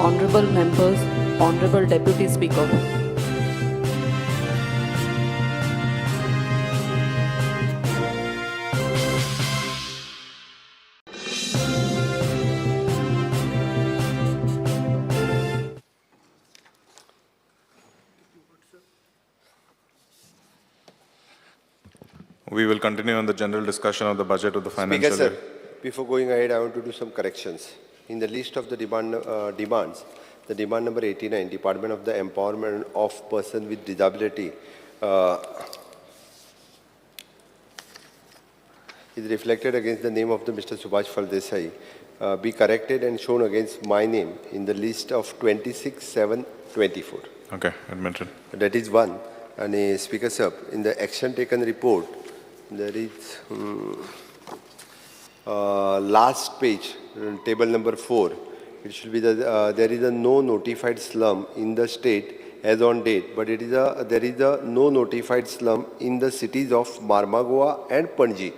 Honorable members, Honorable Deputy Speaker. We will continue on the general discussion of the budget of the financial Speaker, year. sir, before going ahead, I want to do some corrections. In the list of the demands, the demand number 89, Department of the Empowerment of Persons with Disability, is reflected against the name of the Mr. Subhash Faldesai, be corrected and shown against my name in the list of 26/7/24. Okay, admitted. That is one. And Speaker, sir, in the action taken report, there is last page, table number 4. It should be the there is a no notified slum in the state as on date, but there is a no notified slum in the cities of Marmagoa and Panji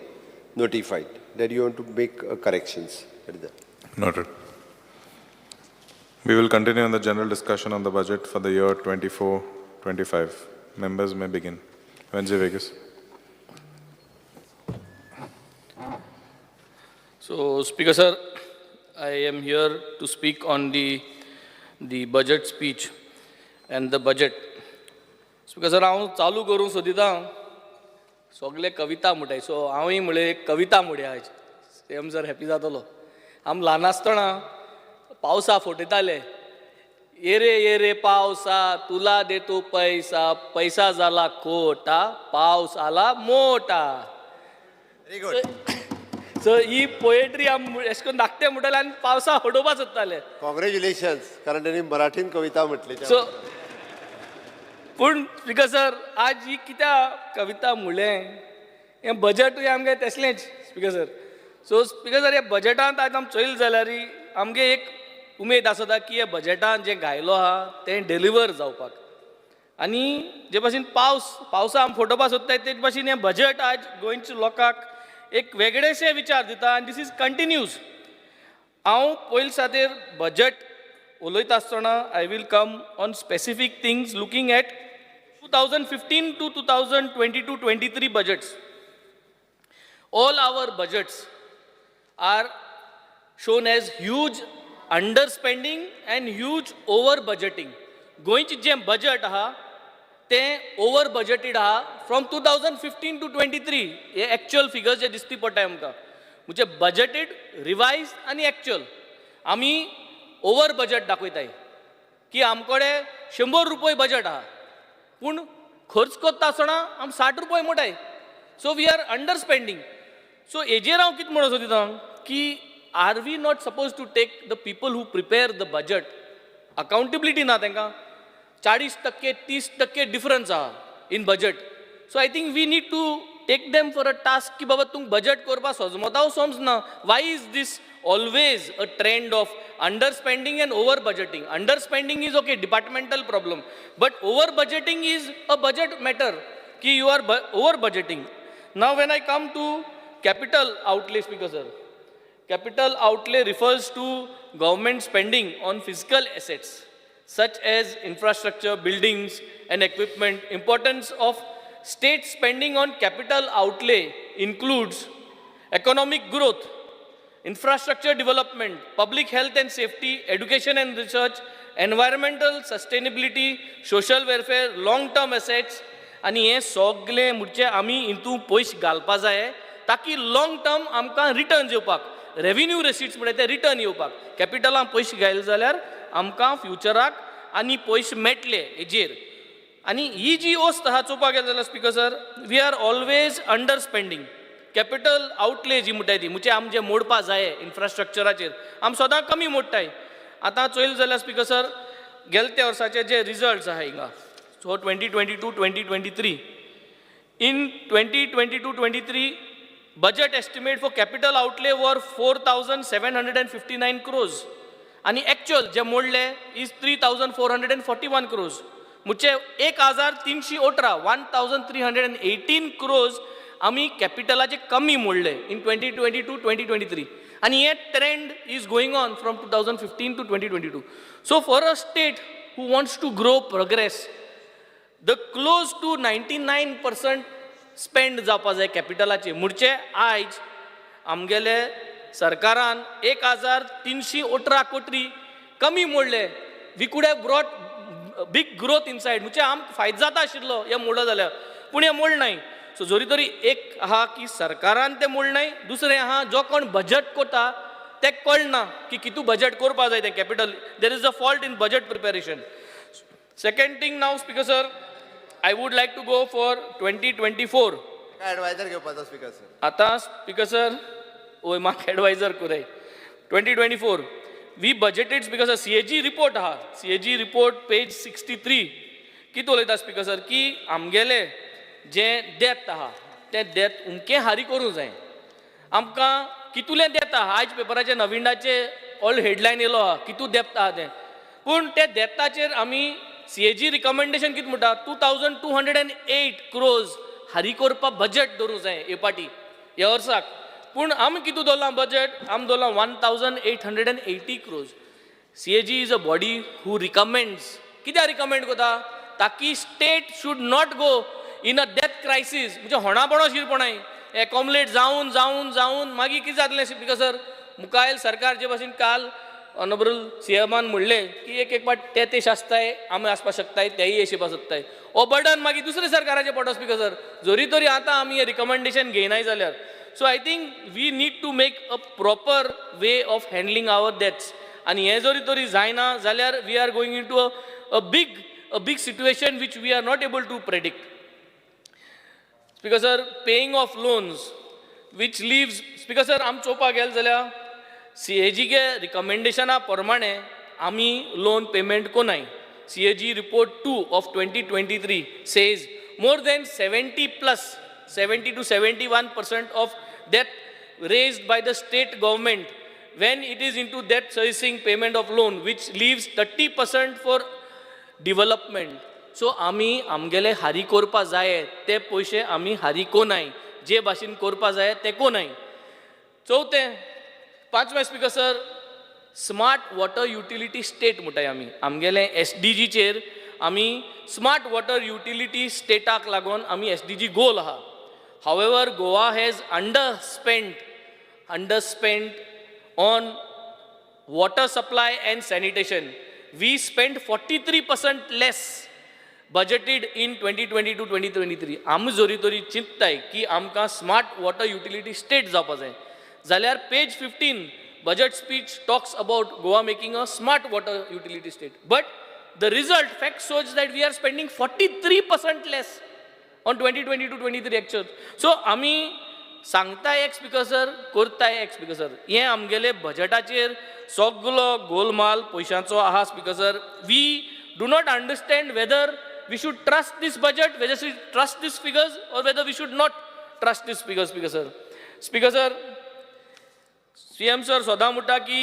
notified. That you want to make corrections. That is that. Noted. We will continue on the general discussion on the budget for the year 24-25. Members may begin. Venji Vegas. So, Speaker sir, I am here to speak on the budget speech and the budget. Speaker sir, हांव चालू करूं सोदिता सगळे कविता म्हणटाय so हांवूय म्हळें एक कविता म्हणया आयज same sir happy जातलो. आम ल्हान आसतना पावसा फटयताले ये रे पावसा तुला देतो पैसा पैसा जाला खोटा पावस आला मोठा. Very good. सो ही पोएट्री आम अशें करून धाकटे म्हणटाले आनी पावसा हडोवपा सोदताले. Congratulations. कारण त्यांनी मराठीन कविता म्हटली. सो पूण स्पिकर सर आज ही कित्या कविता म्हणलें हें बजटूय आमगे तसलेंच speaker sir. So speaker sir हे बजटांत आज आमी चोयल जाल्यार आमगे एक उमेद आसता की हे बजटान जें घायलो आहा तें डेलिव्हर जावपाक. आनी जे भाशेन पावसा आमी फटोवपा सोदताय ते भाशेन हें बजट आज गोंयच्या लोकांक एक वेगळेशे विचार दिता आनी दीस इज कंटिन्यूज. हांव पयले सातेर बजट उलयता आसतना I will come on specific things looking at 2015 to 2022-23 budgets. All our budgets are shown as huge underspending and huge over budgeting. गोंयचें जें बजट आहा तें ओवर बजटेड आहा फ्रॉम 2015 to 23. हे एक्चुअल फिगर्स जे दिसती पडटाय आमकां म्हणजे बजटेड रिवायज आनी एक्चुअल आमी ओवर बजट दाखयताय की आमकडे 100 रुपये बजट आहा पूण खर्च करता आसतना आमी 60 रुपये मोटाय. So we are under spending. So हेजेर हांव कितें म्हणून सोदिता की are we not suppose to take the people who prepare the budget accountability ना तांकां 40% 30% डिफरन्स आहा in budget. So I think we need to take them for a task की बाबा तुमकां बजट करपा सोजमताव समजना. Why is this always a trend of underspending and over budgeting? Underspending is okay, departmental problem, but over budgeting is a budget matter ki you are over budgeting. Now when I come to capital outlay, speaker sir, capital outlay refers to government spending on physical assets such as infrastructure, buildings and equipment. Importance of state spending on capital outlay includes economic growth, infrastructure development, public health and safety, education and research, environmental sustainability, social welfare, long-term assets. आणि हे सगळे म्हणजे आमी हितू पयशे घालपा जाय ताकी long term आमकां रिटर्न येवपाक रेव्हेन्यू रेसिट्स म्हणजे ते रिटर्न येवपाक. कॅपिटलान पयशे घायले जाल्यार आमकां फ्युचराक आनी पयशे मेळटले हेजेर. आनी ही जी वस्त आहा चोवपाक गेले जाल्यार speaker sir we are always under spending. Capital outlay जी म्हणटाय ती म्हणजे आमचे मोडपा जाय इन्फ्रास्ट्रक्चराचेर आमी सदां कमी मोडटाय. आतां चोयले जाल्यार स्पिकर सर गेले त्या वर्साचे जे रिजल्ट्स आहा हिंगा so 2022-2023 in 2022-23 budget estimate for capital outlay were 4,759 crores आणि actual जे मोडले is 3,441 crores म्हणजे 1,318 crores आम्ही कॅपिटलाचे कमी मोडले इन 2022-2023. आणि हे trend is going on from 2015 to 2022. So for a state who wants to grow progress, the close to 99% spend जावपा जाय कॅपिटलाचे म्हणचे आयज आमगेले सरकारान 1318 कोटी कमी मोडले. वी कुड have brought big growth inside म्हणजे आमकां फायदो जाता आशिल्लो हे मोडलो जाल्यार, पूण हे मोडनाय. सो जोरी तरी एक आहा की सरकारान ते मोडनाय, दुसरें आहा जो कोण बजट करता ते कळना की कितू बजट करपा जाय तें capital. There is a fault in budget preparation. Second thing नाव speaker sir, I would like to go for 2024. Advisor घेवपाचो स्पीकर सर. आता स्पीकर सर ओय म्हाका एडवायझर कोराय. 2024 we budgeted speaker sir CAG report आहा, CAG रिपोर्ट पेज 63 कितें उलयता speaker sir की आमगेले जे डेथ आहा ते डेथ उमके हारी करूं जाय. आमकां कितुलें डेथ आहा आयज पेपराचे नविंडाचे ऑल हेडलायन येयलो आहा कितू डेथ आहा तें, पूण ते डेथाचेर आमी CAG रिकमेंडेशन कितें म्हणटा 2208 crores हारी करपा बजेट दवरूं जाय हे पाटी ह्या वर्साक. पूण आमी कितू दवरलां बजेट, आमी दवरलां 1880 crores. CAG is a body who recommends. कित्याक रिकमेंड करता? ताकी state should not go in a death crisis, म्हणजे होणापणो शिरपणाय एकॉमुलेट जावन जावन जावन मागीर कितें जातलें स्पीकर सर, मुखायल सरकार जे भाशेन काल ऑनरेबल CMान म्हणलें की एक पाट ते शास्ताय आमी आसपाक शकताय तेय येवपाक शकताय. हो बर्डन मागीर दुसऱ्या सरकाराचे पडटा स्पीकर सर, जोरी तरी आतां आमी हे रिकमेंडेशन घेयनाय जाल्यार. So I think we need to make a proper way of handling our debts. आनी हे जोरी तरी जायना जाल्यार we are going in to a big situation which we are not able to predict. Speaker sir paying of loans which lives speaker sir आमी चोवपाक गेले जाल्यार CAG गे रिकमेंडेशना प्रमाणे आमी लोन पेमेंट कोनाय. CAG report 2 of 2023 says more than 70 to 71% of debt raised by the state government when it is into debt servicing payment of loan, which leaves 30% for development. So आमी आमगेले हारी करपा जाय ते पयशे आमी हारी कोनाय, जे भाशेन करपा जाय ते कोनाय. चवथें पांचवें speaker sir smart water utility state म्हणटाय आमी. आमगेले SDGचेर आमी स्मार्ट वॉटर युटिलिटी स्टेटाक लागून आमी SDG गोल आहा. However Goa has underspent on water supply and sanitation. We spend 43% less budgeted in 2020 to 2023. आमी जोरी तरी चिंतताय की आमकां स्मार्ट वॉटर युटिलिटी स्टेट जावपा जाय जाल्यार page 15 budget speech talks about Goa making a smart water utility state. But the result fact shows that we are spending 43% less on 2020 to 23 actual. So आमी सांगताय एक स्पीकर सर, करताय एक speaker sir. हें आमगेले बजेटाचेर सगलो गोलमाल पयशांचो आहा speaker sir. We do not understand whether we should trust this budget, whether we trust this figures और whether we should not trust this figures speaker sir. Speaker sir CM sir सदां म्हणटा की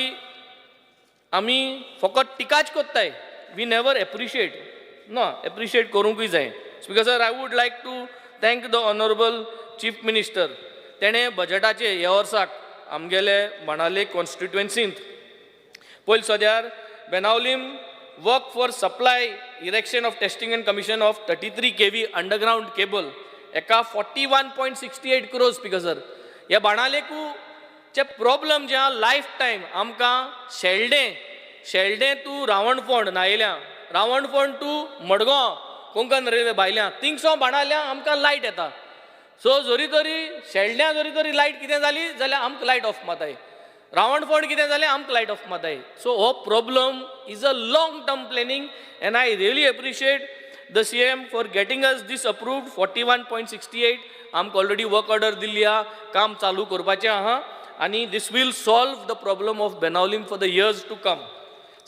आमी फकत टिकाच कोत्ताय, we never appreciate. No, appreciate करूंकूय जाय. Speaker sir I would like to thank the honourable chief minister. तेणें बजेटाचे ह्या वर्साक आमगेले बाणावले कॉन्स्टिट्युएन्सींत पयलीं सद्यार Benaulim work for supply erection of testing end commission of 33 kV underground cable एका 41.68 crores स्पीकर सर. ह्या बाणालेकू चे प्रॉब्लम जे आहा लायफ टायम आमकां शेल्डें टू रावणफोंड न्हायल्या, रावणफोंड टू मडगांव कोंकण रेल्वे भायल्या थिंगसो बाणाल्या आमकां लायट येता. सो जोरी तरी शेल्ड्या जोरी तरी लायट कितें जाली जाल्यार आमकां लायट ऑफ माताय, रावणफोंड कितें जालें आमकां लायट ऑफ माताय. सो हो problem is a long term planning and I really appreciate the CM for getting us this approved 41.68. आमकां ऑलरेडी वर्क ऑर्डर दिल्ली आहा, काम चालू करपाचें आहा आणि this will solve the problem of Benaulim for the years to come.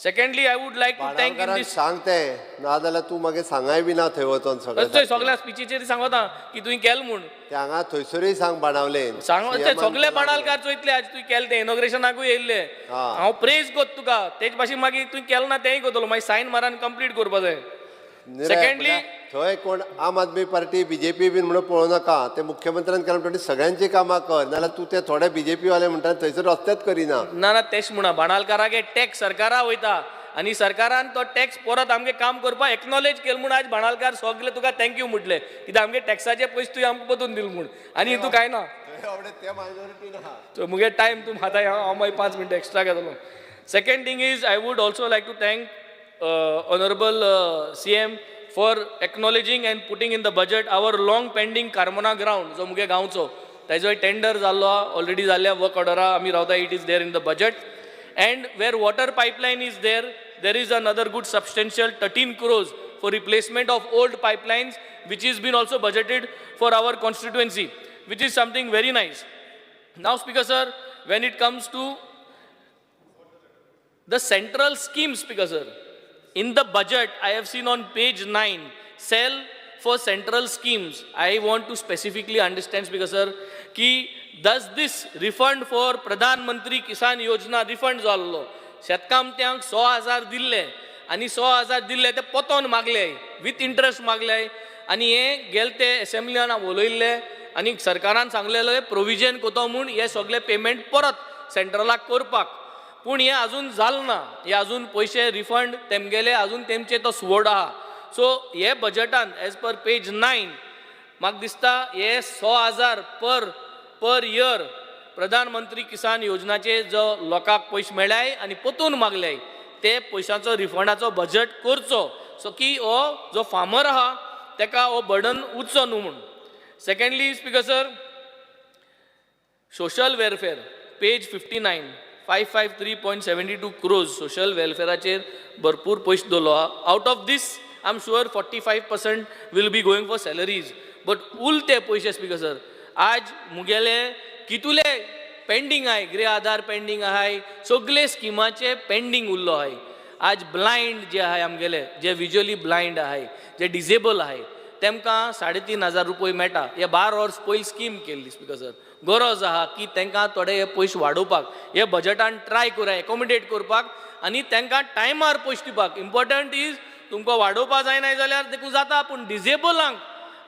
Secondly, I would like to thank in this. सांगते ना जाल्यार तूं मागे सांगाय बी ना थंय वचोन सगळें. सगळ्या स्पिचीचेर सांगता की तुवें केलें म्हूण. ते हांगा थंयसरूय सांग बाणावले. सांगता सगळे बाणालकार चोयतले आज तुवें केलें तें इनॉग्रेशनाकूय येयल्ले. हांव प्रेज कोत तुका तेच भाशेन मागीर तुवें केलें ना तेंय कोतलो मागीर सायन मारान कंप्लीट करपा जाय. सेकंडली थंय कोण आम आदमी पार्टी बीजेपी बीन म्हणून पळोवं नाका ते मुख्यमंत्र्यान केलें म्हणटकीर सगळ्यांची कामां कर नाल्यार तू ते थोडे बीजेपी वाले म्हणटा थंयसर रस्तेच करिना. ना तेच म्हणा बाणालकाराक टॅक्स सरकारा वयता आनी सरकारान तो टॅक्स परत आमगे काम करपाक एक्नॉलेज केलें म्हूण आज बाणालकार सगळे तुका थँक्यू म्हटले कित्याक आमगे टॅक्साचे पयशे तुवें आमकां परतून दिले म्हूण आनी हितू काय ना. ते मायनॉरिटी ना. So, मुगे टाइम तुम हाता हांव मागीर 5 मिनटां एक्स्ट्रा घेतलो. Second thing is I would also like to thank Honorable CM for acknowledging and putting in the budget our long pending Carmona ground जो मुगे गांवचो ताजो टेंडर जाल्लो ऑलरेडी जाल्ल्या वर्क ऑर्डरा आमी रावता it is there in the budget and where water pipeline is there is another good substantial 13 crores for replacement of old pipelines which is been also budgeted for our constituency which is something very nice. Now Speaker sir, when it comes to the central scheme, Speaker sir, in the budget I have seen on page 9 cell for central schemes. I want to specifically understand, Speaker sir, ki does this refund for Pradhan Mantri Kisan Yojana refund जाल्लो शेतकामत्यांक 100,000 दिल्ले आनी 100,000 दिल्ले ते पोतोन मागले with interest मागले आनी हे गेले ते असेंब्लीन उलयल्ले आनी सरकारान सांगलेले प्रोविजन कोतो म्हूण हे सगळे पेमेंट परत सेंट्रलाक करपाक पूण हे अजून जालें ना. हे अजून पयशे रिफंड तेमगेले अजून तेमचे तो स्वोर्ड आहा. सो हे बजटान एज पर पेज 9 म्हाका दिसता हे 100,000 पर इयर प्रधानमंत्री किसान योजनाचे जो लोकांक पयशे मेळ्ळाय आनी परतून मागले ते पयशांचो रिफंडाचो बजट करचो सो की हो जो फार्मर आहा तेका हो बर्डन उरचो न्हू म्हूण. Secondly speaker sir social welfare page 59 553.72 crores social वेलफेअराचेर भरपूर पयशे दवरलो आहा. Out of this I am sure 45% will be going for salaries but उरते पयशे स्पीकर सर आज मुगेले कितुले पेंडींग आहाय गृह आधार पेंडींग आहाय सगळे स्किमाचे पेंडींग उरलो आहाय. आज ब्लायंड जे आहाय आमगेले जे विज्युअली ब्लायंड आहाय जे डिजेबल आहाय तेमकां 3,500 रुपये मेळटा. हे 12 वर्स पयलीं स्कीम केल्ली स्पीकर सर गरज आहा की तांकां थोडे हे पयशे वाडोवपाक हे बजटान ट्राय करूया एकोमोडेट करपाक आनी तांकां टायमार पयशे दिवपाक. इम्पॉर्टंट इज तुमकां वाडोवपाक जायना जाल्यार देखून जाता पूण डिजेबलांक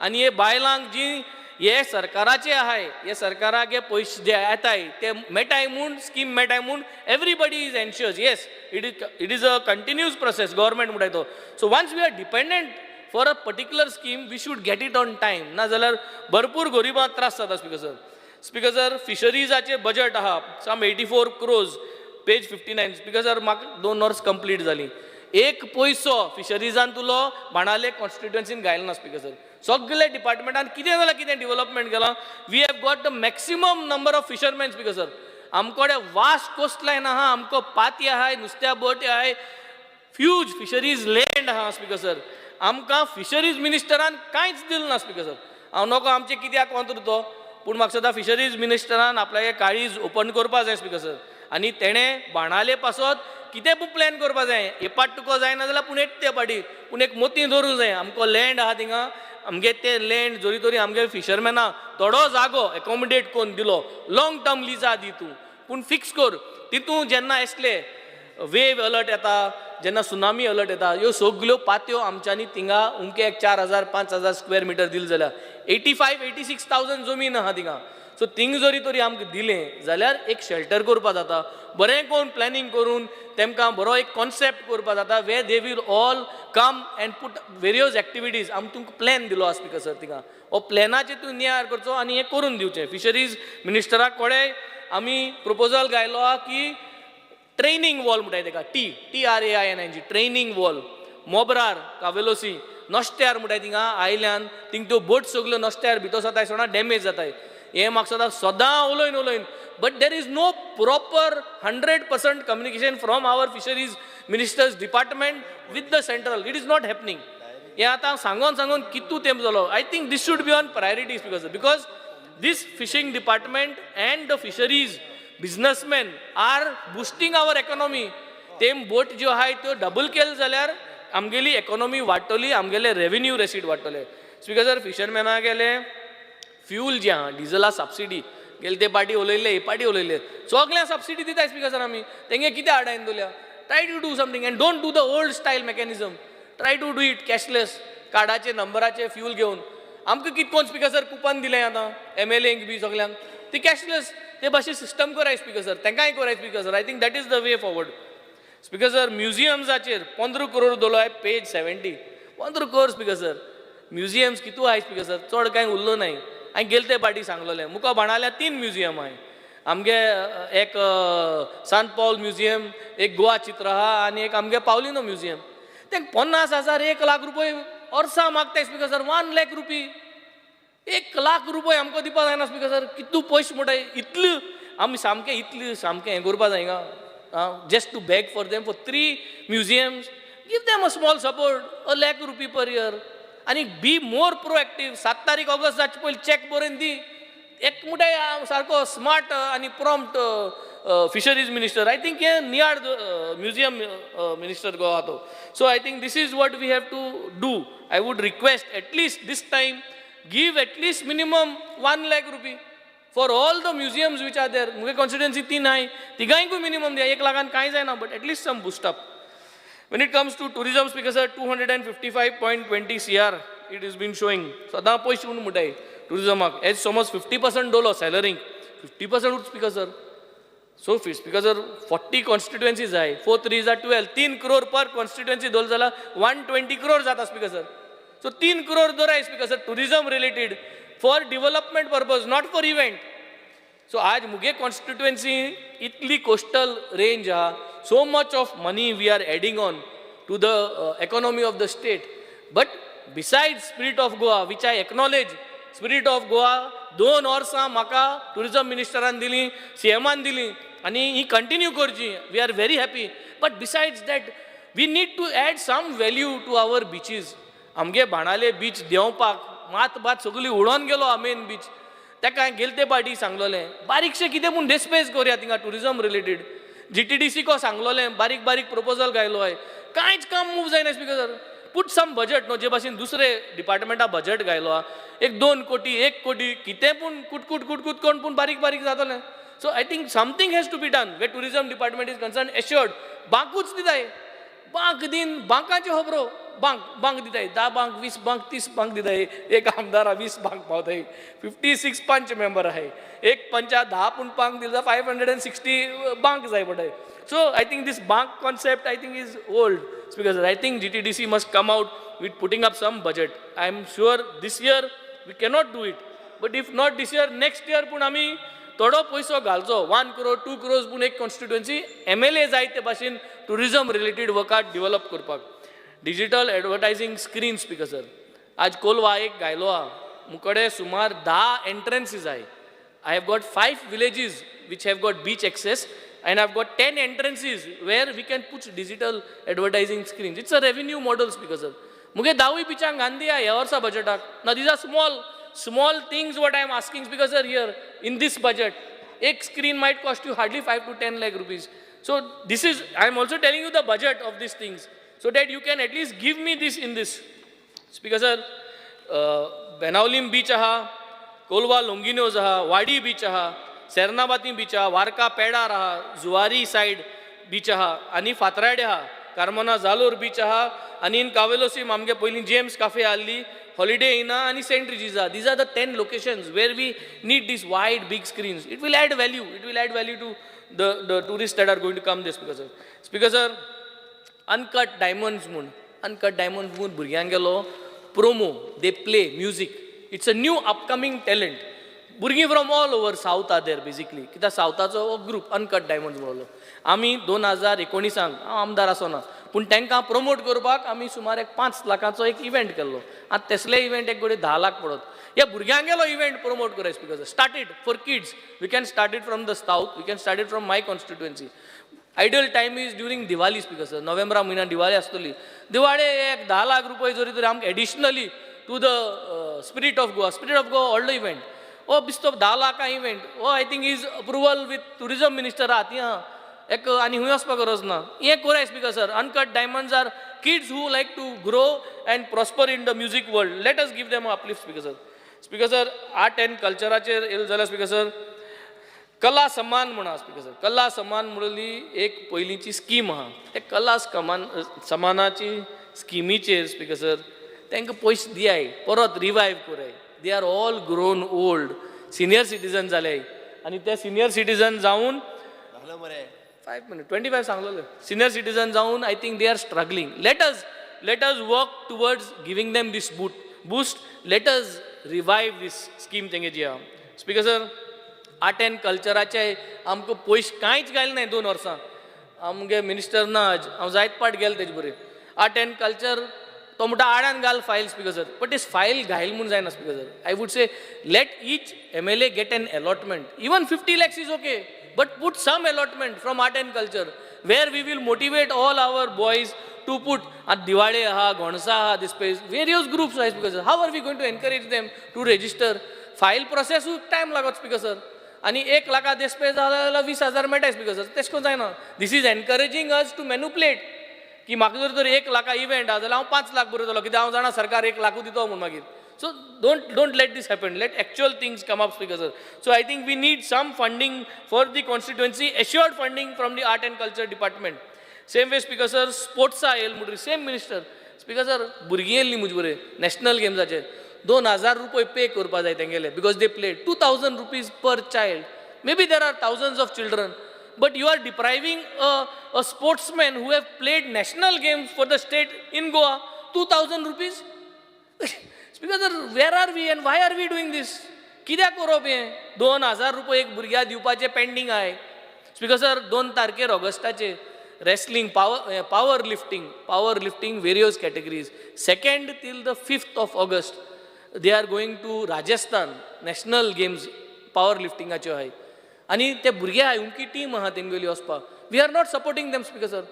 आनी हे बायलांक जी हे सरकाराचे आहाय हे सरकाराक हे पयशे जे येताय ते मेळटाय म्हूण स्कीम मेळटाय म्हूण everybody is ensures yes it is a continuous process government म्हणटाय तो. So once we are dependent for a particular scheme we should get it on time ना जाल्यार भरपूर गरिबांक त्रास जाता स्पीकर सर. स्पीकर सर फिशरीजाचे बजट आहा some 84 crores page 59 speaker sir म्हाका 2 वर्स कंप्लीट जाली एक पयसो फिशरीजान तुलो बाणाले कॉन्स्टिट्युएन्सीन घायलो ना स्पीकर सर. सगळे डिपार्टमेंटान कितें जाल्यार कितें डेव्हलपमेंट केलां we have got the maximum number of fisherman speaker sir. आमकोडे वास्ट कोस्ट लायन आहा आमको पाती आहाय नुस्त्या बोटी आहाय फ्यूज फिशरीज लँड आहा स्पीकर सर. आमकां फिशरीज मिनिस्टरान कांयच दिलें ना स्पीकर सर. हांव नोको आमचे कित्याक वता तो पूण म्हाका सदां फिशरीज मिनिस्टरान आपल्यागे काळीज ओपन करपाक जाय स्पीकर सर आनी तेणें बाणाले पासत कितें पूण प्लॅन करपाक जाय. हे पाट तुका जायना जाल्यार पूण ते पाटी पूण एक मोती धरूंक जाय. आमको लँड आहा थिंगा आमगे ते लँड जोरी तोरी आमगे फिशरमॅना थोडो जागो एकोमोडेट करून दिलो लाँग टर्म लिजा दी तूं पूण फिक्स कर तितू जेन्ना असले वेव अलर्ट येता जेन्ना सुनामी अलर्ट येता ह्यो सगल्यो पात्यो आमच्यांनी थिंगा उमके एक 4,000-5,000 स्क्वेअर मिटर दिले जाल्यार 85,000-86,000 जमीन आहा थिंगा. सो थिंग जरी तरी आमकां दिलें जाल्यार एक शेल्टर करपा जाता बरें कोण प्लॅनिंग करून तेमकां बरो एक कॉन्सेप्ट करपा जाता way they will all come and put various activities आमी तुमकां प्लॅन दिलो आसा स्पीकर सर थिंगा हो प्लॅनाचेर तूं नियार करचो आनी हें करून दिवचें. फिशरीज मिनिस्टराक कोडे आमी प्रपोजल घायलो आहा की ट्रेनिंग वॉल म्हणटाय तेका TRAINING ट्रेनिंग वॉल मोबरार कावेलोसी नोस्त्यार म्हणटाय थिंगा आयल्यान थिंग त्यो बोट सगल्यो नोस्त्यार भितर जाताय सोडा डॅमेज जाताय. हे म्हाका सदां उलयन but there is no proper 100% communication from our fisheries ministers department with the central. It is not happening. हे आतां सांगून कितू तेंप जालो. I think this should be on priorities because this fishing department and the fisheries businessman are boosting our economy. तेम बोट ज्यो आहाय त्यो डबल केले जाल्यार आमगेली इकॉनॉमी वाडटली आमगेले रेव्हेन्यू रेसीट वाडटले. स्पीकर सर फिशरमॅना गेले फ्यूल जे आहा डिझला सबसिडी गेले ते पाटी उलयले हे पाटी उलयले सगळ्यांक सबसिडी दिताय स्पीकर सर आमी तेंगे कितें आडायन दवरल्या. Try to do something and don't do the old style mechanism. Try to do it cashless, कार्डाचे नंबराचे फ्यूल घेवन. आमकां कितकोन स्पिकर सर कुपन दिलें आतां MLAंक बी सगल्यांक, ती कॅशलेस ते भाशेन सिस्टम कराय स्पिकर सर, तांकांय कराय speaker sir. I think that is the way forward. Speaker sir म्युझियम्साचेर 15 करोड दवरलो आहे, page 70. 15 crore speaker sir. Museums कितू आहाय स्पिकर सर, चड कांय उरलो नाही. हांवें गेले ते फाटी सांगलोलें मुका बाणाल्या 3 म्युझियम आहाय. आमगे एक सांत पॉल म्युझियम, एक गोवा चित्र आहा आनी एक आमगे पावलिनो म्युझियम. तांकां 50,000 1 लाख रुपये वर्सां मागताय speaker sir. 1 lakh rupee 1 lakh रुपये आमकां दिवपा जायना स्पिकर सर. कितू पयशे म्हणटाय इतलें आमी सामकें हें करपा जाय गा. Just to beg for them for 3 museums, give them a small support, 1 lakh rupee per year. आणि बी मोर प्रोएक्टिव्ह. 7 तारीख ऑगस्ट जावचे पयलीं चॅक बरोवन दी. एक मुठाय सारको स्मार्ट आनी prompt fisheries minister. I think हे नियाड म्युझियम मिनिस्टर गोवा तो. So I think this is what we have to do. I would request at least this time give at least minimum 1 lakh rupee for all the museums which are there. मुगे constituency 3 आहाय, तिगांयकूय minimum द्या. 1 लाखान कांय जायना, but at least some boost up. When it comes to tourism, speaker sir, 255.20 CR it has been showing. सदां पयशे उण म्हणटाय टुरिजमाक. एज समज 50% दवरलो सॅलरींक, 50% उठ speaker sir. So speaker sir 40 constituencies जाय, 4 3 are 12, 3 करोड पर कॉन्स्टिट्युएन्सी दवरलो जाल्यार 120 करोड जाता स्पिकर सर. सो 3 करोड दवराय speaker sir tourism related for development purpose, not for event. So आज मुगे कॉन्स्टिट्युएन्सी इतली कोस्टल रेंज आहा, so much of money we are adding on to the economy of the state. But besides Spirit of Goa, which I acknowledge, Spirit of Goa 2 वर्सां म्हाका tourism मिनिस्टरान दिली, CMान दिली आनी ही कंटिन्यू करची. We are very happy. But besides that we need to add some value to our beaches. आमगे बाणाले बीच देंवपाक मात सगळी उडोवन गेलो हा मेन बीच. ताका गेले ते पाटी सांगलोलें बारीकशें कितें पूण डिस्पेस करुया थिंगा टुरिजम रिलेटेड. GTDC को सांगलोलें बारीक बारीक प्रपोजल घायलो आहे, कांयच काम मूव जायना स्पिकर सर. पूट सम बजेट न्हू, जे भाशेन दुसरे डिपार्टमेंटा बजेट घायलो हा, 1-2 कोटी 1 कोटी कितें पूण कुटकुट कोण पूण बारीक बारीक जातलें. So I think something has to be done way tourism department is concern. Assured बांकूच दिताय, बांक दिन बांकाचे खबरो. बांक दिताय 10 बांक 20 बांक 30 बांक दिताय. एक आमदारा 20 बांक पावताय. 56 पंच मेंबर आहे. एक पंचा 10 पूण बांक दिला 560 बांक जाय पडटाय. सो आय थिंक दिस बांक concept I think is old speaker sir. I think GTDC must come out with putting up some budget. I am sure this year we cannot do it, but if not this year next year पूण आमी थोडो पयसो घालचो. 1 crore 2 crores पूण एक constituency MLA जाय ते भाशेन टुरिजम रिलेटेड वर्कात डेव्हलप करपाक. Digital advertising screen speaker sir. आज कोलवा एक घायलो हा, मुकडे सुमार 10 एंट्रन्सीज आहे. I have got 5 villages which have got beach access, and I've got 10 entrances where we can put digital advertising screens. It's a revenue model speaker sir. मुगे 10 बिचांक गांधी ह्या वर्सा बजेटाक. Now these are small things what I am asking speaker sir here in this budget. एक screen might cost you hardly 5 to 10 lakh rupees. So this is, I am also telling you the budget of these things so that you can at least give me this in this. Speaker sir, Benaulim beach आहा, कोलवा लोंगिनोज आहा, वाडी beach आहा, सेर्नाबाती beach आहा, वारका पेडार आहा, Zuari side beach आहा, आनी फातराडे आहा, Carmona Jalore beach आहा, आनी इन कावेलोसीम आमगे पयलीं जेम्स काफे आसली, हॉलिडे इना आनी Saint रिजीजा. These are the 10 locations where we need these wide big screens. It will add value. It will add value to the tourists that are going to come there. Speaker sir, uncut diamonds म्हूण भुरग्यांक गेलो promo. They play music. It's a new upcoming talent. भुरगीं from all over South are there basically. कित्याक सावथाचो group uncut diamonds म्हणलो. आमी 2019 हांव आमदार आसना, पूण तांकां प्रमोट करपाक आमी सुमार एक 5 लाखांचो एक इव्हेंट केल्लो. आतां तसले इव्हेंट एक गोडे 10 लाख पडत. ह्या भुरग्यांक गेलो इव्हेंट प्रमोट कराय speaker. Started for kids. We can start it from the south, we can start it from my constituency. Ideal time is during Diwali speaker sir. नोव्हेंबरा म्हयन्यात दिवाळी आसतली. दिवाळे एक 10 लाख रुपये जरी तरी आमकां additionally to the spirit of Goa व्हडलो इव्हेंट. ओ बिस्तो 10 लाखां इव्हेंट. ओ I think is approval with tourism minister आहात ह्या एक आनी खूंय वचपाक गरज ना. हें कोराय speaker sir. Uncut diamonds are kids who like to grow and prosper in the music world. Let us give them uplift speaker sir. Speaker sir, art and कल्चराचेर येयलें जाल्यार स्पिकर सर कला सम्मान म्हण आहा स्पिकर सर. कला सम्मान म्हणली एक पयलींची स्कीम आहा. ते कला सम्मानाची स्किमीचेर स्पीकर सर तांकां पयशे दियाय परत रिवायव कराय. They are all grown old senior citizen जाले आनी ते सिनियर सिटीजन जावन 5 minutes 25 सांगलेले सिनियर सिटीजन जावन I think they are struggling. let us work towards giving them this boost. Let us revive this scheme तेंगे जी आहा. Speaker sir art end कल्चराचे आमकां पयशे कांयच घायल नाय 2 वर्सां. आमगे मिनिस्टर ना हांव जायत पाट गेलो तेजे बरें. आर्ट एंड कल्चर तो म्हणटा आडान घाल फायल स्पीकर सर. बट इस फायल घायल म्हूण जायना speaker sir. I would say let each MLA get an allotment. Even 50 lakhs is okay. But put some allotment from art and culture where we will motivate all our boys to put Diwali ha, Gonsa ha, this place, various groups, because how are we going to encourage them to register? File process time lagot speaker sir. आणि 1 लाख देश पे झाला 20,000 मेळटा speaker sir. तेश कोन जायना. This is encouraging us to manipulate की म्हाका जर 1 लाख इव्हेंट हा जाल्यार हांव 5 लाख बरयतलो कित्याक हांव जाणा सरकार 1 लाख दितो म्हणून मागीर. So don't let this happen. Let actual things come up, speaker sir. So I think we need some funding for the constituency, assured funding from the art and culture department. Same way, speaker sir, sports आहे same minister. Speaker sir, भुरगीं येयल्लीं मुजे बरें national gamesचे 2,000 रुपये पे करपा जाय तेंगेले because they played 2,000 rupees per child. Maybe there are thousands of children, but you are depriving a sportsman who have played national games for the state in Goa 2,000 rupees. Speaker sir, where are we and why are we doing this? कित्याक करप हें 2,000 रुपये एक भुरग्याक दिवपाचें pending आहाय. Speaker sir 2 तारखेर ऑगस्टाचे wrestling power lifting various categories 2nd till the 5th of August they are going to Rajasthan national games power लिफ्टिंगाच्यो आहाय. आनी ते भुरगे आहाय उमकी टीम आहा तेंगेली वचपाक. We are not supporting them speaker sir.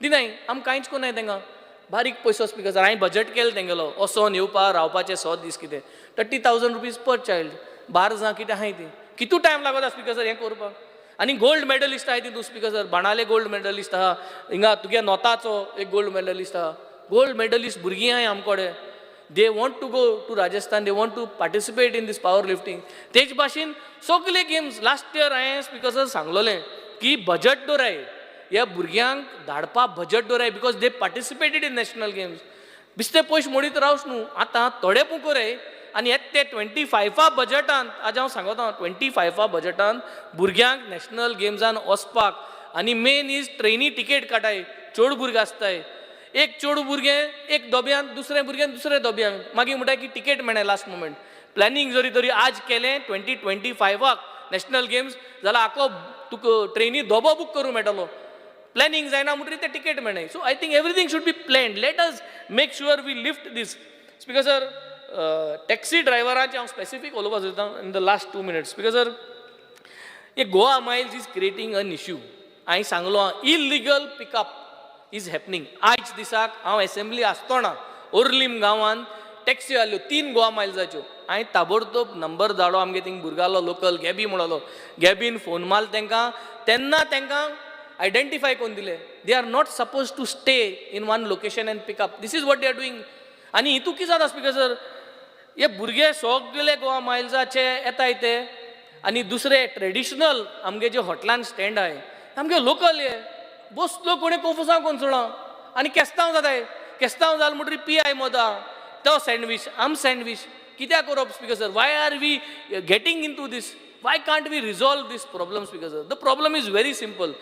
दिनाय आम कांयच कोनाय तेंकां. बारीक पयसो स्पीकर सर. हांवें बजट केलो तेंगेलो वचोन येवपा रावपाचे 100 दीस कितें 30,000 rupees per child. बार जावं कितें आहाय ती कितू टायम लागता स्पीकर सर हें करपाक. आनी गोल्ड मेडलिस्ट आहाय तितून स्पीकर सर. बाणाले गोल्ड मेडलिस्ट आहा हिंगा तुगे नोताचो एक गोल्ड मेडलिस्ट आहा. गोल्ड मेडलिस्ट भुरगीं आहाय आमकोडे. They want to go to Rajasthan. They want to participate in this power lifting. तेच भाशेन सगळे गेम्स लास्ट इयर हांवें स्पीकर सर सांगलोलें की बजट दवराय ह्या भुरग्यांक धाडपा बजट दवराय because they participated in national games. बिस्ते पयशे मोडीत रावस न्हू आतां थोडे पुकोराय. आनी ते 25 बजटांत आज हांव सांगता 25 बजटांत भुरग्यांक नॅशनल गेम्सान वचपाक आनी मेन इज ट्रेनी टिकेट काटाय. चड भुरगे आसताय. एक चेडू भुरगें एक दोब्यांत दुसरें भुरगें दुसऱ्या दोब्यांत मागीर म्हणटा की टिकेट मेळ्ळें लास्ट मोमेंट. प्लॅनिंग जरी तरी आज केलें 2025 नॅशनल गेम्स जाल्यार आखो तुका ट्रेनी दोबो बूक करूं मेळटलो. प्लॅनिंग जायना म्हणटरी ते टिकेट मेळनाय. So I think everything should be planned. Let us make sure we lift this. Speaker sir taxi ड्रायव्हरांचे हांव स्पेसिफीक उलोवपाक सोदतां in the last 2 minutes. Speaker sir हे Goa miles is creating an issue. हांवें सांगलो इलिगल पिकअप इज हॅपनिंग. आयज दिसाक हांव एसेंब्ली आसतना ओर्लीम गांवांत टॅक्सी आसल्यो 3 गोवा मायल्साच्यो. हांवें ताबडतोब नंबर धाडलो आमगे थिंग भुरगालो लोकल गॅबी म्हणलो. गॅबीन फोन मारलो तेंकां. तेन्ना तेंकां आयडेंटिफाय करून दिले. They are not suppose to stay in one location and pick up. This is what they are doing. आनी हितू कितें जाता स्पीकर सर हे भुरगे सगळे गोवा मायल्साचे येताय ते आनी दुसरे ट्रेडिशनल आमगे जे हॉटेलान स्टँड आहाय आमगे लोकल हे बसलो कोणी कोफुसां कोण सोडा आनी केस्तांव जाताय. केस्तांव जाल म्हणटरी PI मोदा तो सँडवीच आम सँडवीच कित्याक करप speaker sir. Why are we getting into this. Why can't we resolve this problem speaker sir. The problem is very simple.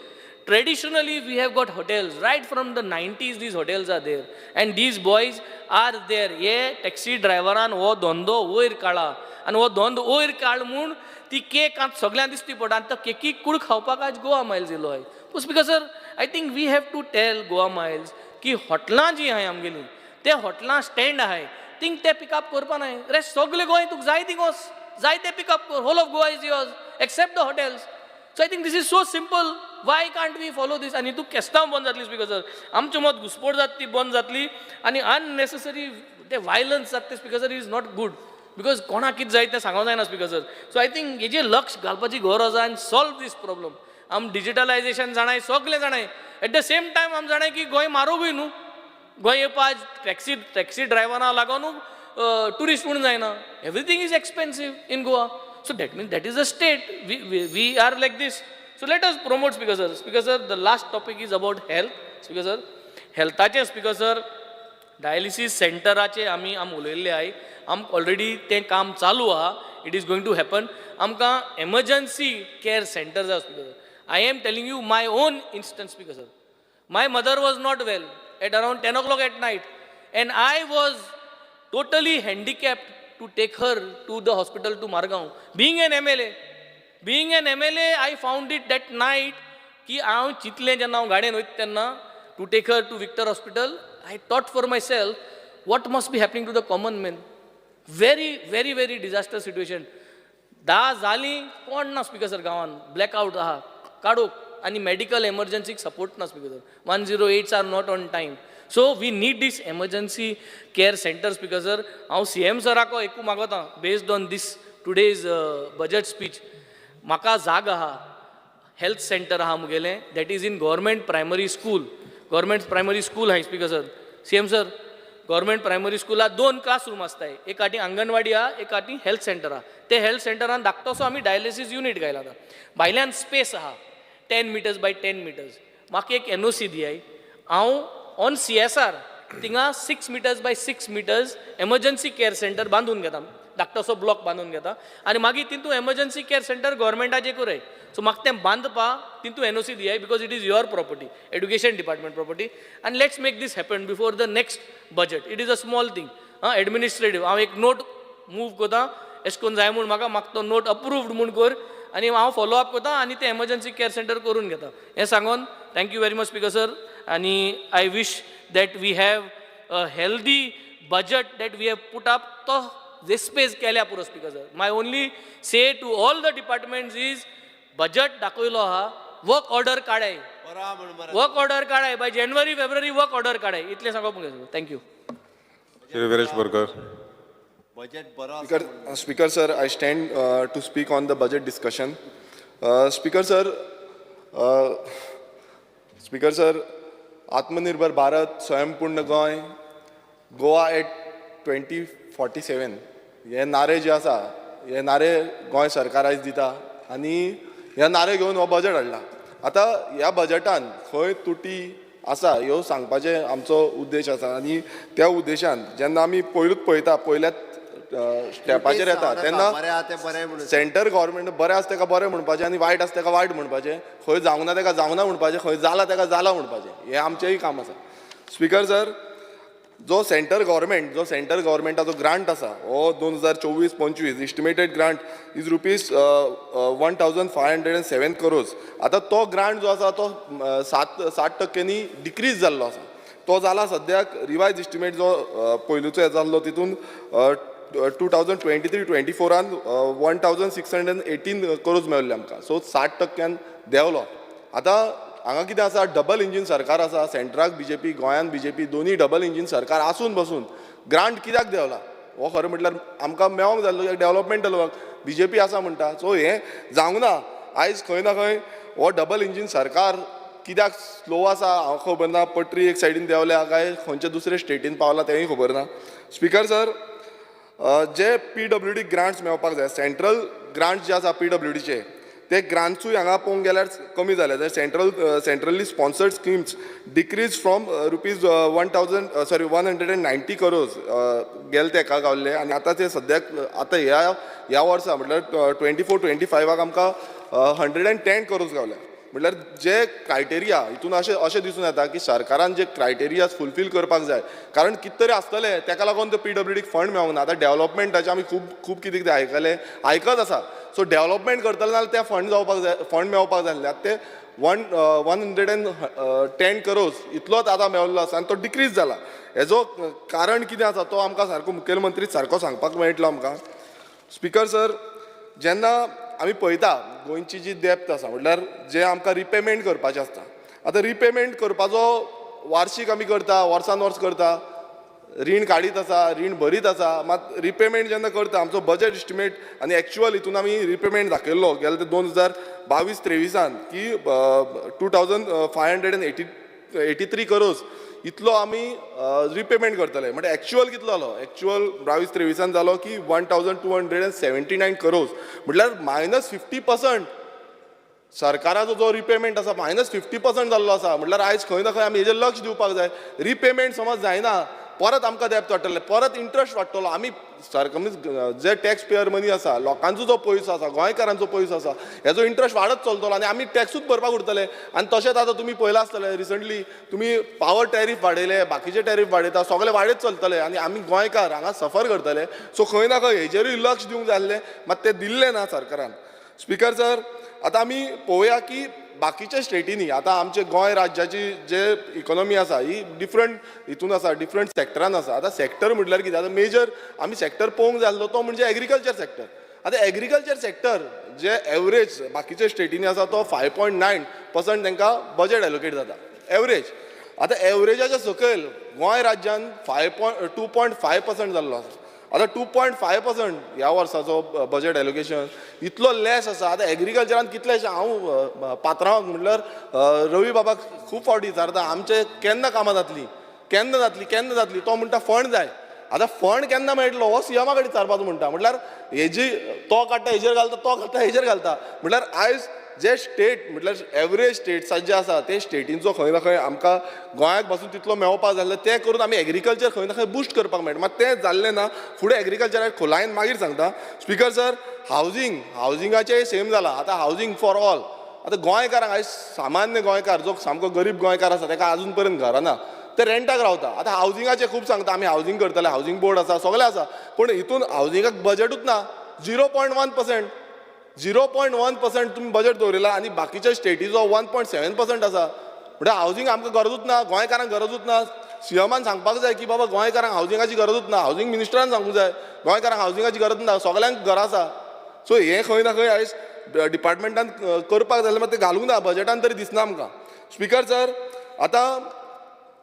Traditionally, we have got hotels. Right from the 90s, these hotels are there. And these boys are there. Ye taxi driveran हो धंदो वयर काडा. आनी हो धंदो वयर काड म्हूण ती केक आतां सगळ्यांक दिसती पडटा. आनी तो केकीक कूड खावपाक आज गोवा मायल्स येयलो आय. Speaker sir I think we have to tell Goa Miles की हॉटेलां जी आहाय आमगेली ते हॉटेलां स्टँड आहाय थिंग ते पिकअप करपा नाय. रे सगळे गोंय तुका जाय थिंग वच जाय ते पिकअप कर. Whole of Goa is yours except the hotels. So I think this is so simple. Why can't we follow this. आनी तूं केस्तांव बंद जातली स्पीकर सर. आमचे मत घुसपोट जाता ती बंद जातली आनी अननेसेसरी ते वायलन्स जाता ते speaker sir is not good because कोणाक कितें जाय तें सांगूंक जायना speaker sir. So I think हेजेर लक्ष घालपाची गरज आहा आनी सॉल्व दीस प्रॉब्लम. आम डिजिटलायजेशन जाणाय सगळे जाणाय. एट द सेम टायम आम जाणाय की गोंय मारूंकय न्हू. गोंय येवपा आज टॅक्सी ड्रायव्हरां लागून टुरिस्ट म्हणून जायना. Everything is expensive in Goa. So that means that is a state. We are like this. So let us promote Speaker sir. Speaker sir, the last topic is about health. Speaker sir, health speaker sir, dialysis सेंटराचे आमी उलयल्ले आहाय already तें काम चालू आहा it is going to happen आमकां emergency care centre जाय speaker I am telling you my own instance speaker sir my mother was not well at around 10 o'clock at night and I was totally handicapped to take her to the hospital to Margaon. Being an MLA, I found it that night की हांव चिंतलें जेन्ना हांव गाडयेन वयता तेन्ना to take her to Victor Hospital. I thought for myself, what must be happening to the common man? Very disaster situation. धा जालीं कोण ना स्पीकर सर गांवान ब्लॅकआउट आहा काडूक आनी मेडिकल एमर्जन्सीक सपोर्ट ना speaker sir 108s are not on time so we need this emergency care centre speaker sir हांव CM सराक एकू मागोता based on this today's budget speech म्हाका जाग आहा हेल्थ सेंटर आहा मुगेलें that is in government primary school हाय speaker sir CM sir government primary स्कुलात 2 क्लासरूम आसताय एक आटी अंगणवाडी आहा एक आटी हेल्थ सेंटर आहा ते हेल्थ सेंटरान धाकटोसो आमी डायलिसीस युनिट घायला आतां भायल्यान स्पेस आहा 10 meters by 10 meters म्हाका एक NOC दियाय हांव ऑन CSR थिंगा 6 meters by 6 meters emergency care centre बांदून घेता धाकटोसो ब्लॉक बांदून घेता आनी मागीर तितून एमर्जन्सी केअर सेंटर गव्हर्मेंटाचें करूय सो म्हाका तें बांदपा तितून NOC दियाय because it is your property education department property आनी let's make this happen before the next budget it is a small thing administrative हांव एक नोट मूव कोता एश कोन्न जाय म्हूण म्हाका तो नोट अप्रूव्ड म्हूण कर आनी हांव फॉलो अप करता आनी ते एमर्जन्सी केअर सेंटर करून घेता हें सांगून thank you very much speaker sir आनी I wish that we have a healthy budget that we have put up तो रेस्पेस केल्या पुरो speaker sir my only say to all the departments is budget दाखयलो आहा वर्क ऑर्डर काडाय by जानेवारी फेब्रुवारी वर्क ऑर्डर काडाय इतलें सांगप मुगे thank you Viresh Borkar. Speaker sir, I stand to speak on the budget discussion. Speaker sir, Atmanirbhar Bharat, Swayampunna Goy, Goa at 2047. हे नारे जे आसा हे नारे गोंय सरकार आयज दिता आनी ह्या नारे घेवन हो बजट हाडला आतां ह्या बजटान खंय तुटी आसा ह्यो सांगपाचे आमचो उद्देश आसा आनी त्या उद्देशान जेन्ना आमी पयलूच पळयता पयल्याच स्टेपाचेर येता तेन्ना सेंटर गव्हर्मेंट बरें आसा ताका बरें म्हणपाचें आनी वायट आसा ताका वायट म्हणपाचें खंय जावंक ना ताका जावना म्हणपाचें खंय जाला ताका जाला म्हणपाचें हें आमचेंय काम आसा स्पीकर सर जो सेंटर गव्हर्मेंटाचो ग्रांट आसा हो 2024-25 estimated grant is rupees 1507 crores आतां तो ग्रांट जो आसा तो 60% डिक्रीज जाल्लो आसा तो जाला सद्याक रिवायज इस्टिमेट जो पयलूचो जाल्लो तितून 2023-24 1618 crores मेळ्ळ्ले आमकां सो 60% देंवलो आतां हांगा कितें आसा डबल इंजीन सरकार आसा सेंट्राक BJP गोंयान BJP दोनी डबल इंजीन सरकार आसून बसून ग्रांट कित्याक देंवला हो खरें म्हटल्यार आमकां मेळोंक जाल्लो डेव्हलपमेंटल वर्क BJP आसा म्हणटा सो हें जावंक ना आयज खंय ना खंय हो डबल इंजीन सरकार कित्याक स्लो आसा हांव खबर ना पट्री एक सायडीन देंवल्या काय खंयच्या दुसऱ्या स्टेटीन पावला तेंय खबर ना स्पीकर सर जे PWD ग्रांट्स मेळपाक जाय सेंट्रल ग्रांट्स जे आसा PWDचे ते ग्रांट्सूय हांगा पळोवंक गेल्यार कमी जाले तर centrally sponsored schemes decrease from rupees 190 crores गेले तेका गावल्ले आनी आतां ते सद्याक आतां ह्या वर्सा म्हटल्यार 24-25 आमकां 110 crores गावल्या म्हटल्यार जे क्रायटेरिया हितून अशें दिसून येता की सरकारान जे क्रायटेरिया फुलफील करपाक जाय कारण कितें तरी आसतलें तेका लागून ते PWDक फंड मेळोंक ना आतां डेव्हलपमेंटाचे आमी खूब कितें कितें आयकत आसा सो डेव्हलपमेंट करतले जाल्यार ते फंड मेळपाक जाय आतां ते 110 crores इतलोच आतां मेळिल्लो आसा आनी तो डिक्रीज जाला हेजो कारण कितें आसा तो आमकां सारको मुखेलमंत्री सारको सांगपाक मेळटलो आमकां स्पीकर सर जेन्ना आमी पळयता गोंयची जी डेप्थ आसा म्हटल्यार जे आमकां रिपेमेंट करपाचें आसता आतां रिपेमेंट करपाचो वार्षीक आमी करता वर्सान वर्स करता रीण काडीत आसा रीण भरीत आसा मात रिपेमेंट जेन्ना करता आमचो बजट इस्टिमेट आनी एक्चुअल हितून आमी रिपेमेंट दाखयल्लो गेल्या ते 2022-23 की 2583 crores इतलो आमी रिपेमेंट करतले म्हणजे एक्चुअल कितलो जालो एक्चुअल 22-23 जालो की 1279 crores म्हटल्यार -50% सरकाराचो जो रिपेमेंट आसा -50% जाल्लो आसा म्हटल्यार आयज खंय ना खंय आमी हेजेर लक्ष दिवपाक जाय रिपेमेंट समज जायना परत आमकां डेब्ट वाडटले, परत इंट्रस्ट वाडटलो. आमी जे टॅक्स पेयर मनी आसा, लोकांचो जो पयसो आसा, गोंयकारांचो पयसो आसा, हेजो इंट्रस्ट वाडत चलतलो आनी आमी टॅक्सूच भरपाक उरतले. आनी तशेंच आतां तुमी पळयलां आसतलें रिसंटली तुमी पावर टॅरीफ वाडयले, बाकीचे टॅरीफ वाडयता, सगळे वाडयत चलतले आनी आमी गोंयकार हांगा सफर करतले. सो खंय ना खंय हेजेरूय लक्ष दिवंक जाय आसलें, मात तें दिल्लें ना सरकारान. स्पिकर सर, आतां आमी पळोवया की बाकीच्या स्टेटींनी आतां आमचे गोंय राज्याची जे इकॉनॉमी आसा ही डिफरंट हितून आसा, डिफरंट सॅक्टरान आसा. आतां सॅक्टर म्हटल्यार कितें, आतां मेजर आमी सॅक्टर पळोवंक जाय आसलो तो म्हणजे एग्रीकल्चर सॅक्टर. आतां एग्रीकल्चर सॅक्टर जे एवरेज बाकीच्या स्टेटींनी आसा तो 5.9% तांकां बजेट एलोकेट जाता एवरेज. आतां एवरेजाच्या सकयल गोंय राज्यान 2.5% जाल्लो आसा. आतां 2.5% ह्या वर्साचो बजेट एलोकेशन इतलो लेस आसा. आतां एग्रीकल्चरान कितलेशे हांव पात्रांवाक म्हणल्यार रवी बाबाक खूब फावटी विचारता आमचे केन्ना कामां जातली, केन्ना जातली, केन्ना जातली. तो म्हणटा फंड जाय. आतां फंड केन्ना मेळटलो हो सीएमा कडेन विचारपाचो म्हणटा. म्हटल्यार हेजी तो काडटा हेजेर घालता, तो काडटा हेजेर घालता. म्हटल्यार आयज जे स्टेट म्हटल्यार एवरेज स्टेट्स जे आसा ते स्टेटींचो खंय ना खंय आमकां गोंयाक पासून तितलो मेळपाक जाय तें करून आमी एग्रीकल्चर खंय ना खंय बुस्ट करपाक मेळटा. मात तें जाल्लें ना. फुडें एग्रीकल्चराक खोलायन मागीर सांगता. स्पिकर सर, हावजिंगाचें सेम जालां. आतां हावजिंग फॉर ऑल. आतां गोंयकारांक आयज सामान्य गोंयकार जो सामको गरीब गोंयकार आसा ताका आजून पर्यंत घरां ना, ते रेंटाक रावता. आतां हावजिंगाचें खूब सांगता आमी हावजिंग करतले, हावजिंग बोर्ड आसा, सगळें आसा, पूण हितून हावजिंगाक बजेटूच ना. 0.1%. 0.1% तुम्ही बजेट दवरिला आनी बाकीच्या स्टेटीचो 1.7% आसा. म्हणजे हावजिंग आमकां गरजूच ना, गोंयकारांक गरजूच ना. सीएमान सांगपाक जाय की बाबा गोंयकारांक हावजिंगाची गरजूच ना. हावजिंग मिनिस्टरान सांगूंक जाय गोंयकारांक हावजिंगाची गरज ना, सगळ्यांक घर आसा. सो हें खंय ना खंय आयज डिपार्टमेंटान करपाक जाय, मात तें घालूंक ना, बजेटान तरी दिसना आमकां. स्पिकर सर, आतां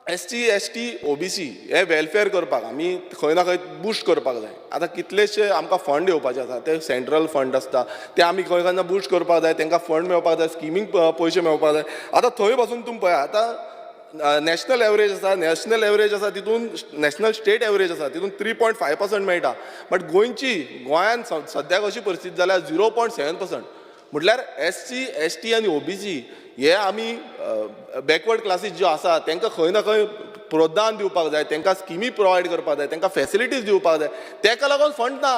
SC, ST, OBC हे वेलफेअर करपाक आमी खंय ना खंय बुस्ट करपाक जाय. आतां कितलेशे आमकां फंड येवपाचे आसा, ते सेंट्रल फंड आसता ते आमी खंय खंय बुस्ट करपाक जाय, तांकां फंड मेळपाक जाय, स्किमीक पयशे मेळपाक जाय. आतां थंय पासून तुमी पळया, आतां नॅशनल एवरेज आसा, नॅशनल एवरेज आसा तितून नॅशनल स्टेट एवरेज आसा तितून 3.5% मेळटा. बट गोंयान सद्याक अशी परिस्थिती जाल्या 0.7%. म्हटल्यार SC, ST आनी OBC हे आमी बॅकवर्ड क्लासीस ज्यो आसा तांकां खंय ना खंय प्रोत्साहन दिवपाक जाय, तांकां स्किमी प्रोवायड करपाक जाय, तांकां फॅसिलिटीज दिवपाक जाय. ताका लागून फंड ना.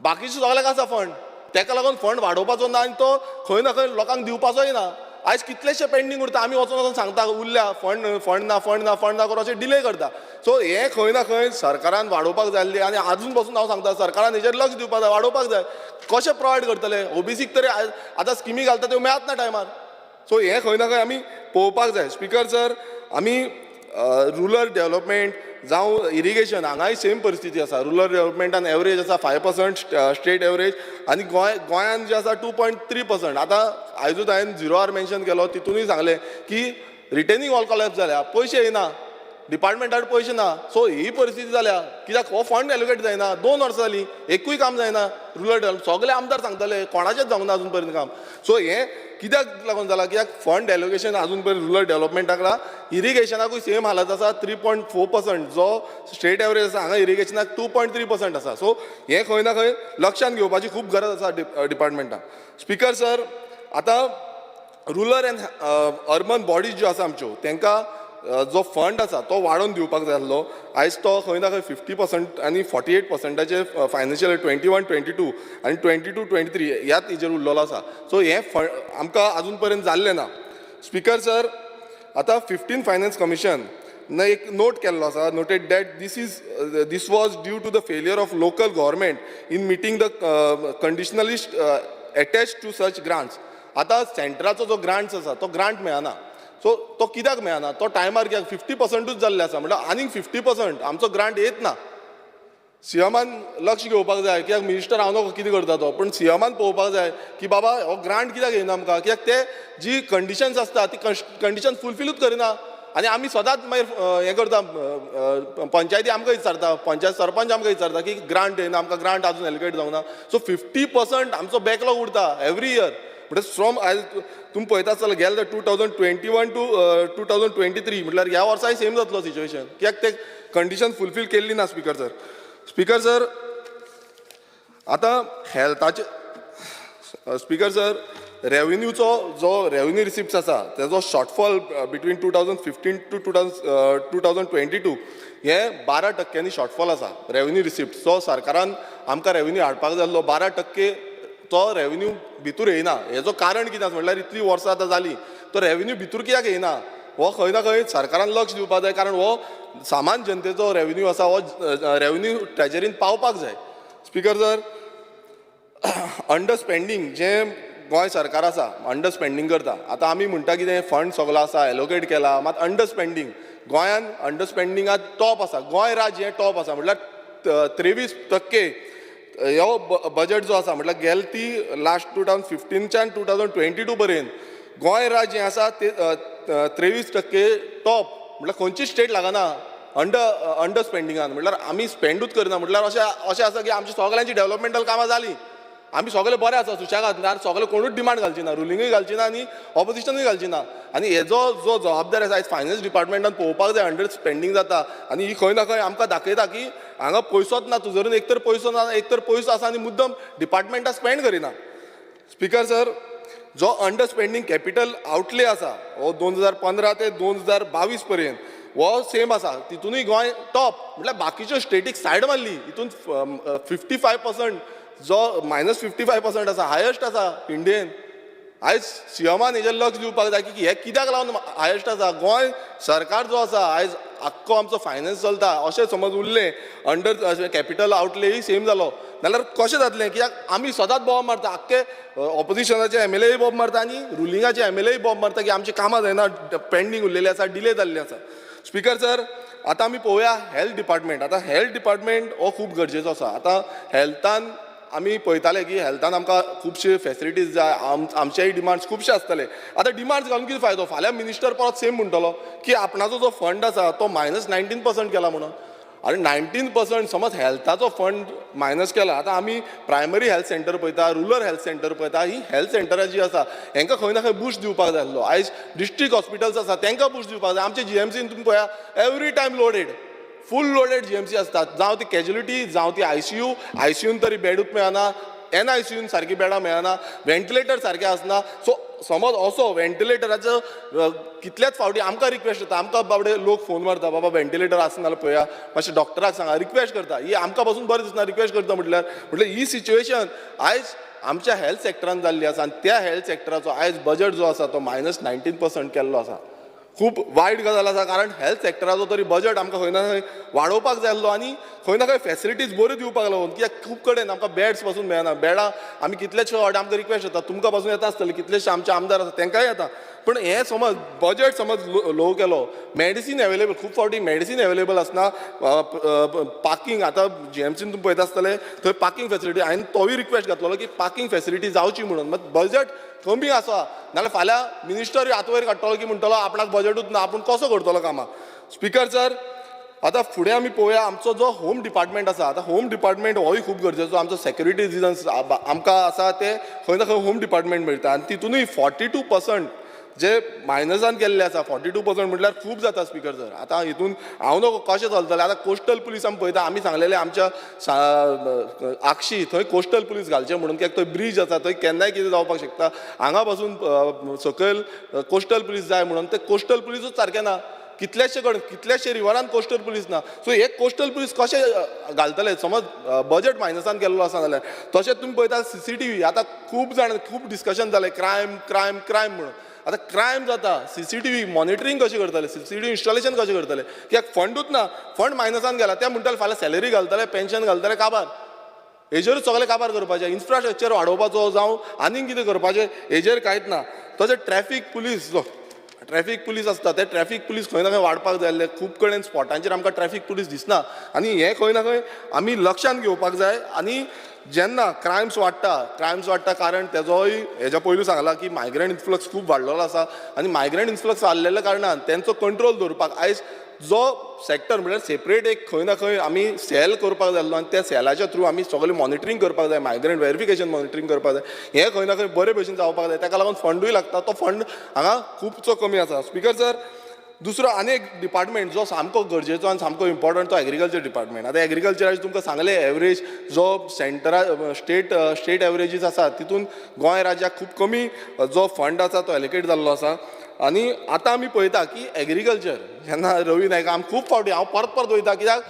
बाकीचे सगळ्याक आसा फंड, ताका लागून फंड वाडोवपाचो ना आनी तो खंय ना खंय लोकांक दिवपाचोय ना. आयज कितलेशे पेंडींग उरता, आमी वचून सांगता उरल्या फंड ना करून अशें डिले करता. सो हें खंय ना खंय सरकारान वाडोवपाक जाय आसलें आनी आजून पासून हांव सांगता सरकारान हेजेर लक्ष दिवपाक जाय, वाडोवपाक जाय. कशें प्रोवायड करतले OBCक तरी आतां स्किमी घालता त्यो मेळत ना टायमार. सो हें खंय ना खंय आमी पळोवपाक जाय. स्पिकर सर, आमी रुरल डेव्हलपमेंट जावं इरिगेशन हांगाय सेम परिस्थिती आसा. रुरल डेव्हलपमेंटान एवरेज आसा 5% स्टेट एवरेज आनी गोंयान जे आसा 2.3%. आतां आयजूच हांवें 0R मेन्शन केलो, तितूनय सांगलें की रिटेनिंग वॉल कोलॅप्स जाल्या, पयशे येना, डिपार्टमेंटार पयशे ना. सो ही परिस्थिती जाल्या कित्याक हो फंड एलोकेट जायना. 2 वर्सां जालीं एकूय काम जायना. रुरल डेव्हलप सगळे आमदार सांगताले कोणाचेंच जावंक ना अजून पर्यंत काम. सो हें कित्याक लागून जाला, कित्याक फंड एलोकेशन अजून पर्यंत रुरल डेव्हलपमेंटाक ना. इरिगेशनाकूय सेम हालत आसा. 3.4% जो स्टेट एवरेज आसा हांगा इरिगेशनाक 2.3% आसा. सो हें खंय ना खंय लक्षांत घेवपाची खूब गरज आसा डिपार्टमेंटाक. स्पिकर सर, आतां रुरल एंड अर्बन बॉडीज ज्यो आसा आमच्यो तांकां जो फंड आसा तो वाडोवन दिवपाक जाय आसलो. आयज तो खंय ना खंय 50% आनी 48%चे फायनान्शियल 21-22 आनी 22-23 ह्याच हेजेर उरलेलो आसा. सो हें फंड आमकां आजून पर्यंत जाल्लें ना. स्पिकर सर, आतां 15 फायनान्स कमिशन एक नोट केल्लो आसा, noted that this was due to the failure of local government in meeting the conditionalist attached to such grants. आतां सेंट्राचो जो ग्रांट्स आसा तो ग्रांट मेळना. सो तो कित्याक मेळना, तो टायमार कित्याक 50%च जाल्ले आसा. म्हटल्यार आनीक 50% आमचो ग्रांट येत ना. सीएमान लक्ष घेवपाक जाय, कित्याक मिनिस्टर हांव नको कितें करता तो, पूण सीएमान पळोवपाक जाय की बाबा हो ग्रांट कित्याक येना आमकां, कित्याक ते जी कंडिशन्स आसता ती कंडिशन फुलफिलूच करिना. आनी आमी सदांच मागीर हें करता, पंचायती आमकां विचारता, पंचायत सरपंच आमकां विचारता की ग्रांट येना, आमकां ग्रांट आजून एलोकेट जावंक ना. सो 50% आमचो बॅकलॉग उरता एवरी इयर. म्हणजे फ्रॉम तुम्ही पळयता आसतले गेले 2021 to 2023 म्हटल्यार ह्या वर्साय सेम जातलो सिच्युएशन, कित्याक ते कंडिशन फुलफील केल्ली ना. स्पिकर सर, स्पिकर सर, आतां हेल्थाचे स्पिकर सर, रेव्हेन्यूचो जो रेव्हेन्यू रिसिप्ट्स आसा तेजो शॉर्टफॉल बिटवीन 2015 टू 2022 हे 12% शॉर्टफॉल आसा रेव्हेन्यू रिसिप्ट. सो सरकारान आमकां रेव्हेन्यू हाडपाक जाल्लो 12% तो रेव्हेन्यू भितूर येयना. हेजो कारण कितें आसा म्हटल्यार इतली वर्सां आतां जाली तो रेव्हेन्यू भितूर कित्याक येयना हो खंय ना खंय सरकारान लक्ष दिवपाक जाय. कारण हो सामान जनतेचो रेव्हेन्यू आसा हो रेव्हेन्यू ट्रेजरीन पावपाक जाय. स्पिकर सर, अंडर स्पेंडींग जें गोंय सरकार आसा अंडर स्पेंडींग करता. आतां आमी म्हणटा कितें फंड सगळो आसा एलोकेट केला मात अंडर स्पेंडींग गोंयान अंडर स्पेंडींगात टॉप आसा. गोंय राज्य हें टॉप आसा म्हटल्यार 23% हो बजेट जो आसा म्हटल्यार गेल ती लास्ट 2015च्यान 2022 पर्यंत गोंय राज्य हें आसा ते 23% टॉप. म्हटल्यार खंयची स्टेट लागना अंडर स्पेंडिंगान. म्हटल्यार आमी स्पेंडूच करना. म्हटल्यार अशें आसा की आमची सगळ्यांची डेव्हलपमेंटल कामां जाली आमी सगळे बरे आसा सुशेगाद सगळे कोणूच डिमांड घालची ना रुलिंगूय घालची ना आनी ऑपोजिशनूय घालची ना. आनी हेजो जो जबाबदारी आसा आयज फायनान्स डिपार्टमेंटान पळोवपाक जाय अंडर स्पेंडींग जाता आनी ही खंय ना खंय आमकां दाखयता की हांगा पयसोच ना तुजरून एक तर पयसो ना एक तर पयसो आसा आनी मुद्दम डिपार्टमेंटां स्पेंड करिना. स्पिकर सर, जो अंडर स्पेंडींग कॅपिटल आउटले आसा हो 2015 ते 2022 पर्यंत हो सेम आसा. तितूनय गोंय टॉप. म्हटल्यार बाकीच्यो स्टेटीक सायड मारली. हितून 55% जो -55% आसा हायेस्ट आसा इंडियेन. आयज सीएमान हेजेर लक्ष दिवपाक जाय की हे कित्याक लागून हायेस्ट आसा. गोंय सरकार जो आसा आयज आख्खो आमचो फायनान्स चलता अशें समज उरलें अंडर कॅपिटल आउटलेय सेम जालो जाल्यार कशें जातलें. कित्याक आमी सदांच बॉब मारता आख्खे ऑपोजिशनाचे MLA बॉब मारता आनी रुलिंगाचे MLA बॉब मारता की आमची कामां जायना पेंडींग उरलेली आसा डिले जाल्ली आसा. स्पिकर सर, आतां आमी पळोवया हेल्थ डिपार्टमेंट. आतां हेल्थ डिपार्टमेंट हो खूब गरजेचो आसा. आतां हेल्थान आमी पळयताले की हेल्थान आमकां खुबशे फॅसिलिटीज जाय आमचेय डिमांड्स खुबशे आसतले. आतां डिमांड्स घालून कितें फायदो. फाल्यां मिनिस्टर परत सेम म्हणटलो की आपणाचो जो फंड आसा तो -19% केला म्हणून. आनी 19% समज हेल्थाचो फंड मायनस केला. आतां आमी प्रायमरी हेल्थ सेंटर पळयता रुरल हेल्थ सेंटर पळयता. ही हेल्थ सेंटरां जी आसा हेंकां खंय ना खंय बूस्ट दिवपाक जाय आसलो. आयज डिस्ट्रिक्ट हॉस्पिटल्स आसा तांकां बूस्ट दिवपाक जाय. आमचे GMCन तुमी पळया एवरी टायम लोडेड फूल लोडेड GMC असतात. जावं ती कॅज्युलिटी जावं ती ICUन तरी बेडूच मेळना. NICUन सारकी बेडां मेळना. व्हेंटिलेटर सारके आसना. सो समज असो व्हेंटिलेटराचो कितलेच फावटी आमकां रिक्वेस्ट करता. आमकां बाबडे लोक फोन मारता बाबा व्हेंटिलेटर आसना जाल्यार पळया मातशें डॉक्टराक सांगा रिक्वेस्ट करता. ही आमकां पासून बरें दिसना रिक्वेस्ट करता म्हटल्यार ही सिच्युएशन आयज आमच्या हेल्थ सेक्टरान जाल्ली आसा. आनी त्या हेल्थ सेक्टराचो आयज बजेट जो आसा तो -19% केल्लो आसा. खूब वायट गजाल आसा. कारण हेल्थ सेक्टराचो तरी बजेट आमकां खंय ना खंय वाडोवपाक जाय आसलो आनी खंय ना खंय फॅसिलिटीज बऱ्यो दिवपाक लागून. कित्याक खूब कडेन आमकां बेड्स पासून मेळना. बेडां आमी कितलेशे फावटी आमकां रिक्वेस्ट करता तुमकां पासून येता आसतले कितलेशे आमचे आमदार आसा तांकांय येता. पण हे समज बजेट समज लो केलो मेडिसीन एवेलेबल खूब फावटी मेडिसीन एवेलेबल आसना. पार्किंग आतां GMCन तुमी पळयता आसतले थंय पार्किंग फॅसिलिटी हांवें तोय रिक्वेस्ट घातलो की पार्किंग फॅसिलिटी जावची म्हणून. मात बजेट कमी आसा नाल्यार फाल्यां मिनिस्टर हातवयर काडटलो की म्हणटलो आपणाक बजेटूच ना आपूण कसो करतलो कामां. स्पिकर सर, आतां फुडें आमी पळोवया आमचो जो होम डिपार्टमेंट आसा. आतां होम डिपार्टमेंट होय खूब गरजेचो. आमचो सेक्युरिटी रिजन्स आमकां आसा ते खंय ना खंय होम डिपार्टमेंट मेळटा. आनी तितूनय 42% जे मायनसान केल्ले आसा 42% म्हटल्यार खूब जाता. स्पिकर सर, आतां हितून हांव नको कशें चलतलें. आतां कोस्टल पुलीस आमी पळयता आमी सांगलेलें आमच्या आक्षी थंय कोस्टल पुलीस घालचें म्हणून. कित्याक थंय ब्रीज आसा थंय केन्नाय कितें जावपाक शकता. हांगा पासून सकयल कोस्टल पुलीस जाय म्हणून ते कोस्टल पुलीसूच सारकें ना. कितलेशे रिवरान कोस्टल पुलीस ना. सो हे कोस्टल पुलीस कशे घालतले समज बजेट मायनसान केल्लो आसा जाल्यार. तशेंच तुमी पळयता CCTV. आतां खूब डिस्कशन जालें क्रायम म्हणून. आतां क्रायम जाता CCTV मॉनिटरींग कशें करतले CCTV इन्स्टॉलेशन कशें करतले. कित्याक फंडूच ना. फंड मायनसान गेला. ते म्हणटाले फाल्यां सॅलरी घालतले पेन्शन घालतले काबार. हेजेरूच सगळे काबार करपाचे. इन्फ्रास्ट्रक्चर वाडोवपाचो जावं आनीक कितें करपाचें हेजेर कांयच ना. तशें ट्रॅफीक पुलीस आसता ते ट्रॅफीक पुलीस खंय ना खंय वाडपाक जाय आसले. खूब कडेन स्पॉटांचेर आमकां ट्रॅफीक पुलीस दिसना. आनी हें खंय ना खंय आमी लक्षांत घेवपाक जाय. आनी जेन्ना क्रायम्स वाडटा कारण तेजोय हेज्या पयलू सांगला की मायग्रंट इन्फ्लक्स खूब वाडलेलो आसा. आनी मायग्रंट इन्फ्लक्स वाडलेल्या कारणान तेंचो कंट्रोल दवरपाक आयज जो सेक्टर म्हळ्यार सेपरेट एक खंय ना खंय आमी सेल करपाक जाय आसलो. आनी त्या सेलाच्या थ्रू आमी सगळें मॉनिटरींग करपाक जाय. मायग्रंट व्हेरिफिकेशन मॉनिटरींग करपाक जाय. हें खंय ना खंय बरे भशेन जावपाक जाय. ताका लागून फंडूय लागता. तो फंड हांगा खुबसो कमी आसा. स्पिकर सर, दुसरो आनी एक डिपार्टमेंट जो सामको गरजेचो आनी सामको इम्पॉर्टंट तो एग्रीकल्चर डिपार्टमेंट. आतां एग्रीकल्चराचे तुमकां सांगलें एवरेज जो स्टेट एवरेजीस आसा तितून गोंय राज्याक खूब कमी जो फंड आसा तो एलोकेट जाल्लो आसा. आनी आतां आमी पळयता की एग्रीकल्चर जेन्ना रवी नायक आमी खूब फावटी हांव परत परत वयता कित्याक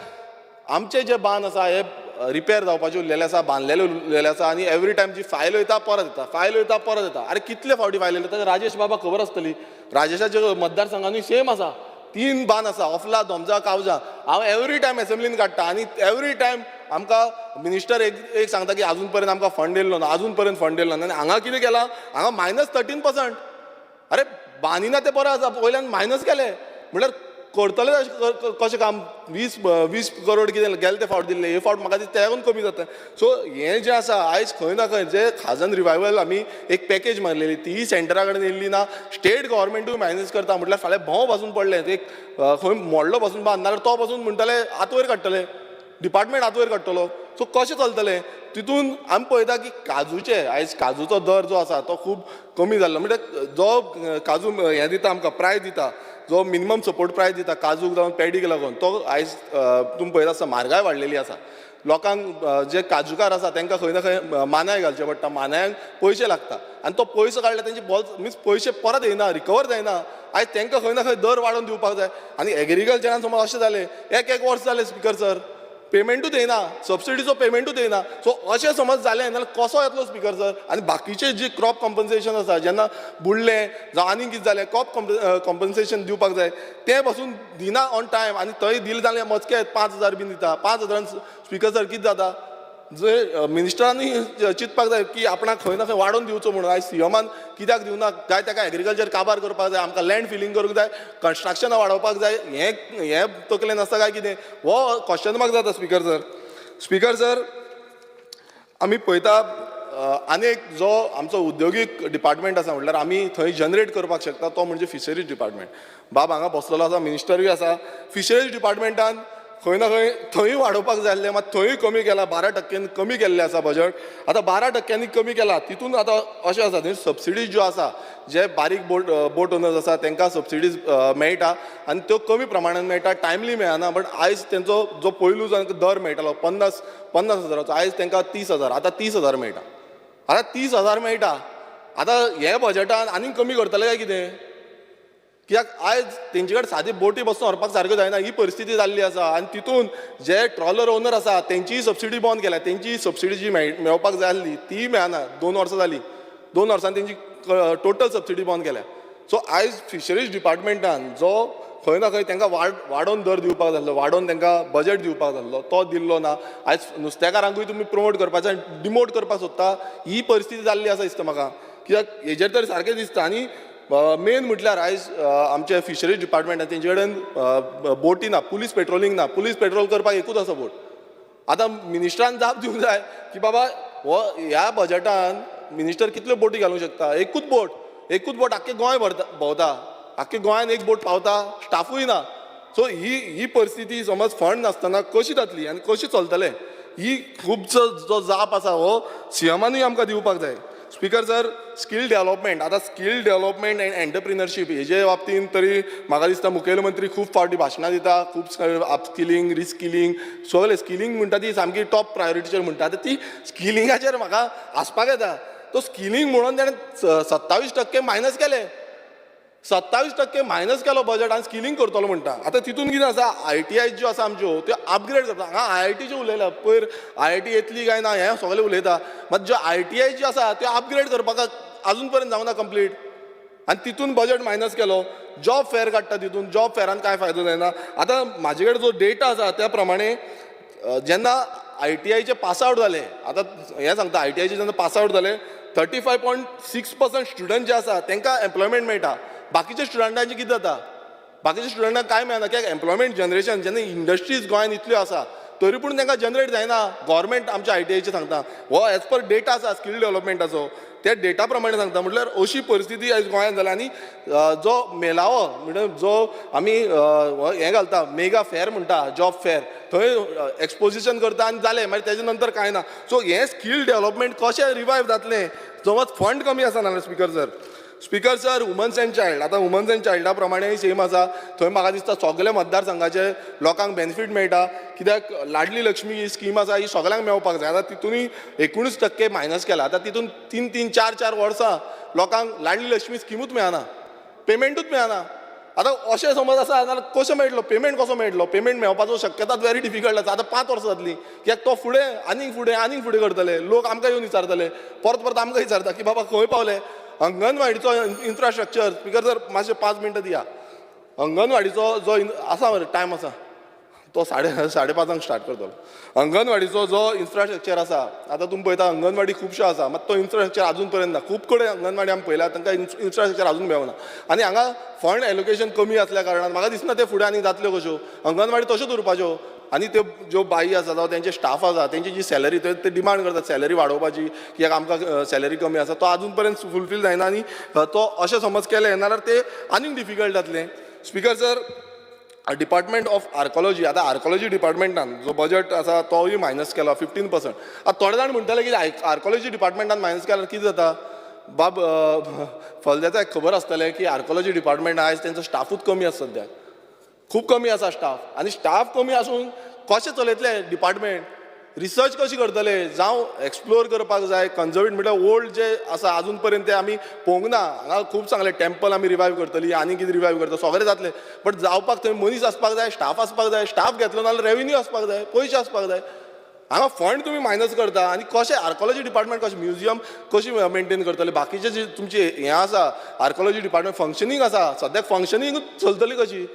आमचे जे बांद आसा हे रिपेर जावपाचे उरलेले आसा, बांदलेले उरलेले आसा आनी एवरी टायम जी फायल वयता परत येता, फायल वयता परत येता. अरे कितले फावटी फायल येता राजेश बाबा खबर आसतली. राजेशाच्या मतदारसंघांनी सेम आसा, 3 बांद आसा, ऑफला, दोमजा, कावजा. हांव एवरी टायम असेंब्लीन काडटा आनी एवरी टायम आमकां मिनिस्टर एक सांगता की अजून पर्यंत आमकां फंड येयल्लो ना, अजून पर्यंत फंड येयल्लो ना. आनी हांगा कितें केलां, हांगा -13%. अरे बांदिना ते बरें आसा, वयल्यान मायनस केले म्हणल्यार करतले कशें काम. 20 करोड कितें गेले ते फावट दिल्ले, हे फावट म्हाका दिसता तेवून कमी जाता. सो हें जें आसा आयज खंय ना खंय जे खाजन रिवायवल आमी एक पॅकेज मारलेली ती सेंटरा कडेन येयल्ली ना. स्टेट गव्हर्मेंटूय मॅनेज करता म्हटल्यार फाल्यां भोंव पासून पडले एक खंय मोडलो पासून बांद नाल्यार तो पासून म्हणटले आतवयर काडटले, डिपार्टमेंट आतवयर काडटलो. सो कशें चलतलें तितून आमी पळयता की काजूचे आयज काजूचो दर जो आसा तो खूब कमी जाल्लो. म्हणजे जो काजू हें दिता आमकां प्रायस दिता, जो मिनिमम सपोर्ट प्रायस दिता काजूक जावन पॅडीक लागून, तो आयज तुमी पळयता आसता म्हारगाय वाडलेली आसा. लोकांक जे काजूकार आसा तांकां खंय ना खंय मानाय घालचें पडटा, मानायांक पयशे लागता आनी तो पयसो काडल्यार तेंचे मीन्स पयशे परत येना, रिकवर जायना. आयज तांकां खंय ना खंय दर वाडोवन दिवपाक जाय. आनी एग्रीकल्चरान समज अशें जालें एक वर्स जालें स्पिकर सर पेमेंटूच येना, सबसिडीचो पेमेंटूच येना. सो अशें समज जालें जाल्यार कसो येतलो स्पिकर सर. आनी बाकीचे जे क्रॉप कॉम्पन्सेशन आसा जेन्ना बुडलें जावं आनी कितें जालें क्रॉप कॉम्पन्सेशन दिवपाक जाय तें पासून दिना ऑन टायम. आनी थंय दिलें जाल्यार मजके 5,000 बीन दिता. 5,000 स्पिकर सर कितें जाता, जे मिनिस्टरांनी चिंतपाक जाय की आपणाक खंय ना खंय वाडोवन दिवचो म्हणून. आयज सीएमान कित्याक दिवना काय ताका एग्रीकल्चर काबार करपाक जाय, आमकां लँड फिलींग करूंक जाय, कन्स्ट्रक्शनां वाडोवपाक जाय, हें तकलेन आसता काय कितें हो क्वेश्चन मार्क जाता स्पिकर सर. स्पिकर सर आमी पळयता आनी एक जो आमचो उद्योगीक डिपार्टमेंट आसा म्हटल्यार आमी थंय जनरेट करपाक शकता तो म्हणजे फिशरीज डिपार्टमेंट. बाब हांगा बसलेलो आसा, मिनिस्टरूय आसा. फिशरीज डिपार्टमेंटान खंय ना खंय थंय वाडोवपाक जाय आसलें, मात थंय कमी केला. 12% कमी केल्लें आसा बजट. आतां 12% कमी केला तितून आतां अशें आसा थंय सबसिडीज ज्यो आसा जे बारीक बोट ओनर्स आसा तांकां सबसिडीज मेळटा आनी त्यो कमी प्रमाणान मेळटा, टायमली मेळना. बट आयज तेंचो जो पयलू जांकां दर मेळटालो 50,000 आयज तांकां 30,000, आतां 30,000 मेळटा. आतां 30,000 मेळटा. आतां हे बजटान आनीक कमी करतले काय कितें? कित्याक आयज तेंचे कडेन सादी बोटी बसून व्हरपाक सारक्यो जायना ही परिस्थिती जाल्ली आसा. आनी तितून जे ट्रॉलर ओनर आसा तेंचीय सबसिडी बंद केल्या. तेंची सबसिडी जी मेळपाक जाय आसली ती मेळना. 2 वर्सां जालीं, 2 वर्सांनी तेंची टोटल सबसिडी बंद केल्या. सो आयज फिशरीज डिपार्टमेंटान जो खंय ना खंय तांकां वाडोवन दर दिवपाक जाय आसलो, वाडोवन तांकां बजट दिवपाक जाय आसलो, तो दिल्लो ना. आयज नुस्तेकारांकूय तुमी प्रमोट करपाचें आनी डिमोट करपाक सोदता ही परिस्थिती जाल्ली आसा दिसता म्हाका. कित्याक हेजेर तर सारकें दिसता. आनी मेन म्हटल्यार आयज आमचे फिशरीज डिपार्टमेंटान तेंचे कडेन बोटी ना, पुलीस पेट्रोलिंग ना. पुलीस पेट्रोल करपाक एकूच आसा बोट. आतां मिनिस्टरान जाप दिवंक जाय की बाबा हो ह्या बजटान मिनिस्टर कितल्यो बोटी घालूंक शकता. एकूच बोट आख्खे गोंय भोंवता, आख्खे गोंयान एक बोट पावता, स्टाफूय ना. सो ही परिस्थिती समज फंड नासतना कशी जातली आनी कशी चलतले ही खुबसो जो जाप आसा हो सीएमानूय आमकां दिवपाक जाय. स्पिकर सर स्कील डेव्हलपमेंट, आतां स्कील डेव्हलपमेंट एंड एंटरप्रिनरशीप हेजे बाबतीन तरी म्हाका दिसता मुखेलमंत्री खूब फावटी भाशणां दिता, खूब अपस्किलींग रिस्किलींग सगळें स्किलींग म्हणटा ती सामकी टॉप प्रायोरिटीचेर म्हणटा. आतां ती स्किलिंगाचेर म्हाका आसपाक येता. तो स्किलींग म्हणून ताणें 27% मायनस केले. 27% मायनस केलो बजट आनी स्किलींग करतलो म्हणटा. आतां तितून कितें आसा ITI ज्यो आसा आमच्यो त्यो अपग्रेड करता. हांगा IITच्यो उलयल्या पयर IIT येतली काय ना हें सगळें उलयता. मात ज्यो ITI ज्यो आसा त्यो अपग्रेड करपाक आजून पर्यंत जावना कंप्लीट. आनी तितून बजट मायनस केलो. जॉब फेअर काडटा तितून, जॉब फेअरान कांय फायदो जायना. आतां म्हाजे कडेन जो डेटा आसा त्या प्रमाणे जेन्ना ITIचे पास आवट जाले, आतां हें सांगता ITIचे जेन्ना पास आवट जाले 35.6% स्टुडंट जे आसा तांकां एम्प्लॉयमेंट मेळटा. बाकीच्या स्टुडंटांचें कितें जाता, बाकीच्या स्टुडंटांक कांय मेळना. कित्याक एम्प्लॉयमेंट जनरेशन जेन्ना इंडस्ट्रीज गोंयान इतल्यो आसा तरी पूण तांकां जनरेट जायना. गव्हर्मेंट आमच्या ITIचे सांगता हो एज पर डेटा आसा स्कील डेव्हलपमेंटाचो त्या डेटा प्रमाणे सांगता. म्हटल्यार अशी परिस्थिती आयज गोंयांत जाल्या. आनी जो मेलावो म्हणजे जो आमी हें घालता मेगा फेअर म्हणटा जॉब फेअर, थंय एक्सपोजिशन करता आनी जालें, मागीर तेजे नंतर कांय ना. सो हें स्कील डेव्हलपमेंट कशें रिवायव जातलें समज फंड कमी आसा नाल्यार speaker sir. Speaker sir, women's and child, आतां वुमन्स अँड चायल्डा प्रमाणे सेम आसा. थंय म्हाका दिसता सगळ्या मतदारसंघाचे लोकांक बेनिफीट मेळटा, कित्याक लाडली लक्ष्मी ही स्कीम आसा ही सगळ्यांक मेळपाक जाय. आतां तितूनय 19% मायनस केला. आतां तितून 3-3, 4-4 वर्सां लोकांक लाडली लक्ष्मी स्किमूच मेळना, पेमेंटूच मेळना. आतां अशें समज आसा जाल्यार कशें मेळटलो पेमेंट, कसो मेळटलो पेमेंट मेळपाचो शक्यता व्हेरी डिफिकल्ट आसा. आतां 5 वर्सां जातलीं, कित्याक तो फुडें आनीक फुडें करतले. लोक आमकां येवन विचारतले, परत आमकां विचारता की बाबा खंय पावले. अंगणवाडीचो इन्फ्रास्ट्रक्चर, स्पीकर सर मातशें 5 मिनटां दिया. अंगणवाडीचो जो आसा मरे टायम आसा तो 5:30 स्टार्ट करतलो. अंगणवाडीचो जो इन्फ्रास्ट्रक्चर आसा, आतां तुमी पळयता अंगणवाडी खुबश्यो आसा, मात तो इन्फ्रास्ट्रक्चर अजून पर्यंत ना. खूब कडेन अंगणवाडी आमी पळयला तांकां इन्फ्रास्ट्रक्चर अजून मेळना. आनी हांगा फंड एलोकेशन कमी आसल्या कारणान म्हाका दिसना ते फुडें आनी जातल्यो कश्यो. अंगणवाडी तश्योच उरपाच्यो. आनी त्यो ज्यो बाई आसा जावं तेंचे स्टाफ आसा तेंची जी सॅलरी ते डिमांड करतात सॅलरी वाडोवपाची, कित्याक आमकां सॅलरी कमी आसा, तो अजून पर्यंत फुलफील जायना. आनी तो अशें समज केलें जाल्यार ते आनीक डिफिकल्ट जातलें. Speaker sir, department of archaeology, आतां आर्कोलॉजी डिपार्टमेंटान जो बजट आसा तोय मायनस केला 15%. आतां थोडे जाण म्हणटाले की आर्कोलॉजी डिपार्टमेंटान मायनस केल्यार कितें जाता. बाब फलदेताक खबर आसतलें की आर्कोलॉजी डिपार्टमेंट आयज तेंचो स्टाफूच कमी आसा सद्याक, खूब कमी आसा स्टाफ. आनी स्टाफ कमी आसून कशें चलयतले डिपार्टमेंट, रिसर्च कशी करतले, जावं एक्सप्लोर करपाक जाय. कन्जर्वेट म्हणल्यार ओल्ड जे आसा अजून पर्यंत ते आमी पळोवंक ना. हांगा खूब सांगले टेम्पल आमी रिवायव करतली, आनी कितें रिवायव करता, सगळें जातलें. बट जावपाक थंय मनीस आसपाक जाय, स्टाफ आसपाक जाय. स्टाफ घेतलो नाल्यार रेव्हेन्यू आसपाक जाय, पयशे आसपाक जाय. हांगा फंड तुमी मायनस करता आनी कशें आर्कोलॉजी डिपार्टमेंट कशें म्युजियम कशी मेंटेन करतले. बाकीचे जे तुमचे हें आसा आर्कोलॉजी डिपार्टमेंट फंक्शनींग आसा सद्याक फंक्शनींगूच चलतली कशी,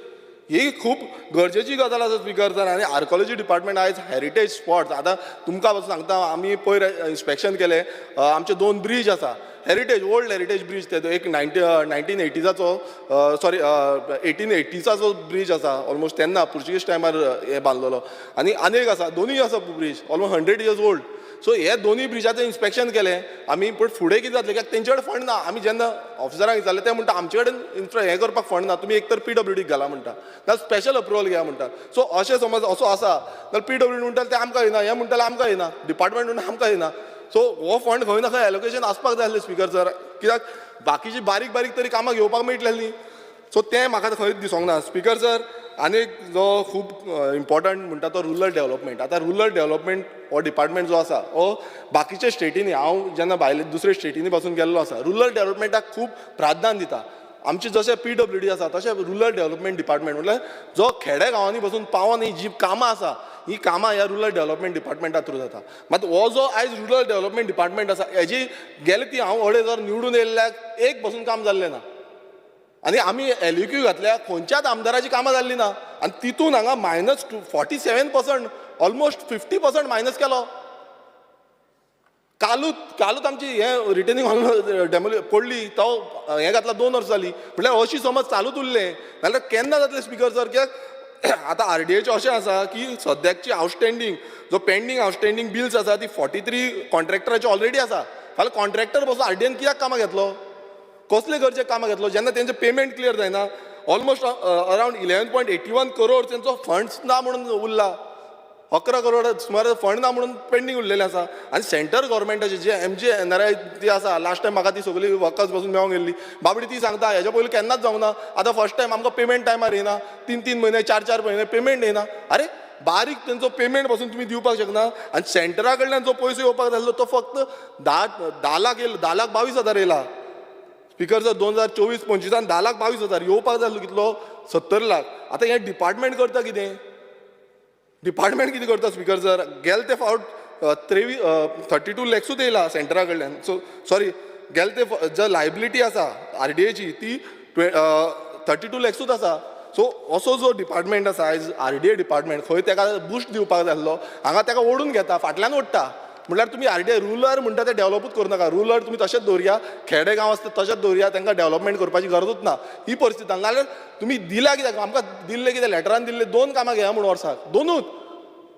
ही खूब गरजेची गजाल आसा स्पीकर सर. आनी आर्कोलॉजी डिपार्टमेंट आयज हेरिटेज स्पॉट्स, आतां तुमकां सांगता आमी पयर इन्स्पेक्शन केलें, आमचे 2 ब्रीज आसा हेरिटेज, ओल्ड हेरिटेज ब्रीज. ते एक 1980चाचो सॉरी 1880चाचो ब्रीज आसा ऑलमोस्ट, तेन्ना पुर्चुगीज टायमार हे बांदलेलो. आनी एक आसा, दोनूय आसा bridge almost 100 years old. So हे दोनूय ब्रिजाचें इन्स्पेक्शन केलें आमी. पण फुडें कितें जातलें, कित्याक तेंचे कडेन फंड ना. आमी जेन्ना ऑफिसरांक विचारलें ते म्हणटा आमचे कडेन हें करपाक फंड ना, तुमी एक तर PWDक घाला म्हणटा, नाजाल्यार स्पेशल अप्रुवल घेया म्हणटा. सो अशें समज असो आसा जाल्यार PWD म्हणटाले ते आमकां येना, हे म्हणटाले आमकां येना, डिपार्टमेंट म्हणटा आमकां येना. सो हो फंड खंय ना खंय एलोकेशन आसपाक जाय आसलें स्पीकर सर, कित्याक बाकीची बारीक तरी कामां घेवपाक मेळटलें न्ही. सो तें म्हाका खंयच दिसोंक ना स्पीकर सर. आनीक जो खूब इम्पॉर्टंट म्हणटा तो रुरल डेव्हलपमेंट. आतां रुरल डेव्हलपमेंट हो डिपार्टमेंट जो आसा हो बाकीच्या स्टेटींनी, हांव जेन्ना भायले दुसऱ्या स्टेटींनी पासून गेल्लो आसा, रुरल डेव्हलपमेंटाक खूब प्राधान्य दिता. आमचे जशें PWD आसा तशें रुरल डेव्हलपमेंट डिपार्टमेंट म्हटल्यार जो खेडे गांवांनी पासून पावोन ही जी कामां आसा ही कामां ह्या रुरल डेव्हलपमेंट डिपार्टमेंटा थ्रू जाता. मात हो जो आयज रुरल डेव्हलपमेंट डिपार्टमेंट आसा हेजी गेले ती हांव 2.5 निवडून येयल्ल्याक एक पासून काम जाल्लें ना. आनी आमी LUQ घातल्या खंयच्याच आमदाराची कामां जाल्लीं ना. आनी तितून हांगा -47%, ऑलमोस्ट 50% मायनस केलो. कालूच आमची हें रिटर्निंग हॉल पडली, तो हें घातला 2 वर्सां जालीं. म्हटल्यार अशी समज चालूच उरलें नाल्यार केन्ना जातलें स्पीकर सर. कित्याक आतां RDAचें अशें आसा की सद्याकची आउटस्टँडींग जो पेंडींग आउटस्टँडींग बिल्स आसा ती 43 कॉन्ट्रॅक्टराची ऑलरेडी आसा. फाल्यां कॉन्ट्रॅक्टर बसून RDAन कित्याक कामां घेतलो, कसले गरजे कामां घेतलो जेन्ना तेंचें पेमेंट क्लियर जायना. ऑलमोस्ट अरावंड 11.81 करोड तेंचो फंड्स ना म्हणून उरला. 11 करोड सुमार फंड ना म्हणून पेंडींग उरलेलें आसा. आनी सेंट्रल गव्हर्मेंटाचे जे MGNRI ती आसा, लास्ट टायम म्हाका ती सगळी वर्कर्स पासून मेळोंक गेल्ली, बाबडी ती सांगता हेच्या पयलीं केन्नाच जावंक ना. आतां फर्स्ट टायम आमकां पेमेंट टायमार येना, 3-3 म्हयने 4-4 म्हयने पेमेंट येना. अरे बारीक तेंचो पेमेंट पासून तुमी दिवपाक शकना. आनी सेंटरा कडल्यान जो पयसो येवपाक जाल्लो तो फक्त 10 लाख 22,000 येयला. स्पीकर सर 2024-25 10,22,000 येवपाक जाल्लो कितलो 70 लाख. आतां हें डिपार्टमेंट करता कितें, डिपार्टमेंट कितें करता स्पीकर सर. गेल ते फावट 32 लॅक्सूच येयला सेंटरा कडल्यान. सो सॉरी गेल ते जो लायबिलिटी आसा RDAची ती 32 लॅक्सूच आसा. सो असो जो डिपार्टमेंट आसा आयज RDA डिपार्टमेंट खंय ताका बुस्ट दिवपाक जाय आसलो, हांगा ताका ओडून घेता, फाटल्यान ओडटा. म्हटल्यार तुमी RDA रुरल म्हणटा ते डेव्हलपूच करूं नाका. रुरल तुमी तशेंच दवरया, खेडे गांव आसता तशेंच दवरया, तांकां डेव्हलपमेंट करपाची गरजूच ना. ही परिस्थिती नाल्यार तुमी दिल्या कित्याक, आमकां दिल्ले कितें लेटरान दिल्ले 2 कामां घेया म्हणून वर्साक, 2च,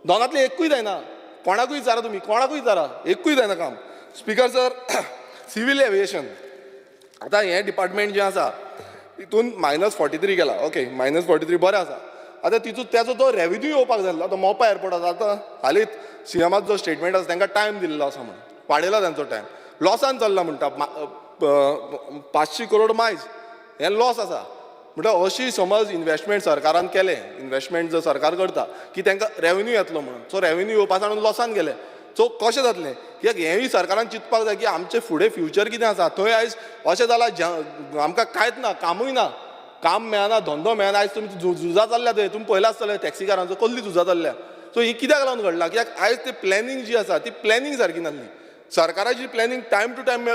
2नांतलें एकूय जायना. कोणाकूय विचारा तुमी, कोणाकूय विचारा, एकूय जायना काम. स्पीकर सर सिवील एविएशन, आतां हें डिपार्टमेंट जें आसा तितून -43 केला. ओके -43 बरें आसा. आतां तितून त्याचो तो रेव्हेन्यू येवपाक जाय. आतां मोपा एअरपोर्ट आसा, आतां हालींच CMाचो जो स्टेटमेंट आसा तांकां टायम दिल्लो आसा म्हणून वाडयला तांचो टायम, लॉसान चल्ला म्हणटा. 500 करोड मायज हें लॉस आसा. म्हणल्यार अशी समज इन्व्हेस्टमेंट सरकारान केलें, इन्व्हेस्टमेंट जर सरकार करता की तांकां रेव्हेन्यू येतलो म्हणून, सो रेव्हेन्यू येवपा सावन लॉसान गेले. सो कशें जातलें? कित्याक हेंवूय सरकारान चिंतपाक जाय की आमचें फुडें फ्युचर कितें आसा. थंय आयज अशें जालां आमकां कांयच ना, कामूय ना, काम मेळना, धंदो मेळना. आयज तुमी झुजां चल्ल्या थंय, तुमी पळयलां आसतलें टॅक्सीकारांचो कसली झुजां चल्ल्या. सो ही कित्याक लागून घडलां? कित्याक आयज ते प्लॅनिंग जी आसा ती प्लॅनिंग सारकी नासली. सरकाराची प्लॅनिंग टायम टू टायम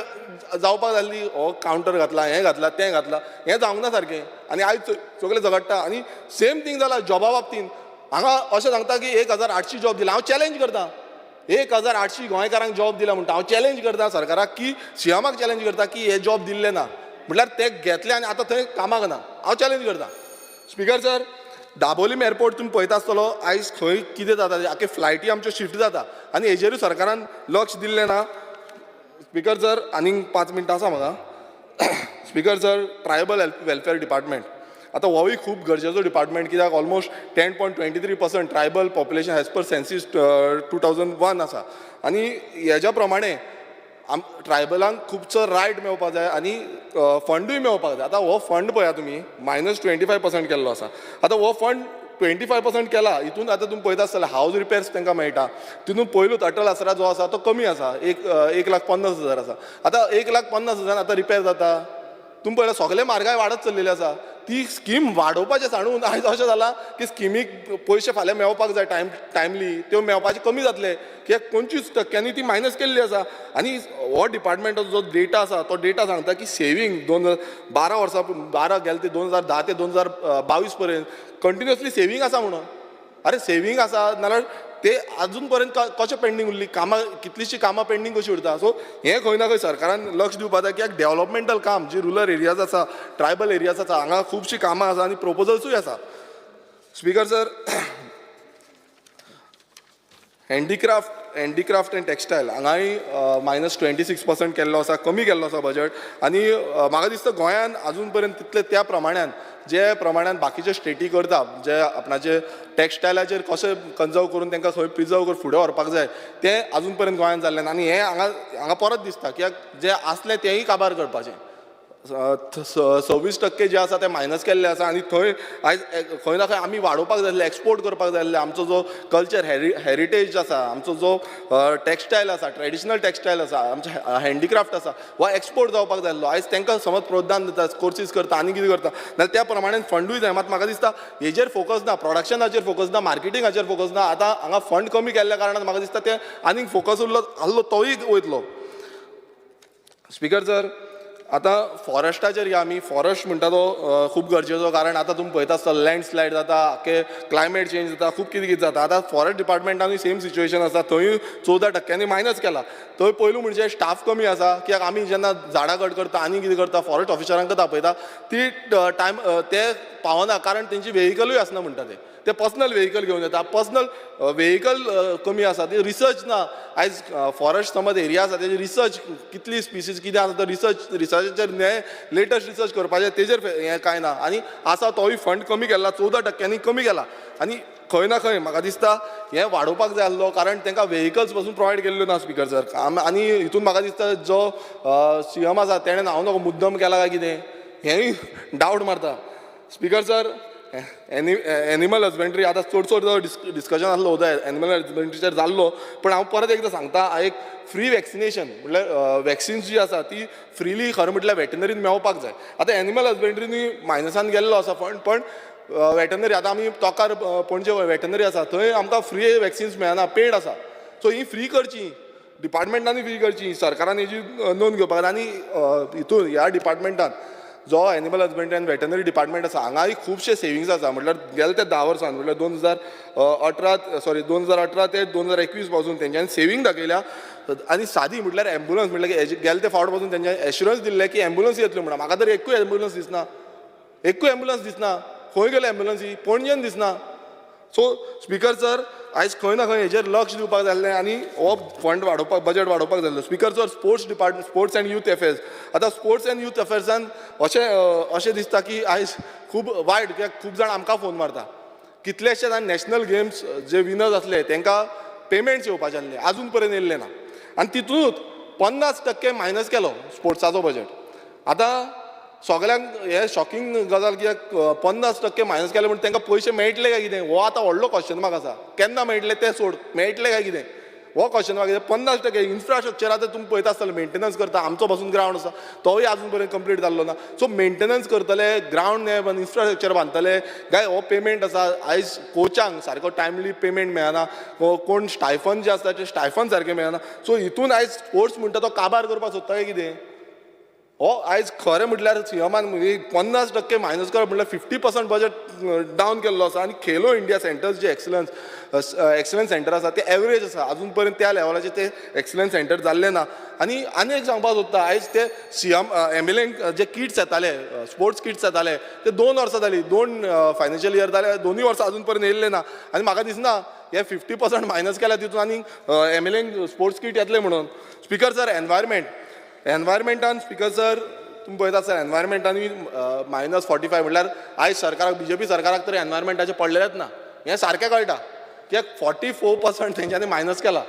जावपाक जाल्ली. हो कावंटर घातला, हें घातला, तें घातला, हें जावंक ना सारकें. आनी आयज सगळें झगडटा. आनी सेम थींग जाला जॉबा बाबतींत. हांगा अशें सांगता की 1800 जॉब दिला. हांव चॅलेंज करता, 1800 गोंयकारांक जॉब दिला म्हणटा. हांव चॅलेंज करता सरकाराक की सीएमाक चॅलेंज करता की हे जॉब दिल्ले ना. म्हटल्यार ते घेतले आनी आतां थंय कामाक ना. हांव चॅलेंज करता. स्पिकर सर, दाबोलीम एअरपोर्ट तुमी पळयता आसतलो आयज खंय कितें जाता, आख्खे फ्लायटी आमच्यो शिफ्ट जाता आनी हेजेरूय सरकारान लक्ष दिल्लें ना. स्पिकर सर, आनीक 5 मिनटां आसा म्हाका. Speaker sir, tribal welfare department आतां होवूय खूब गरजेचो डिपार्टमेंट. कित्याक almost 10.23% tribal population as per senses 2001 आसा. आनी हेज्या प्रमाणे ट्रायबलांक खुबसो रायट मेळपाक जाय आनी फंडूय मेळपाक जाय. आतां हो फंड पळया तुमी -25% केल्लो आसा. आतां हो फंड 25% केला. हितून आतां तुमी पळयता आसतले हावज रिपेर्स तांकां मेळटा. तितून पयलूच अटल आसरा जो आसा तो कमी आसा, 1,50,000 आसा. आतां 1,50,000 आतां रिपेर जाता. तुमी पळयला सगळे म्हारगाय वाडत चल्लेली आसा. ती स्कीम वाडोवपाचें सांडून आयज अशें जालां की स्किमीक पयशे फाल्यां मेळपाक जाय टायमली, त्यो मेळपाचे कमी जातले. कित्याक 25% ती मायनस केल्ली आसा. आनी हो डिपार्टमेंटाचो जो डेटा आसा तो डेटा सांगता की सेवींग 2012 वर्सां 12 गेले ते 2010 ते 2022 पर्यंत कंटिन्युअसली सेवींग आसा म्हणून. अरे सेवींग आसा नाल्यार ते अजून पर्यंत कशें पेंडींग उरली, कामां कितलींशीं कामां पेंडींग कशी उरता. सो हें खंय ना खंय सरकारान लक्ष दिवपाक जाय. कित्याक डेव्हलपमेंटल काम जी रुरल एरियाज आसा, ट्रायबल एरियाज आसा, हांगा खुबशीं कामां आसा आनी प्रोपोजल्सूय आसा. Speaker sir, handicraft end textile हांगाय -26% केल्लो आसा, कमी केल्लो आसा बजट. आनी म्हाका दिसता गोंयान अजून पर्यंत तितले त्या प्रमाणान जे प्रमाणान बाकीचे स्टेटी करता, जे आपणाचे टॅक्सटायलाचेर कशें कन्जर्व करून तांकां खंय प्रिजर्व करून फुडें व्हरपाक जाय तें अजून पर्यंत गोंयान जाल्लें ना. आनी हें हांगा परत दिसता कित्याक जे आसलें तेंय काबार करपाचें. 26% जे आसा ते मायनस केल्ले आसा. आनी थंय आयज खंय ना खंय आमी वाडोवपाक जाय आसलें, एक्सपोर्ट करपाक जाय आसलें. आमचो जो कल्चर हेरिटेज आसा, आमचो जो टॅक्सटायल आसा, ट्रेडिशनल टॅक्सटायल आसा, आमचे हँडीक्राफ्ट आसा, हो एक्सपोर्ट जावपाक जाय आसलो. आयज तांकां समज प्रोत्साहन दिता, कोर्सीस करता आनी कितें करता जाल्यार त्या प्रमाणे फंडूय जाय. मात म्हाका दिसता हेजेर फोकस ना, प्रोडक्शनाचेर फोकस ना, मार्केटिंगाचेर फोकस ना. आतां हांगा फंड कमी केल्ल्या कारणान म्हाका दिसता ते आनीक फोकस उरलो तोय वयतलो. स्पिकर सर, आतां फॉरेस्टाचेर या आमी. फॉरेस्ट म्हणटा तो खूब गरजेचो. कारण आतां तुमी पळयता आसतलो लँडस्लायड जाता, आख्खे क्लायमेट चेंज जाता, खूब कितें कितें जाता. आतां फॉरेस्ट डिपार्टमेंटानूय सेम सिच्युएशन आसा. थंय 14% मायनस केला. थंय पयलू म्हणजे स्टाफ कमी आसा. कित्याक आमी जेन्ना झाडां कट करता आनी कितें करता फॉरेस्ट ऑफिसरांक दापयता ती टायम ते पावना कारण तेंची वेहिकलूय आसना म्हणटा ते पर्सनल वेहिकल घेवन येता. पर्सनल वेहिकल कमी आसा. ते रिसर्च ना. आयज फॉरेस्ट समज एरिया आसा तेजे रिसर्च कितली स्पिसीज कितें आसा तो रिसर्चाचेर लेटस्ट रिसर्च करपाचें तेजेर हें कांय ना. आनी आसा तोय फंड कमी केला, 14% कमी केला. आनी खंय ना खंय म्हाका दिसता हें वाडोवपाक जाय आसलो कारण तांकां वेहिकल्स पासून प्रोवायड केल्ल्यो ना. स्पिकर सर, आनी हितून म्हाका दिसता जो सीएम आसा तेणें हांव नको मुद्दम केला काय कितें हेंय डावट मारता. स्पिकर सर, एनिमल हजबेंड्री आतां चड डिस्कशन आसलो एनिमल हजबेंड्रीचेर जाल्लो. पण हांव परत एकदां सांगता, एक फ्री वॅक्सिनेशन म्हटल्यार वॅक्सिन्स जी आसा ती फ्रीली खरें म्हटल्यार वेटनरीन मेळपाक जाय. आतां एनिमल हजबेंड्रीनी मायनसान गेल्लो आसा फंड, पण वेटनरी आतां आमी तोकार पणजे वेटनरी आसा थंय आमकां फ्री वॅक्सिन्स मेळना, पेड आसा. सो ही फ्री करची, डिपार्टमेंटांनी फ्री करची, सरकारान हेजी नोंद घेवपाक जाय. आनी हितून ह्या डिपार्टमेंटान जो एनिमल हजबेंड्री आनी वेटनरी डिपार्टमेंट आसा हांगाय खुबशे सेविंग्स आसा. म्हटल्यार गेले ते 10 वर्सान म्हटल्यार 2018 ते 2021 पासून तेंच्यांनी सेविंग दाखयल्या. आनी सादी म्हटल्यार एम्बुलन्स म्हटल्यार गेले ते फावट पासून तेंच्यांनी एश्युरन्स दिल्ले की एम्बुलन्स येतल्यो म्हणून. म्हाका तर एकूय एम्बुलन्स दिसना. खंय गेले एम्बुलन्सी? पणजेन दिसना. सो स्पिकर सर, आयज खंय ना खंय हेजेर लक्ष दिवपाक जाय आसलें आनी हो फंड वाडोवपाक, बजट वाडोवपाक जाय आसलो. Speaker sir, sports end youth affairs. आतां स्पोर्ट्स एंड यूथ अफेर्सान अशें दिसता की आयज खूब वायट, कित्याक खूब जाण आमकां फोन मारता. कितलेशे जाण नॅशनल गेम्स जे विनर्स आसले तांकां पेमेंट्स येवपाचे आसले, अजून पर्यंत येयल्ले ना. आनी तितूंत 50% मायनस केलो स्पोर्ट्साचो बजेट. आतां सगळ्यांक हे शॉकिंग गजाल कित्याक 50% मायनस केले म्हणून तांकां पयशे मेळटले काय कितें हो आतां व्हडलो क्वेश्चन मार्क आसा. केन्ना मेळटले ते सोड, मेळटले काय कितें हो क्वेश्चन मार्क. 50% इन्फ्रास्ट्रक्चर आतां तुमी पळयता आसतले मेंटेनन्स करता. आमचो पासून ग्रावंड आसा तोय आजून पर्यंत कंप्लीट जाल्लो ना. सो मेंटेनन्स करतले, ग्रावंड इन्फ्रास्ट्रक्चर बांदतले काय हो पेमेंट आसा. आयज कोचांक सारको टायमली पेमेंट मेळना, कोण स्टायफन जे आसता ते स्टायफन सारके मेळना. सो हितून आयज स्पोर्ट्स म्हणटा तो काबार करपाक सोदता काय कितें हो आयज खरें म्हटल्यार सीएमान 50% मायनस करप म्हटल्यार 50% बजेट डावन केल्लो आसा. आनी खेलो इंडिया सेंटर्स जे एक्सलन्स सेंटर आसा ते एवरेज आसा. अजून पर्यंत त्या लेवलाचे ते एक्सलन्स सेंटर जाल्ले ना. आनी एक सांगपाक सोदता आयज ते एमएलएंक जे किट्स येताले, स्पोर्ट्स किट्स येताले ते 2 वर्सां जाली, 2 फायनान्शियल इयर जाले, 2 वर्सां अजून पर्यंत येयल्ले ना. आनी म्हाका दिसना हे 50% मायनस केल्या तितून आनी एमएलएंक स्पोर्ट्स किट येतले म्हणून. स्पीकर सर, एनवायरमेंटान स्पीकर सर तुम्ही पळयता सर एनवायरमेंटानी -45 म्हटल्यार आयज सरकाराक बीजेपी सरकाराक तरी एनवायरमेंटाचे पडलेलेच ना. हें सारकें कळटा कित्याक 44% तेंच्यांनी मायनस केला.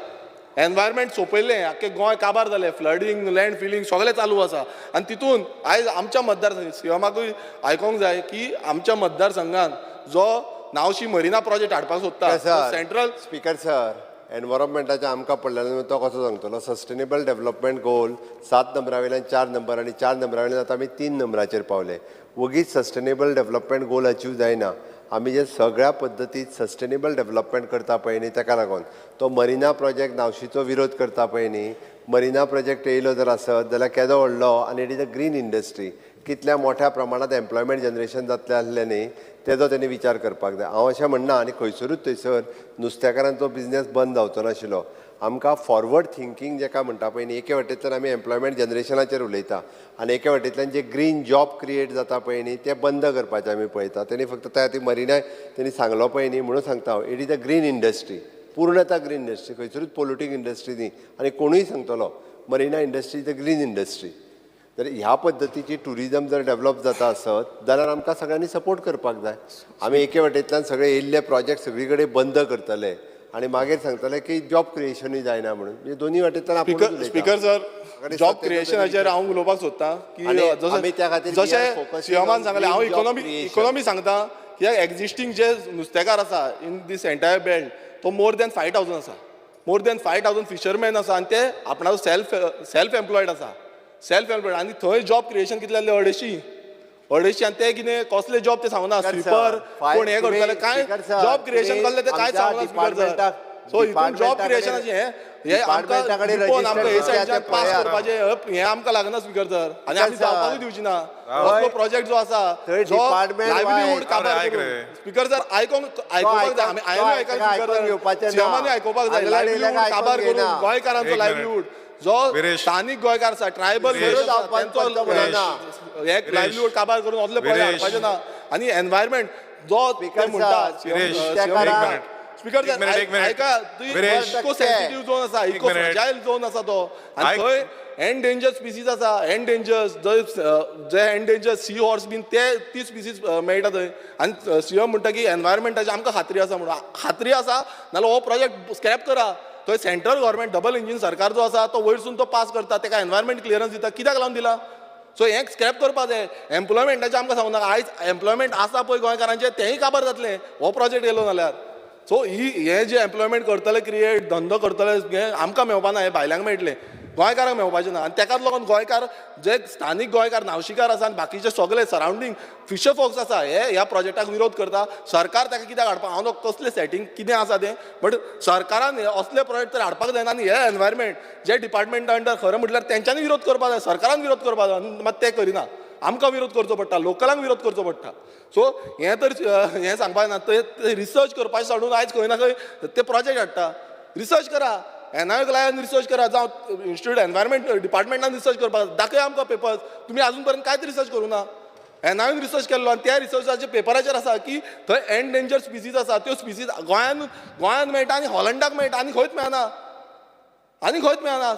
एनवायरमेंट सोंपयलें, आख्खें गोंय काबार जालें, फ्लडींग, लँड फिलींग सगळें चालू आसा. आनी तितून आयज आमच्या मतदारसंघात सीएमाकूय आयकोंक जाय की आमच्या मतदारसंघात जो नावशी मरिना प्रोजेक्ट हाडपाक सोदता सेंट्रल. स्पीकर सर, एनवायरमेंटाचे आमकां पडलेलो तो कसो सांगतलो. सस्टेनेबल डेव्हलपमेंट गोल 7 नंबरा वयल्यान 4 नंबर आनी 4 नंबरा वयल्यान आतां आमी 3 नंबराचेर पावले. वगीच सस्टेनेबल डेव्हलपमेंट गोल अचीव जायना. आमी जे सगळ्या पद्दतीत सस्टेनेबल डेव्हलपमेंट करता पळय न्ही ताका लागून तो मरिना प्रोजेक्ट नावशीचो विरोध करता पळय न्ही. मरिना प्रोजेक्ट येयलो जर आसत जाल्यार केदो व्हडलो आनी it is a green industry. कितल्या मोठ्या प्रमाणात एम्प्लॉयमेंट जनरेशन जातलें आसलें न्ही तेजो तेणी विचार करपाक जाय. हांव अशें म्हणना आनी खंयसरूच थंयसर नुस्तेकारांचो बिझनेस बंद जावचो नाशिल्लो. आमकां फॉरवर्ड थिंकींग जेका म्हणटा पळय न्ही, एके वटेंतल्यान आमी एम्प्लॉयमेंट जनरेशनाचेर उलयता आनी एके वटेंतल्यान जे ग्रीन जॉब क्रिएट जाता पळय न्ही ते बंद करपाचें आमी पळयता. तेणी फक्त त्या ती मरिनाय तेणी सांगलो पळय न्ही म्हणून सांगता हांव it is a green industry, पूर्णता ग्रीन इंडस्ट्री, खंयसरूच पोल्युटीक इंडस्ट्री न्ही. आनी कोणूय सांगतलो Marina industry is a green industry. तर ह्या पद्दतीची टुरिजम जर डेव्हलप जाता आसत जाल्यार आमकां सगळ्यांनी सपोर्ट करपाक जाय. आमी एके वटेंतल्यान सगळे येयल्ले प्रोजेक्ट सगळी कडेन बंद करतले आनी मागीर सांगतले की जॉब क्रिएशनूय जायना म्हणून. म्हणजे दोन्ही वटेंतल्यान स्पीकर सर जॉब क्रिएशनाचेर हांव उलोवपाक सोदता की जशें सीएमान सांगलें हांव इकॉनॉमी सांगता कित्याक एक्झिस्टींग जे नुस्तेकार आसा इन दीस एंटायर बेल्ट तो मोर दॅन 5,000 आसा. मोर दॅन 5,000 फिशरमॅन आसा आनी ते आपणाचो सेल्फ एम्प्लॉयड आसा. आनी थंय जॉब क्रिएशन कितले जाल्ले 250 आनी ते कितें कसले जॉब ते सांगना. स्विपर कोण हे करतले कांय जॉब क्रिएशन केल्ले ते कांय सांगना. सो हितून जॉब क्रिएशनाचे हे आमकां हे सायडीच्यान पास करपाचे हे आमकां लागना स्पीकर सर. आनी आमी जावपाकूय दिवची ना. असलो प्रोजेक्ट जो आसा जो लायव्हलीहूड काबार करून स्पीकर सर आयकोपाक जाय. आमी आयकोपाक सीएमानी आयकोपाक जाय. लायव्हलीहूड काबार करून गोंयकारांचो लायव्हलीहूड जो स्थानिक गोंयकार आसा ट्रायबल एक लायव्हलीहूड काबार करून असले प्रोजेक्ट हाडपाचे ना. आनी एनवायरमेंट जो म्हणटा स्पीकर ऐका इको सेन्सिटिव्ह झोन आसा, इको फ्रजायल झोन आसा तो. आनी थंय एंडेंजर स्पिसीज आसा. जे एंडेंजर सी हॉर्स बीन ती स्पिसीज मेळटा थंय. आनी सीएम म्हणटा की एनवायरमेंटाची आमकां खात्री आसा म्हणून. खात्री आसा नाल्यार हो प्रोजेक्ट स्क्रॅप करा. थंय सेंट्रल गव्हर्मेंट डबल इंजीन सरकार जो आसा तो वयरसून तो पास करता, ताका एनवायरमेंट क्लियरन्स दिता. कित्याक लावन दिला? सो हें स्क्रॅप करपाक जाय. एम्प्लॉयमेंटाचें आमकां सांगूं नाका. आयज एम्प्लॉयमेंट आसा पळय गोंयकारांचें तेंय काबार जातलें हो प्रोजेक्ट येयलो जाल्यार. सो हे जे एम्प्लॉयमेंट करतले क्रिएट धंदो करतले हे आमकां मेळपाना, हे भायल्यांक मेळटले, गोंयकारांक मेळपाचें ना. आनी तेकाच लागून गोंयकार जे स्थानीक गोंयकार नावशीकार आसा आनी बाकीचे सगळे सरावंडींग फिशर फोक्स आसा हे ह्या प्रोजेक्टाक विरोध करता. सरकार ताका कित्याक हाडपाक हांव कसलें सेटींग कितें आसा तें बट सरकारान असले प्रोजेक्ट तर हाडपाक जायना. आनी हे एनवायरमेंट जे डिपार्टमेंटा अंडर खरें म्हटल्यार तेंच्यांनी विरोध करपाक जाय. सरकारान विरोध करपाक जाय मात ते करिना. आमकां विरोध करचो पडटा, लोकलांक विरोध करचो पडटा. सो हें तर हें सांगपाक ना. ते रिसर्च करपाचें सोडून आयज खंय ना खंय ते प्रोजेक्ट हाडटा. रिसर्च करा, एनआयओक लायन रिसर्च करा, जावं इन्स्टिट्यूट एनवायरमेंट डिपार्टमेंटान रिसर्च करपाक दाखय आमकां पेपर्स. तुमी आजून पर्यंत कांयच रिसर्च करूं ना. एनआयओन रिसर्च केल्लो आनी त्या रिसर्चाच्या पेपराचेर आसा की थंय एंडेंजर स्पिसीज आसा त्यो स्पिसीज गोंयांत मेळटा आनी हॉलंडाक मेळटा आनी खंयच मेळना.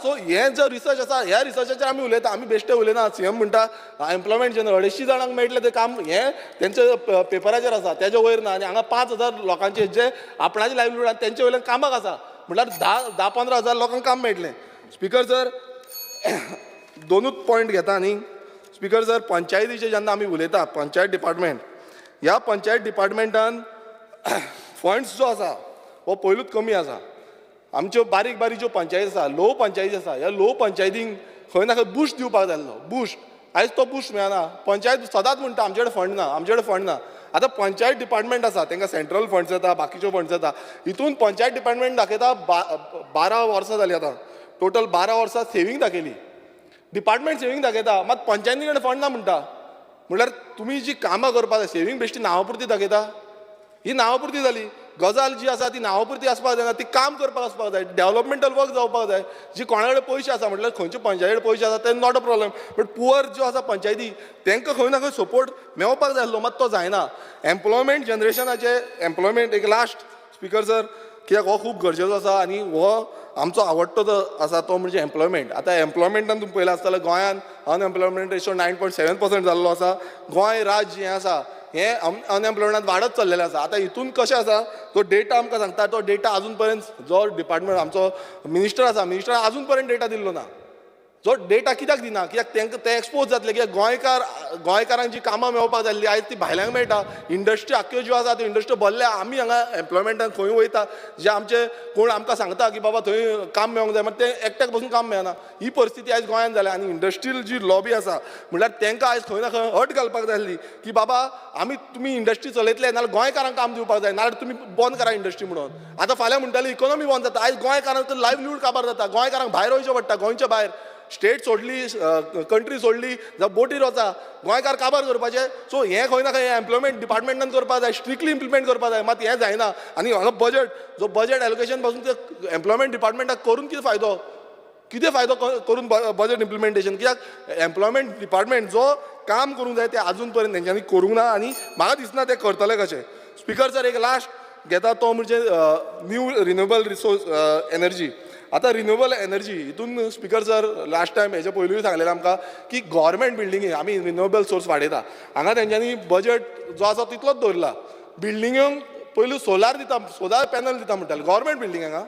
सो हे जो रिसर्च आसा ह्या रिसर्चाचेर आमी उलयता. आमी बेश्टे उलयना. सीएम म्हणटा एम्प्लॉयमेंट जेन्ना 250 जाणांक मेळटले ते काम हें तेंच्या पेपराचेर आसा, तेच्या वयर ना. आनी हांगा 5,000 लोकांचे जे आपणाचे लायव्हलीहूड आसा तेंचे वयल्यान कामाक आसा म्हटल्यार 10-15 हजार लोकांक काम मेळटलें. स्पीकर सर दोनूच पॉयंट घेता न्ही स्पिकर सर, पंचायतीचे जेन्ना आमी उलयता पंचायत डिपार्टमेंट, ह्या पंचायत डिपार्टमेंटान फंड्स जो आसा हो पयलूच कमी आसा. आमच्यो बारीक बारीक ज्यो पंचायती आसा, लो पंचायती आसा, ह्या लो पंचायतींक खंय ना खंय बूस्ट दिवपाक जाय आसलो. बूस्ट आयज तो बूस्ट मेळना. पंचायत सदांच म्हणटा आमचे कडेन फंड ना, आमचे कडेन फंड ना. आतां पंचायत डिपार्टमेंट आसा तांकां सेंट्रल फंड्स येता, बाकीच्यो फंड्स येता. हितून पंचायत डिपार्टमेंट दाखयता 12 वर्सां जालीं आतां, टोटल 12 वर्सां सेवींग दाखयली. डिपार्टमेंट सेवींग दाखयता, मात पंचायती कडेन फंड ना म्हणटा. म्हणल्यार तुमी जी कामां करपाक जाय, सेवींग बेश्टी नांवा पुरती दाखयता. ही नांवा पुरती जाली. गजाल जी आसा ती नांवा पुरती आसपाक जायना, ती काम करपाक आसपाक जाय, डेव्हलपमेंटल वर्क जावपाक जाय. जी कोणा कडेन पयशे आसा म्हटल्यार खंयचे पंचायती कडेन पयशे आसा ते not a problem, but poor ज्यो आसा पंचायती तांकां खंय ना खंय सपोर्ट मेळपाक जाय आसलो, मात तो जायना. एम्प्लॉयमेंट जनरेशनाचे एम्प्लॉयमेंट एक लास्ट स्पिकर सर, कित्याक हो खूब गरजेचो आसा आनी हो आमचो आवडटो जो आसा तो म्हणजे एम्प्लॉयमेंट. आतां एम्प्लॉयमेंटान तुम्ही पळयलां आसतलें गोंयांत अनएम्प्लॉयमेंट रेशो 9.7% जाल्लो आसा. गोंय राज्य हें आसा हें अनएम्प्लॉयमेंटान वाडत चल्लेलें आसा. आतां हितून कशें आसा, तो डेटा आमकां सांगता, तो डेटा अजून पर्यंत जो डिपार्टमेंट आमचो मिनिस्टर आसा, मिनिस्टरान अजून पर्यंत डेटा दिल्लो ना. जो डेटा कित्याक दिना, कित्याक तांकां ते एक्सपोज जातले, कित्याक गोंयकारांक जी कामां मेळपाक जाय आयज ती भायल्यांक मेळटा. इंडस्ट्री आख्यो ज्यो आसा त्यो इंडस्ट्री भरल्या. आमी हांगा एम्प्लॉयमेंटान खंय वयता, जे आमचे कोण आमकां सांगता की बाबा थंय काम मेळोंक जाय, मात ते एकट्याक बसून काम मेळना. ही परिस्थिती आयज गोंयांत जाल्या. आनी इंडस्ट्रियल जी लॉबी आसा म्हळ्यार तांकां आयज खंय ना खंय अट घालपाक जाय आसली की बाबा तुमी इंडस्ट्री चलयतले नाल्यार गोंयकारांक काम दिवपाक जाय, नाल्यार तुमी बंद करा इंडस्ट्री म्हणून. आतां फाल्यां म्हणटाली इकॉनॉमी बंद जाता. आयज गोंयकारांक लायव्हलीहूड काबार जाता. गोंयकारांक भायर वयचें पडटा, गोंयच्या भायर. स्टेट सोडली, कंट्री सोडली, जावं बोटीर वचा, गोंयकार काबार करपाचे. सो हें खंय ना खंय एम्प्लॉयमेंट डिपार्टमेंटान करपाक जाय, स्ट्रिक्टली इम्प्लिमेंट करपाक जाय, मात हें जायना. आनी हांगा बजट, जो बजट एलोकेशन पासून ते एम्प्लॉयमेंट डिपार्टमेंटाक करून कितें फायदो करून बजट इम्प्लिमेंटेशन. कित्याक एम्प्लॉयमेंट डिपार्टमेंट जो काम करूंक जाय तें आजून पर्यंत तेंच्यांनी करूंक ना आनी म्हाका दिसना ते करतले कशें. स्पिकर सर, एक लास्ट घेता तो म्हणजे न्यू रिन्युएबल रिसोर्स एनर्जी. आतां रिन्युएबल एनर्जी हितून स्पिकर सर लास्ट टायम हेच्या पयलींय सांगलेलें आमकां की गव्हर्मेंट बिल्डिंगी आमी रिन्युएबल सोर्स वाडयता. हांगा तेंच्यांनी बजट जो आसा तितलोच दवरला. बिल्डिंगांक पयलीं सोलार दिता, सोलार पॅनल दिता म्हणटाले गव्हर्मेंट बिल्डिंगांक.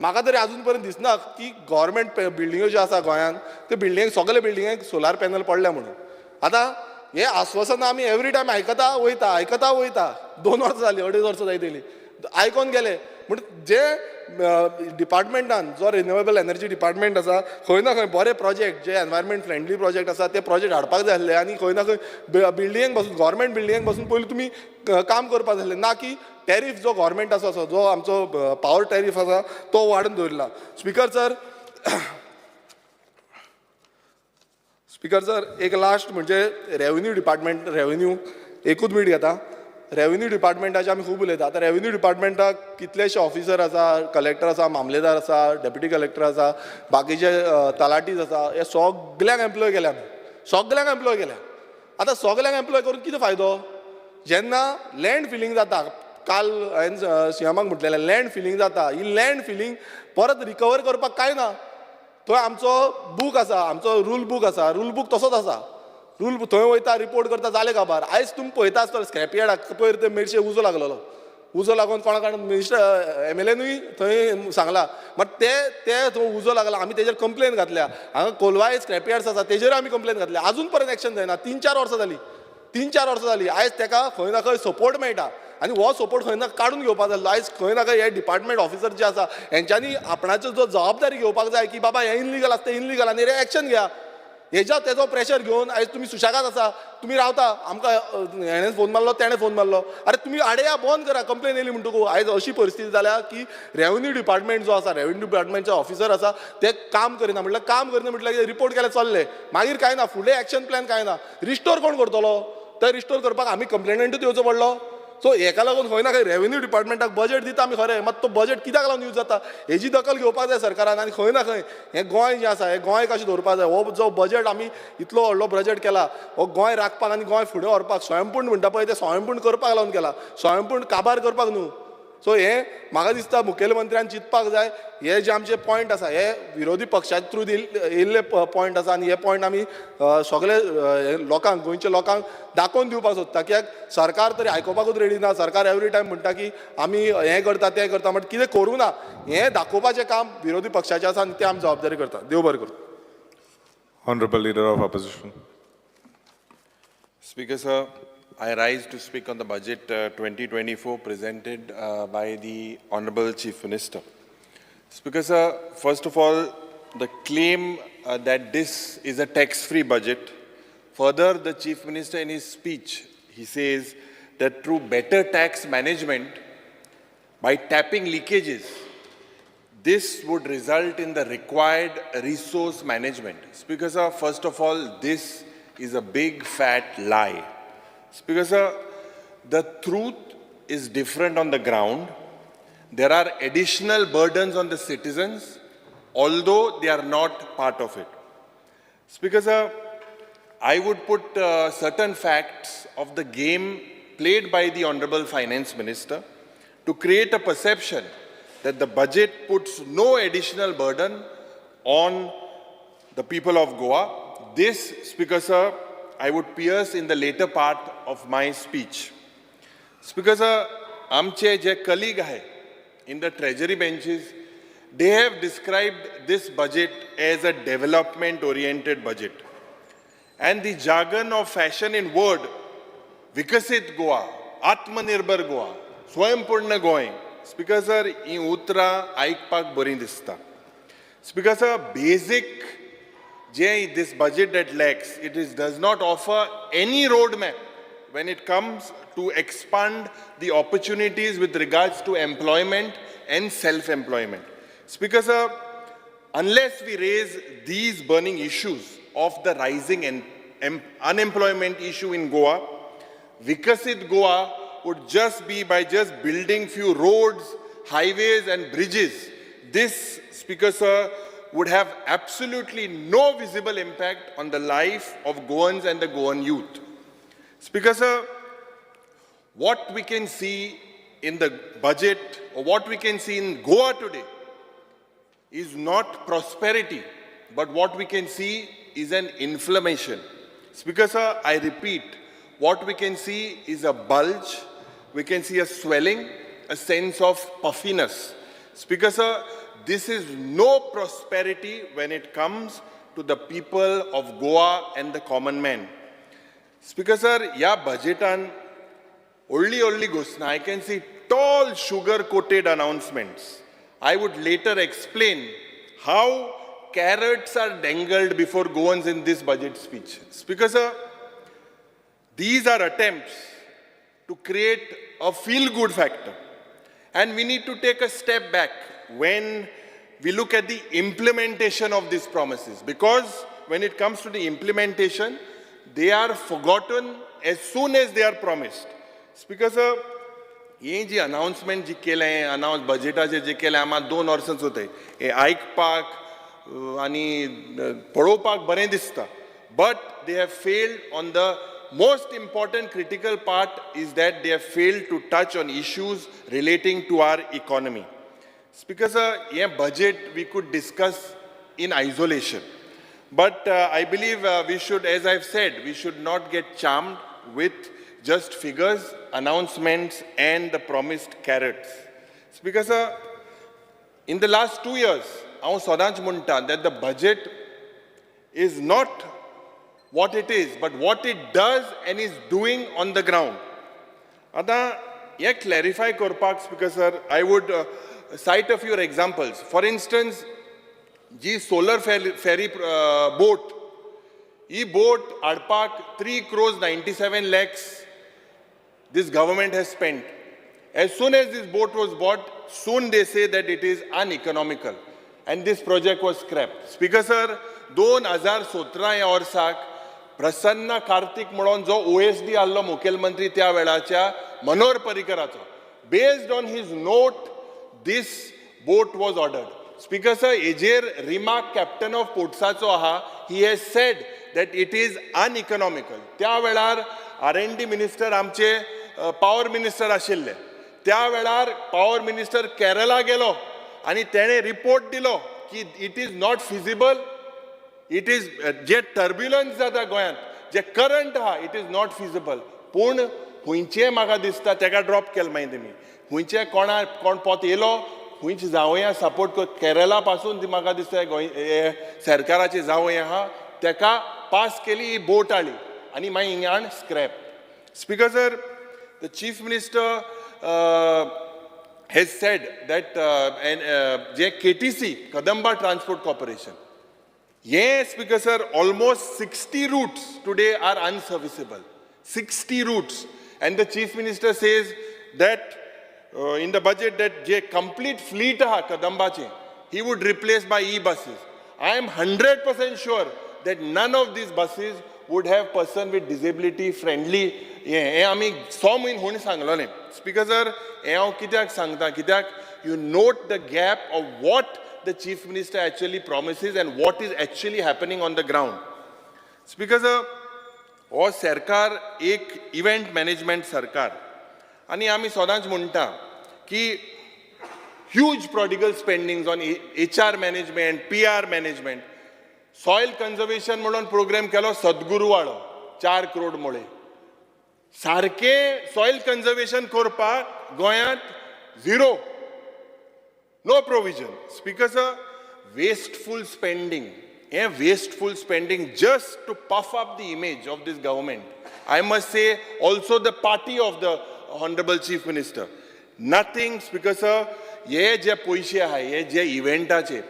म्हाका तरी अजून पर्यंत दिसना की गव्हर्मेंट बिल्डिंग्यो ज्यो आसा गोंयांत ते बिल्डिंग सगळे बिल्डिंगांक सोलार पॅनल पडल्या म्हणून. आतां हे आश्वासनां आमी एवरी टायम आयकता वयता. 2 वर्सां जालीं, 2.5 वर्सां जायतलीं आयकोन गेले. पूण जे डिपार्टमेंटान जो रिन्युएबल एनर्जी डिपार्टमेंट आसा खंय ना खंय बरे प्रोजेक्ट जे एनवायरमेंट फ्रेंडली प्रोजेक्ट आसा ते प्रोजेक्ट हाडपाक जाय आसले. आनी खंय ना खंय बिल्डिंगांक बसून गव्हर्मेंट बिल्डिंगांक बसून पयलीं तुमी काम करपाक जाय आसलें, ना की टॅरीफ जो गव्हर्मेंट आसा जो आमचो पावर टॅरीफ आसा तो वाडून दवरला. स्पिकर सर एक लास्ट म्हणजे रेव्हेन्यू डिपार्टमेंट. रेव्हेन्यू एकूच मिनीट घेता. रेव्हेन्यू डिपार्टमेंटाचे आमी खूब उलयता. आतां रेव्हेन्यू डिपार्टमेंटाक कितलेशे ऑफिसर आसा, कलेक्टर आसा, मामलेदार आसा, डेप्युटी कलेक्टर आसा, बाकीचे तलाटीज आसा, हे सगळ्यांक एम्प्लॉय केल्या आमी. सगळ्यांक एम्प्लॉय केल्या. आतां सगळ्यांक एम्प्लॉय करून कितें फायदो? जेन्ना लँड फिलींग जाता, काल हांवें सीएमाक म्हटलेलें लँड फिलींग जाता, ही लँड फिलींग परत रिकवर करपाक कांय ना. थंय आमचो बूक आसा, आमचो रूल बूक आसा, रूल बूक तसोच आसा. रूल थंय वयता, रिपोर्ट करता, जालें काबार. आयज तुमी पळयता आसतलो स्क्रॅप यार्डाक पयर ते मेरशे उजो लागलेलो. उजो लागून कोणाक मिनिस्टर MLAनूय थंय सांगला. मात ते थंय उजो लागला, आमी तेजेर कंप्लेन घातल्या. हांगा कोलवाय स्क्रॅप यार्ड्स आसा तेजेर आमी कंप्लेन घातल्या. आजून पर्यंत एक्शन जायना. 3-4 वर्सां जालीं. आयज ताका खंय ना खंय सपोर्ट मेळटा आनी हो सपोर्ट खंय ना काडून घेवपाक जाय. आयज खंय ना खंय हे डिपार्टमेंट ऑफिसर जे आसा हेंच्यांनी आपणाच्यो जो जबाबदारी घेवपाक जाय की बाबा हें इनलिगल आसा तें इनलिगल आनी रे एक्शन घ्या. तेजो प्रेशर घेवन आयज तुमी सुशेगाद आसा, तुमी रावता. आमकां हेणें फोन मारलो, तेणें फोन मारलो, अरे तुमी आडया बंद करा, कंप्लेन येयली म्हणटकूच. आयज अशी परिस्थिती जाल्या की रेव्हेन्यू डिपार्टमेंट जो आसा, रेव्हेन्यू डिपार्टमेंटचे ऑफिसर आसा ते काम करिना. म्हटल्यार रिपोर्ट केले चल्ले, मागीर कांय ना, फुडें एक्शन प्लॅन कांय ना. रिस्टोर कोण करतलो? ते रिस्टोर करपाक आमी कंप्लेनंटूच येवचो पडलो. सो हेका लागून खंय ना खंय रेव्हेन्यू डिपार्टमेंटाक बजट दिता आमी खरें, मात तो बजट कित्याक लागून यूज जाता हेजी दखल घेवपाक जाय सरकारान. आनी खंय ना खंय हें गोंय जें आसा, हें गोंय कशें दवरपाक जाय. हो जो बजट आमी इतलो व्हडलो बजट केला, हो गोंय राखपाक आनी गोंय फुडें व्हरपाक स्वयंपूर्ण म्हणटा पळय ते स्वयंपूर्ण करपाक लागून केला, स्वयंपूर्ण काबार करपाक न्हू. सो हें म्हाका दिसता मुखेलमंत्र्यान चिंतपाक जाय. हे जे आमचे पॉयंट आसा हे विरोधी पक्षाच्या थ्रू येयल्ले पॉयंट आसा आनी हे पॉयंट आमी सगळे लोकांक, गोंयच्या लोकांक दाखोवन दिवपाक सोदता. कित्याक सरकार तरी आयकोपाकूच रेडी ना. सरकार एवरी टायम म्हणटा की आमी हें करता तें करता, बट कितें करूं ना हें दाखोवपाचें काम विरोधी पक्षाचें आसा आनी तें आमी जबाबदारी करता. देव बरें करूं. Honorable Leader of Opposition. Speaker, sir, I rise to speak on the budget 2024 presented by the Honorable Chief Minister. Speaker, sir, first of all, the claim that this is a tax-free budget. Further, the Chief Minister in his speech, he says that through better tax management, by tapping leakages, this would result in the required resource management. Speaker, sir, first of all, this is a big fat lie. Speaker, sir, the truth is different on the ground. There are additional burdens on the citizens, although they are not part of it. Speaker, sir, I would put certain facts of the game played by the Honorable Finance Minister to create a perception that the budget puts no additional burden on the people of Goa. This, Speaker, sir, I would pierce in the later part of my speech. Speaker, sir, आमचे जे colleague आहे in the treasury benches, they have described this budget as a development-oriented budget. And the jargon of fashion in word, Vikasit Goa, Atmanirbhar Goa, Swayampoorna Goa. Speaker, sir, in utra aikpak bari dista. Speaker, sir, basic this budget that lacks, does not offer any roadmap when it comes to expand the opportunities with regards to employment and self-employment. Speaker, sir, unless we raise these burning issues of the rising unemployment issue in Goa, Vikasit Goa would just be by just building few roads, highways and bridges. This, Speaker, sir, would have absolutely no visible impact on the life of Goans and the Goan youth. Speaker, sir, what we can see in the budget or what we can see in Goa today is not prosperity, but what we can see is an inflammation. Speaker, sir, I repeat, what we can see is a bulge, we can see a swelling, a sense of puffiness. Speaker, sir, this is no prosperity when it comes to the people of Goa and the common man. Speaker, sir, ya budgetan only gosna, I can see tall sugar-coated announcements. I would later explain how carrots are dangled before Goans in this budget speech. Speaker, sir, these are attempts to create a feel-good factor. And we need to take a step back when we look at the implementation of these promises. Because when it comes to the implementation, they are forgotten as soon as they are promised. Speaker, sir, ये जी announcement जी केले हैं, announce budgetaचे जे केले आम्हा 2 वर्सांच होते. हे आयकपाक आणि पळोवपाक बरें दिसता. But they have failed on the most important critical part is that they have failed to touch on issues relating to our economy. Speaker, sir, this budget we could discuss in isolation. But I believe we should, as I've said, we should not get charmed with just figures, announcements, and the promised carrots. Speaker, sir, in the last 2 years, I Sodanch Munta that the budget is not what it is, but what it does and is doing on the ground. आता ये clarify korpak, Speaker, sir, I would cite a few examples. For instance, G solar ferry boat, ये boat adpak 3 crores 97 lakhs this government has spent. As soon as this boat was bought, soon they say that it is uneconomical and this project was scrapped. Speaker, sir, 2017 या वर्साक प्रसन्न कार्तिक म्हणून जो OSD आल्लो मुखेलमंत्री त्या वेळाच्या Manohar पर्रीकराचो, based on his note, this boat was ordered. Speaker, sir, Ejer remark captain of Potsacho aha, he has said that it is uneconomical. त्या वेळार R&D minister आमचे power minister आशिल्ले. त्या वेळार power minister केरला गेलो आणि तेणे रिपोर्ट दिलो की it is not feasible. It is जे turbulence जाता गोंयांत, जे current आहा, it is not feasible. पूण हुंयचे म्हाका दिसता तेका ड्रॉप केलें मागीर तेमी. हुंयचे कोण पोत येयलो, हुंयचे जावयां सपोर्ट कर केरला पासून ती म्हाका दिसता सरकाराची जावयां आहा तेका पास केली ही बोट आली आनी मागीर हिंगाण scrap. Speaker sir, the chief minister has said that जे KTC, Kadamba Transport Corporation, yes, because sir, almost 60 routes today are unserviceable. 60 routes. And the chief minister says that in the budget that je complete fleet ha Kadamba che, he would replace by e-buses. I am 100% sure that none of these buses would have person with disability friendly. हे आमी 100 म्हयन होण सांगलोलें. Speaker sir, हे हांव कित्याक सांगता, कित्याक you note the gap of what the chief minister actually promises and what is actually happening on the ground. Speaker sir, हो सरकार एक इव्हेंट मॅनेजमेंट सरकार आनी आमी सदांच म्हणटा की huge prodigal spendings on HR management, PR management. Soil conservation म्हणून प्रोग्राम केलो सद्गुरू वाळो 4 करोड मोळे. सारखे सॉयल कन्झर्वेशन करपाक गोंयांत zero, no provision. Speaker sir, wasteful spending, हे wasteful spending just to puff up the image of this government. I must say also the party of the honourable chief minister. Nothing. Speaker sir, हे जे पयशे आहाय, हे जे इव्हेंटाचे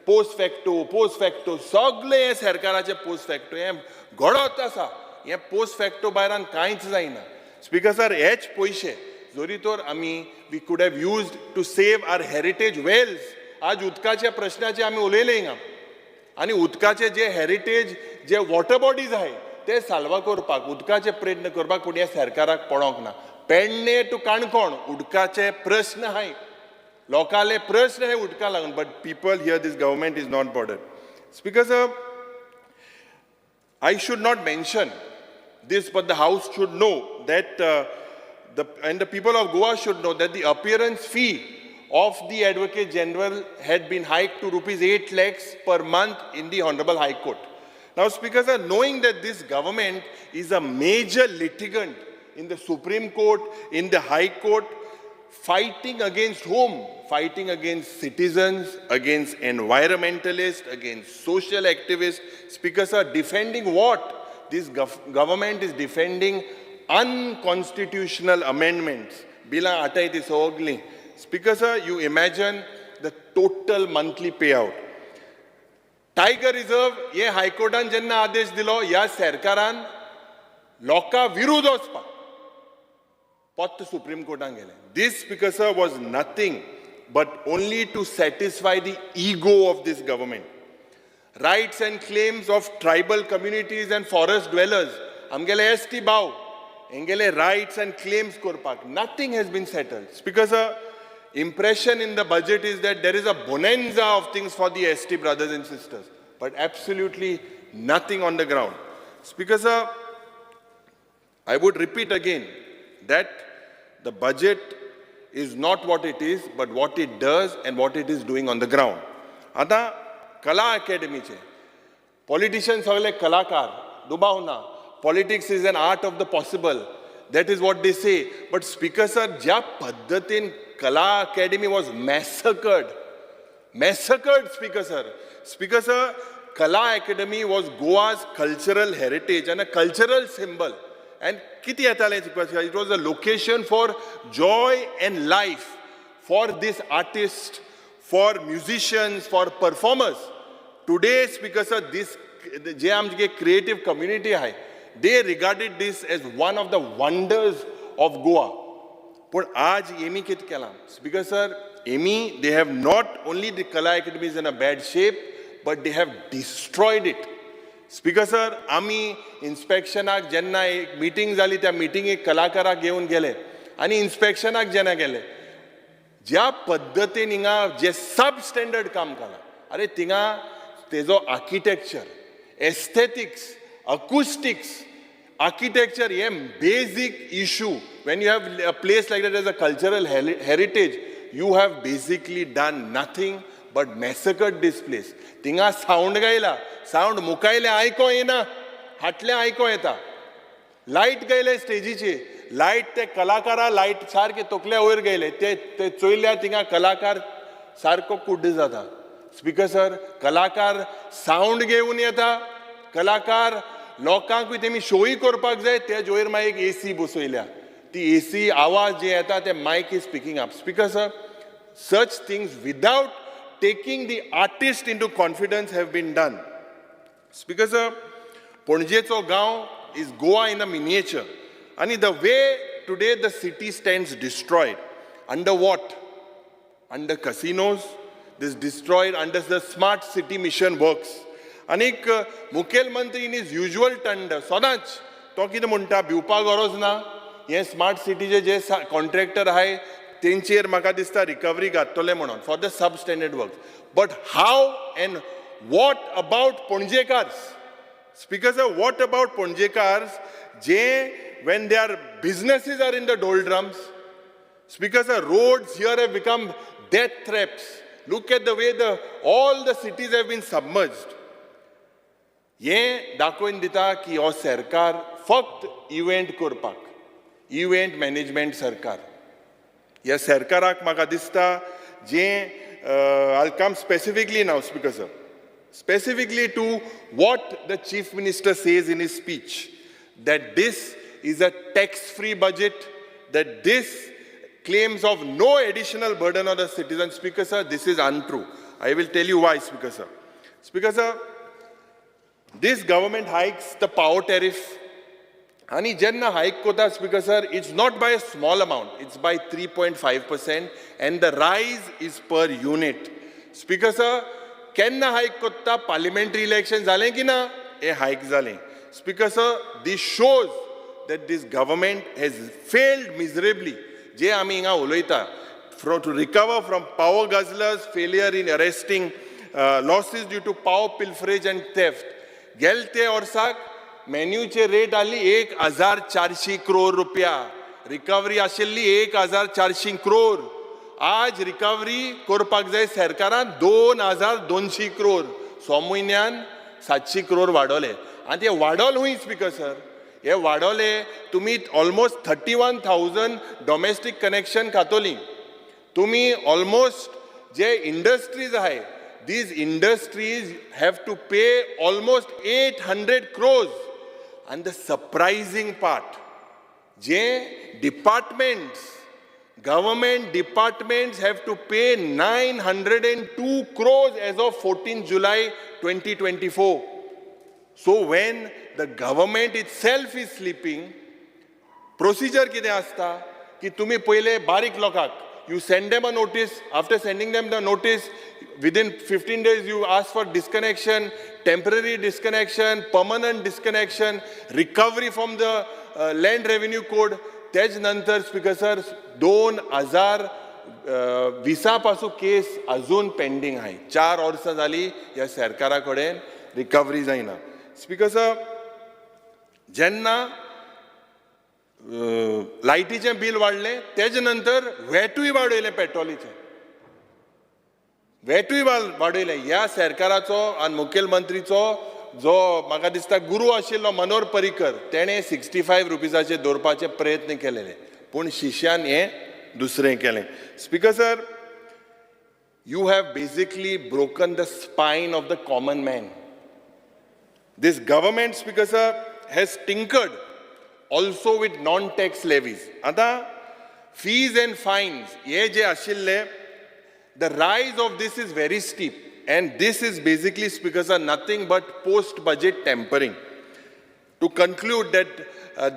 post facto सगळे हे सरकाराचे पोस्ट फॅक्टो हे घडत आसा. हे पोस्ट फॅक्टो भायल्यान कांयच जायना. स्पीकर सर, हेच पयशे जोरी तर आमी we could have used to save our heritage wells. आज उदकाच्या प्रश्नाचे आमी उलयले हिंगा आनी उदकाचे जे हेरिटेज जे वॉटर बॉडीज आहाय ते साल्वा करपाक उदकाचे प्रयत्न करपाक पूण ह्या सरकाराक पडोंक ना. पेडणे टू काणकोण उदकाचे प्रश्न आहाय, लोकांले प्रश्न हे उदका लागून, but people here this government is not border. Speaker sir, I should not mention this, but the House should know that the people of Goa should know that the appearance fee of the Advocate General had been hiked to rupees 8 lakhs per month in the Honorable High Court. Now, Speaker sir, knowing that this government is a major litigant in the Supreme Court, in the High Court, fighting against whom? Fighting against citizens, against environmentalists, against social activists. Speaker sir, defending what? This government is defending unconstitutional amendments. Bila atai ti sogli. Speaker sir, you imagine the total monthly payout. Tiger Reserve, ye High Courtan jenna आदेश दिलो, या सरकारान लोका विरुद्ध वचपाक पत्त Supreme Courtan गेले. This, Speaker sir, was nothing but only to satisfy the ego of this government. Rights and claims of tribal communities and forest dwellers. Amgele ST Bau. Engele rights and claims korpak. Nothing has been settled. Speaker sir, impression in the budget is that there is a bonanza of things for the ST brothers and sisters, but absolutely nothing on the ground. Speaker sir, I would repeat again that the budget is not what it is, but what it does and what it is doing on the ground. आता कला अकॅडमीचे politician सगळे कलाकार दुबावना. Politics is an art of the possible. That is what they say. But speaker sir, ज्या पद्धतीन कला academy was massacred. Speaker sir. Speaker sir, कला academy was Goa's cultural heritage and a cultural symbol. And kiti yetale, it was a location for joy and life for this artist, for musicians, for performers. Today, Speaker sir, this जे आमचे creative community hai, they regarded this as one of the wonders of Goa. But आज एमी कित केला? Speaker sir, एमी, they have not only the Kala Academy is in a bad shape, but they have destroyed it. Speaker sir, आमी इन्स्पेक्शनाक जेन्ना एक meeting जाली, त्या मिटींगेक कलाकाराक घेवन गेले आनी इन्स्पेक्शनाक जेन्ना गेले, ज्या पद्दतीन हिंगा जे सब स्टँडर्ड काम केलां, अरे थिंगा तेजो आर्किटेक्चर, एस्थेटिक्स, अकुस्टिक्स, आर्किटेक्चर हे basic issue. Wien you have a place like that as a cultural heritage, you have basically done nothing but massacred this place. Tinga sound gaila, sound mukaile aiko येना, हाटले aiko येता. Light गेले स्टेजीचे, light ते कलाकारा light सारखे तोकल्या वयर गेले, ते चोयल्या थिंगा कलाकार सारको कुड्ड जाता. स्पीकर सर, कलाकार साऊंड घेऊन येता, कलाकार लोकांकूय तेमी शोय करपाक जाय ते जोयर मागीर एक AC बसयल्या ती AC आवाज जे येता ते मायक is speaking up speaker sir such things without taking the artist into confidence have been done. Speaker sir, Ponjecho Gaon is Goa in a miniature. And the way today the city stands destroyed. Under what? Under casinos. This destroyed under the smart city mission works. Anik Mukhel Mantri in his usual tanda, Sodach, Toki the Munta, Bupa Gorozna, yes, smart city je contractor high. तेंचेर म्हाका दिसता recovery घातले म्हणून for the substandard work but how and what about Panjekars speaker sir what about Panjekars जे when their businesses are in the doldrums speaker sir roads here have become death traps look at the way all the cities have been submerged हे दाखोवन दिता की हो सरकार फक्त event करपाक event management सरकार ह्या सरकाराक म्हाका दिसता जे I'll come specifically now, Speaker sir, specifically to what the Chief Minister says in his speech, that this is a tax-free budget, that this claims of no additional burden on the citizens. Speaker sir, this is untrue. I will tell you why, Speaker sir. Speaker sir, this government hikes the power tariff. And jenna hike kota, Speaker sir, it's not by a small amount, it's by 3.5% and the rise is per unit. Speaker sir, kenna hike kota parliamentary elections zale ki na? A hike zale. Speaker sir, this shows that this government has failed miserably. Je ami inga uloita to recover from power guzzlers, failure in arresting losses due to power pilferage and theft. Gelte orsak मेन्यूचे rate आली 1400 करोड रुपया recovery आशिल्ली 1400 करोड आज recovery करपाक जाय सरकारान 2200 करोड 6 म्हयन्यान 700 करोड वाडवले आनी ते वाडोल हुंय स्पीकर सर हे वाडोले तुमी ऑलमोस्ट 31,000 डोमेस्टीक कनेक्शन खातोली तुमी ऑलमोस्ट जे इंडस्ट्रीज आहाय these industries have to pay almost 800 crores. And the surprising part, departments, government departments have to pay 902 crores as of 14 July 2024. So when the government itself is sleeping, procedure kide asta ki tumi पहिले बारीक लोकाक you send them a notice, after sending them the notice, within 15 days you ask for disconnection, temporary disconnection, permanent disconnection, recovery from the land revenue code. त्याच नंतर speaker sir 2020 पासून केस अजून pending आहे 4 वर्सां जाली ह्या सरकारा कडेन रिकवरी जायना स्पीकर सर जेन्ना लायटीचें बिल वाडलें तेज नंतर वॅटूय वाडयलें पेट्रोलीचें वॅटूय वाडयलें ह्या सरकाराचो आनी मुखेलमंत्रीचो जो म्हाका दिसता गुरू आशिल्लो मनोहर पर्रीकर तेणें 65 रुपीजाचेर दवरपाचे प्रयत्न केलेले पूण शिष्यान हें दुसरें केलें speaker sir you have basically broken the spine of the common man this government speaker sir has tinkered also with non-tax levies. Ata fees and fines, ye je ashille, the rise of this is very steep. And this is basically, speakers, are nothing but post-budget tampering. To conclude that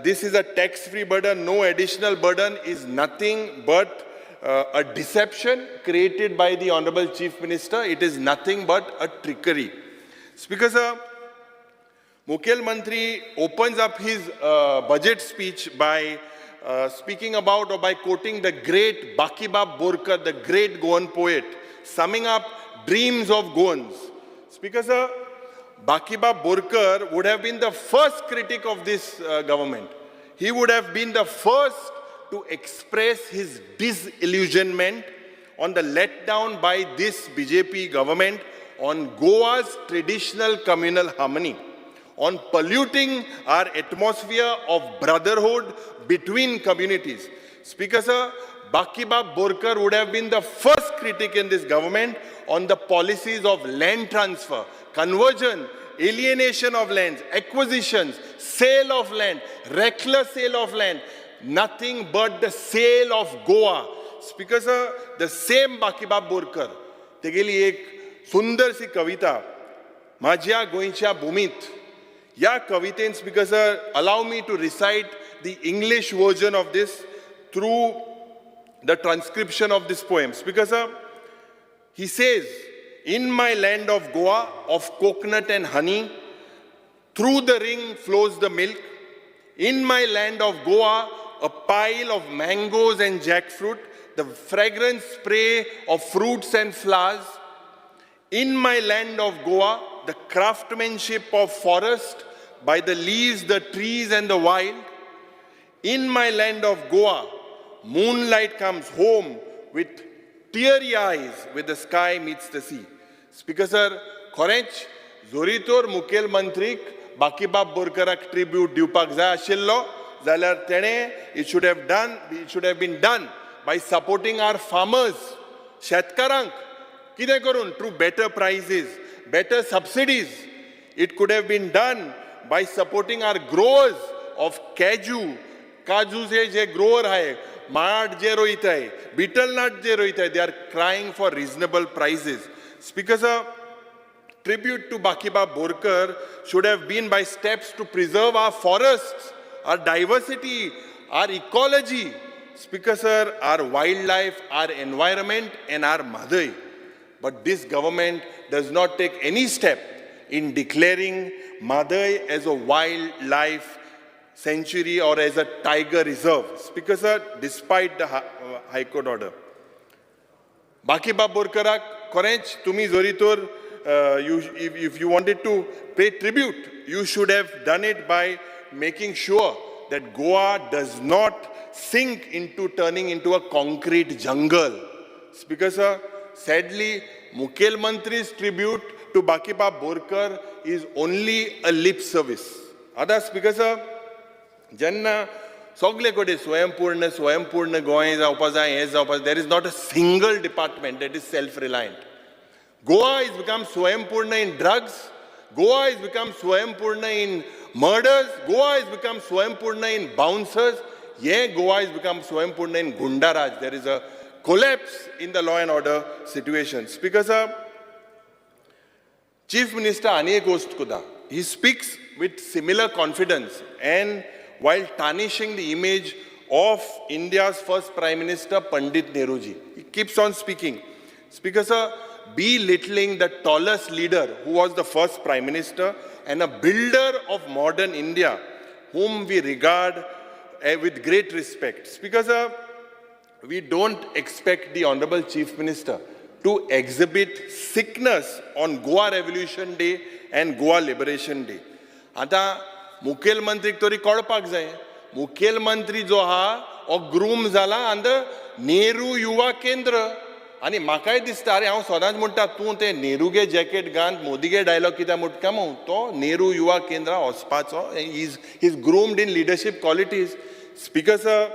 this is a tax-free burden, no additional burden is nothing but a deception created by the Honorable Chief Minister. It is nothing but a trickery. Speakers, Mukhel Mantri opens up his budget speech by speaking about or by quoting the great Bakibab Borkar, the great Goan poet, summing up dreams of Goans. Speaker sir, Bakibab Borkar would have been the first critic of this government. He would have been the first to express his disillusionment on the letdown by this BJP government on Goa's traditional communal harmony, on polluting our atmosphere of brotherhood between communities. Speaker sir, Bakibab Borkar would have been the first critic in this government on the policies of land transfer, conversion alienation of lands, acquisitions, sale of land, reckless sale of land, nothing but the sale of Goa. Speaker sir, the same Bakibab Borkar, तेगेली एक सुंदरशी कविता, माझ्या गोंयच्या भूमीत. या कवितेन Speaker sir, allow me to recite the English version of this through the transcription of this poem. Speaker sir, he says, in my land of Goa, of coconut and honey, through the ring flows the milk. In my land of Goa, a pile of mangoes and jackfruit, the fragrant spray of fruits and flowers. In my land of Goa, the craftsmanship of forest, by the leaves, the trees and the wild. In my land of Goa, moonlight comes home with teary eyes, with the sky meets the sea. Speaker sir, खरेंच जोरीतोर मुखेलमंत्रीक Bakibab बोरकाराक tribute दिवपाक जाय आशिल्लो जाल्यार तेणें it should have been done by supporting our farmers, शेतकारांक कितें करून through better prices, better subsidies. It could have been done by supporting our growers of काजू जे grower आहे, माड जे रोयताय, betel nut जे रोयताय, they are crying for reasonable prices. Speaker sir, tribute to Bakibab Borkar should have been by steps to preserve our forests, our diversity, our ecology. Speaker sir, our wildlife, our environment and our Madai. But this government does not take any step in declaring Madai as a wildlife sanctuary or as a tiger reserve. Speaker sir, despite the High Court order. Bakibab Borkarak, खरेंच तुम्ही जोरीतोर if you wanted to pay tribute, you should have done it by making sure that Goa does not sink into turning into a concrete jungle. Speaker sir, sadly, Mukhelmantri's tribute to Bakibab Borkar is only a lip service. Other Speaker sir, जेन्ना सगळे कडेन स्वयंपूर्ण गोंय जावपा जाय हें जावपा there is not a single department that is self-reliant. Goa has become swaympurna in drugs, Goa has become swaympurna in murders, Goa has become swaympurna in bouncers, Goa has become swaympurna in gundaraj. There is a collapse in the law and order situation. Speaker sir, Chief Minister Ani Ghost Kuda, he speaks with similar confidence and while tarnishing the image of India's first Prime Minister, Pandit Nehruji. He keeps on speaking. Speaker sir, belittling the tallest leader who was the first Prime Minister and a builder of modern India, whom we regard with great respect. Speaker sir, we don't expect the Honorable Chief Minister to exhibit sickness on Goa Revolution Day and Goa Liberation Day. आता मुखेलमंत्रीक तरी कळपाक जाय मुखेलमंत्री जो आहा हो groom जाला अंद नेहरू युवा केंद्र आनी म्हाकाय दिसता अरे हांव सदांच म्हणटा तूं तें नेहरूगे जॅकेट घाल मोदीगे डायलॉग कित्याक म्हणटा मग तो नेहरू युवा केंद्रा वचपाचो he's groomed in leadership qualities. Speaker sir,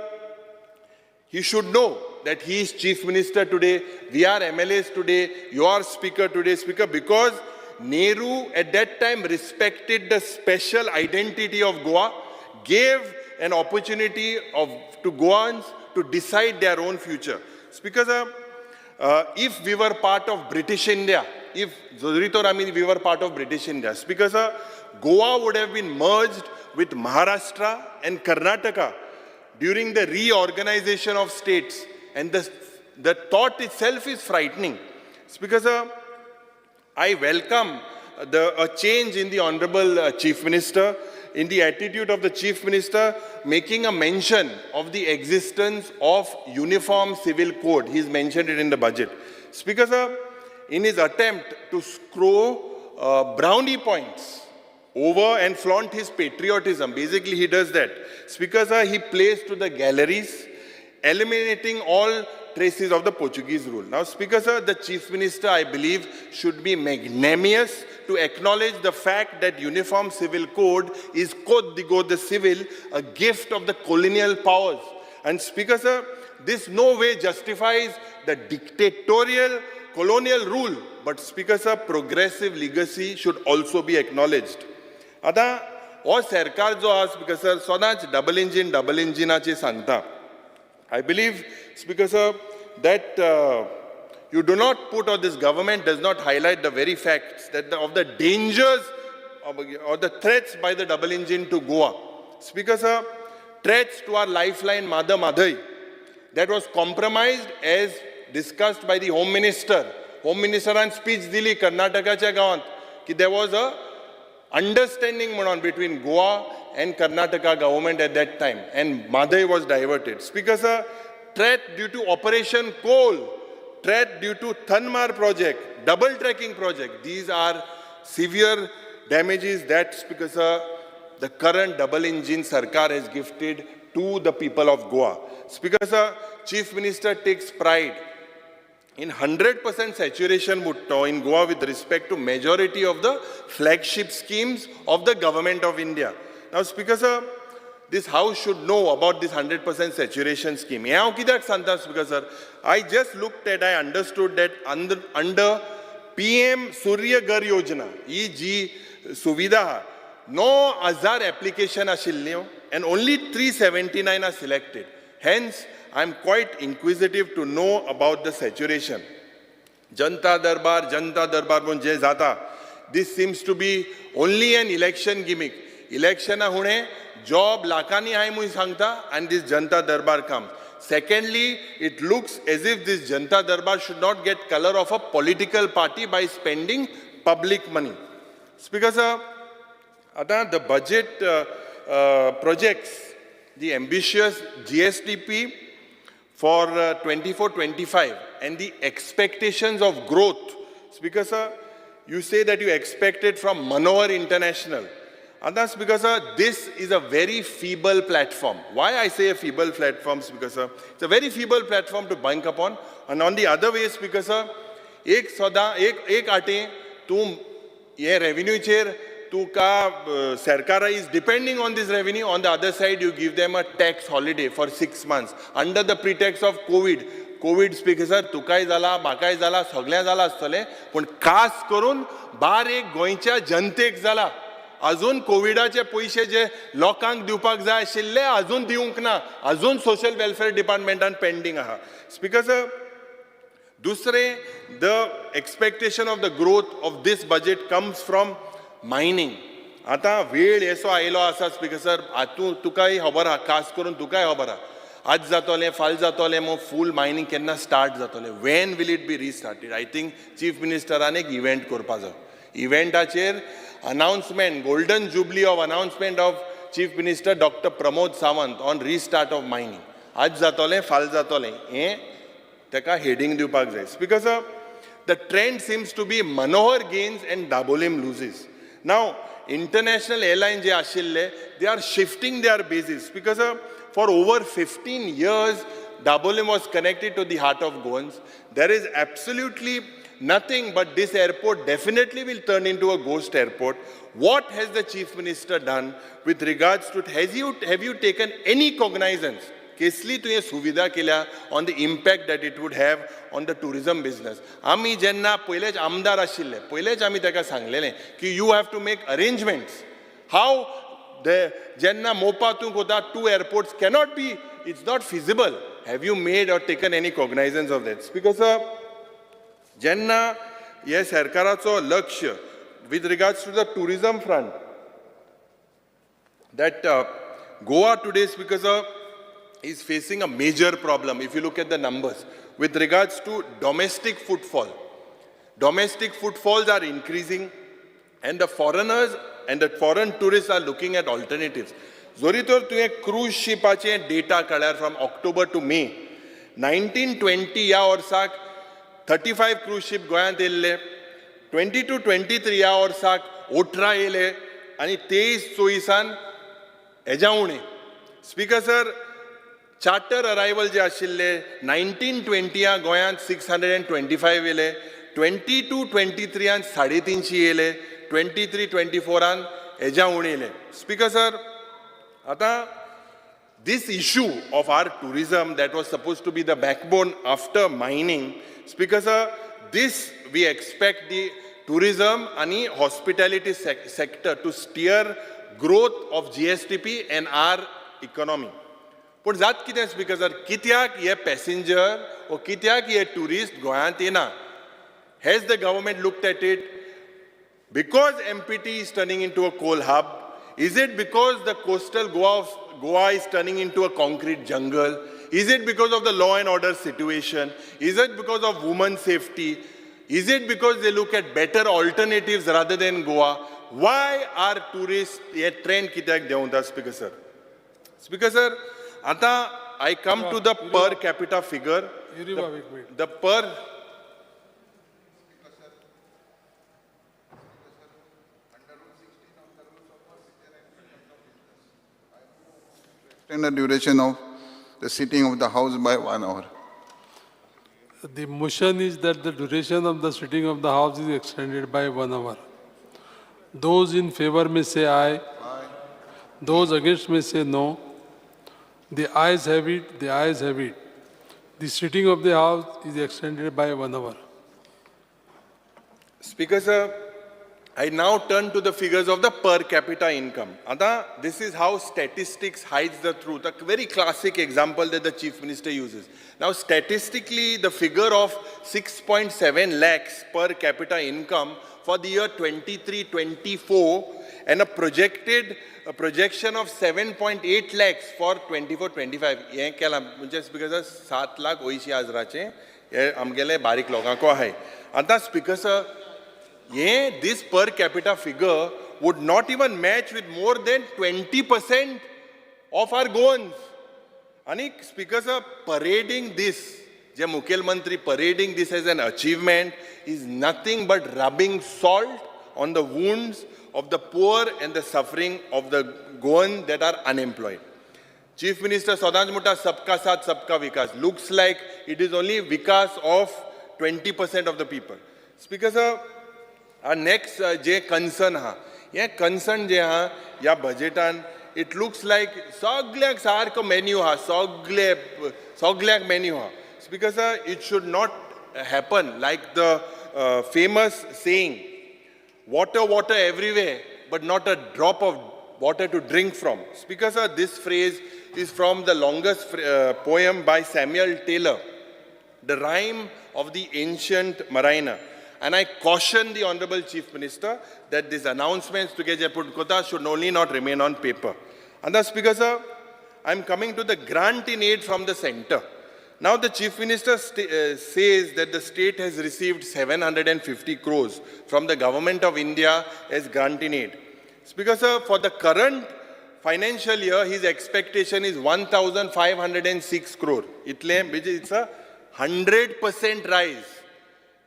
he should know that he is Chief Minister today, we are MLAs today, you are Speaker today, Speaker, because Nehru at that time respected the special identity of Goa, gave an opportunity to Goans to decide their own future. Speaker sir, if we were part of British India, if we were part of British India, Speaker sir, Goa would have been merged with Maharashtra and Karnataka during the reorganization of states. And the thought itself is frightening. Speaker sir, I welcome a change in the Honorable Chief Minister, in the attitude of the Chief Minister, making a mention of the existence of Uniform Civil Code. He's mentioned it in the budget. Speaker sir, in his attempt to score brownie points over and flaunt his patriotism, basically he does that. Speaker sir, he plays to the galleries, eliminating all traces of the Portuguese rule. Now, Speaker sir, the Chief Minister, I believe, should be magnanimous to acknowledge the fact that Uniform Civil Code is Code de Civil, a gift of the colonial powers. And Speaker sir, this no way justifies the dictatorial colonial rule, but Speaker sir, progressive legacy should also be acknowledged. आता हो सरकार जो आहा Speaker sir, सदांच double इंजिनाची सांगता. I believe, Speaker sir, that you do not put, or this government does not highlight the very facts that of the dangers or the threats by the double engine to Goa. Speaker sir, threats to our lifeline Madai, that was compromised as discussed by the Home Minister. Home Minister and speech dili Karnatakaच्या गावांत ki there was a understanding between Goa and Karnataka government at that time, and Madai was diverted. Speaker sir, threat due to Operation Coal, threat due to Thanmar project, double tracking project. These are severe damages that, Speaker sir, the current double engine Sarkar has gifted to the people of Goa. Speaker sir, Chief Minister takes pride in 100% saturation Bhutto in Goa with respect to majority of the flagship schemes of the Government of India. Now, Speaker sir, this House should know about this 100% saturation scheme. Speaker sir, I just looked at, I understood that under PM Surya Ghar Yojana, E.G. Suvidha, no azar application ashilnyo, and only 379 are selected. Hence, I am quite inquisitive to know about the saturation. Janta Darbar mon je zata. This seems to be only an election gimmick. Election hune job lakani hai mui sangta, and this Janta Darbar comes. Secondly, it looks as if this Janta Darbar should not get color of a political party by spending public money. Speaker sir, the budget projects the ambitious GSTP for 24-25 and the expectations of growth. Speaker sir, you say that you expect it from Manohar International. And that's because this is a very feeble platform. Why I say a feeble platform, Speaker sir? It's a very feeble platform to bank upon. And on the other way, Speaker sir, ek ate tum ye revenue chair Sarkara is depending on this revenue. On the other side, you give them a tax holiday for 6 months under the pretext of COVID. Speaker sir, तुकाय जाला, म्हाकाय जाला, सगळ्या जाला आसतले, पण खास करून बार एक गोंयच्या जनतेक जाला. अजून कोविडाचे पैसे जे लोकांक दिवपाक जाय आशिल्ले अजून दिवंक ना. अजून सोशल वेलफेअर डिपार्टमेंटान पेंडिंग आहा. स्पीकर सर, दुसरे, the expectation of the growth of this budget comes from mining. आता वेळ येसो आयलो आसा स्पीकर सर, तुकाय खबर आहा, खास करून तुकाय खबर आहा, आज जातोलें, फाल जातोलें, मग फूल मायनिंग केन्ना स्टार्ट जातोलें, when will it be restarted? I think chief मिनिस्टरान एक इव्हेंट करपा जाय. इव्हेंटाचेर announcement, golden jubilee of announcement of Chief Minister Dr. Pramod Sawant on restart of mining. आज जातोलें, फाल जातोलें, हें तेका हेडिंग दिवपाक जाय. Speaker sir, the trend seems to be Manohar gains and Dabolim loses. Now, international airlines je ashille, they are shifting their bases. Speaker sir, for over 15 years, Dabolim was connected to the heart of Goans. There is absolutely nothing, but this airport definitely will turn into a ghost airport. What has the Chief Minister done with regards to it? Have you taken any cognizance? Kesli तुये सुविधा केल्या on the impact that it would have on the tourism business. आमी जेन्ना पयलेच आमदार आशिल्ले, पयलेच आमी ताका सांगलेलें की you have to make arrangements. How the जेन्ना मोपा तूं कोता 2 airports cannot be, it's not feasible. Have you made or taken any cognizance of that? Because जेन्ना हे सरकाराचो लक्ष्य with regards to the tourism front, that Goa today, because is facing a major problem. If you look at the numbers with regards to domestic footfall, domestic footfalls are increasing, and the foreigners and the foreign tourists are looking at alternatives. Zoritor तुवें cruise shipaचे data काढल्यार from October to May, 1920 ह्या वर्साक 35 cruise ship गोंयांत येयल्ले, 22-23 ह्या वर्साक 18 येयले, आनी 23-24 हेज्या उणे. स्पीकर सर, चार्टर अरायवल जे आशिल्ले 1920 गोंयांत 625 येयले, 22-23 350 येयले, 23-24 हेज्या उणे येयले. स्पीकर सर, आता this issue of our tourism that was supposed to be the backbone after mining, Speaker sir, this we expect the tourism and hospitality sector to steer growth of GSTP and our economy. पूण जात कितें speaker sir, कित्याक हे passenger ओ कित्याक हे tourist गोंयांत येना? Has the government looked at it? Because MPT is turning into a coal hub? Is it because the coastal Goa is turning into a concrete jungle? Is it because of the law and order situation? Is it because of women's safety? Is it because they look at better alternatives rather than Goa? Why are tourists a trend kityak deunda, Speaker sir? Speaker sir, ata I come to the per capita figure. The per extend the duration of the sitting of the House by 1 hour. The motion is that the duration of the sitting of the House is extended by 1 hour. Those in favor may say aye. Those against may say no. The ayes have it, the ayes have it. The sitting of the House is extended by 1 hour. Speaker sir, I now turn to the figures of the per capita income. Ata, this is how statistics hides the truth. A very classic example that the Chief Minister uses. Now, statistically, the figure of 6.7 lakhs per capita income for the year 23-24 and a projection of 7.8 lakhs for 24-25. ये केला म्हणजे speaker sir 7,80,000 हे आमगेले बारीक लोकांको आहे. आता speaker sir, this per capita figure would not even match with more than 20% of our Goans. And Speaker sir, parading this, the Mukhel Mantri parading this as an achievement is nothing but rubbing salt on the wounds of the poor and the suffering of the Goan that are unemployed. Chief Minister Sodaj Mutta Sabka Saath Sabka Vikas looks like it is only Vikas of 20% of the people. Speaker sir, our next concern ha, concern ya budgetan, it looks like soglyak sarko menu ha, soglyak menu ha. Speaker sir, it should not happen like the famous saying, water, water everywhere, but not a drop of water to drink from. Speaker sir, this phrase is from the longest poem by Samuel Taylor, the rhyme of the ancient mariner. And I caution the Honorable Chief Minister that these announcements to Jaipur Kota should only not remain on paper. And the Speaker sir, I'm coming to the grant in aid from the center. Now the Chief Minister says that the state has received 750 crores from the Government of India as grant in aid. Speaker sir, for the current financial year, his expectation is 1,506 crore. It's a 100% rise.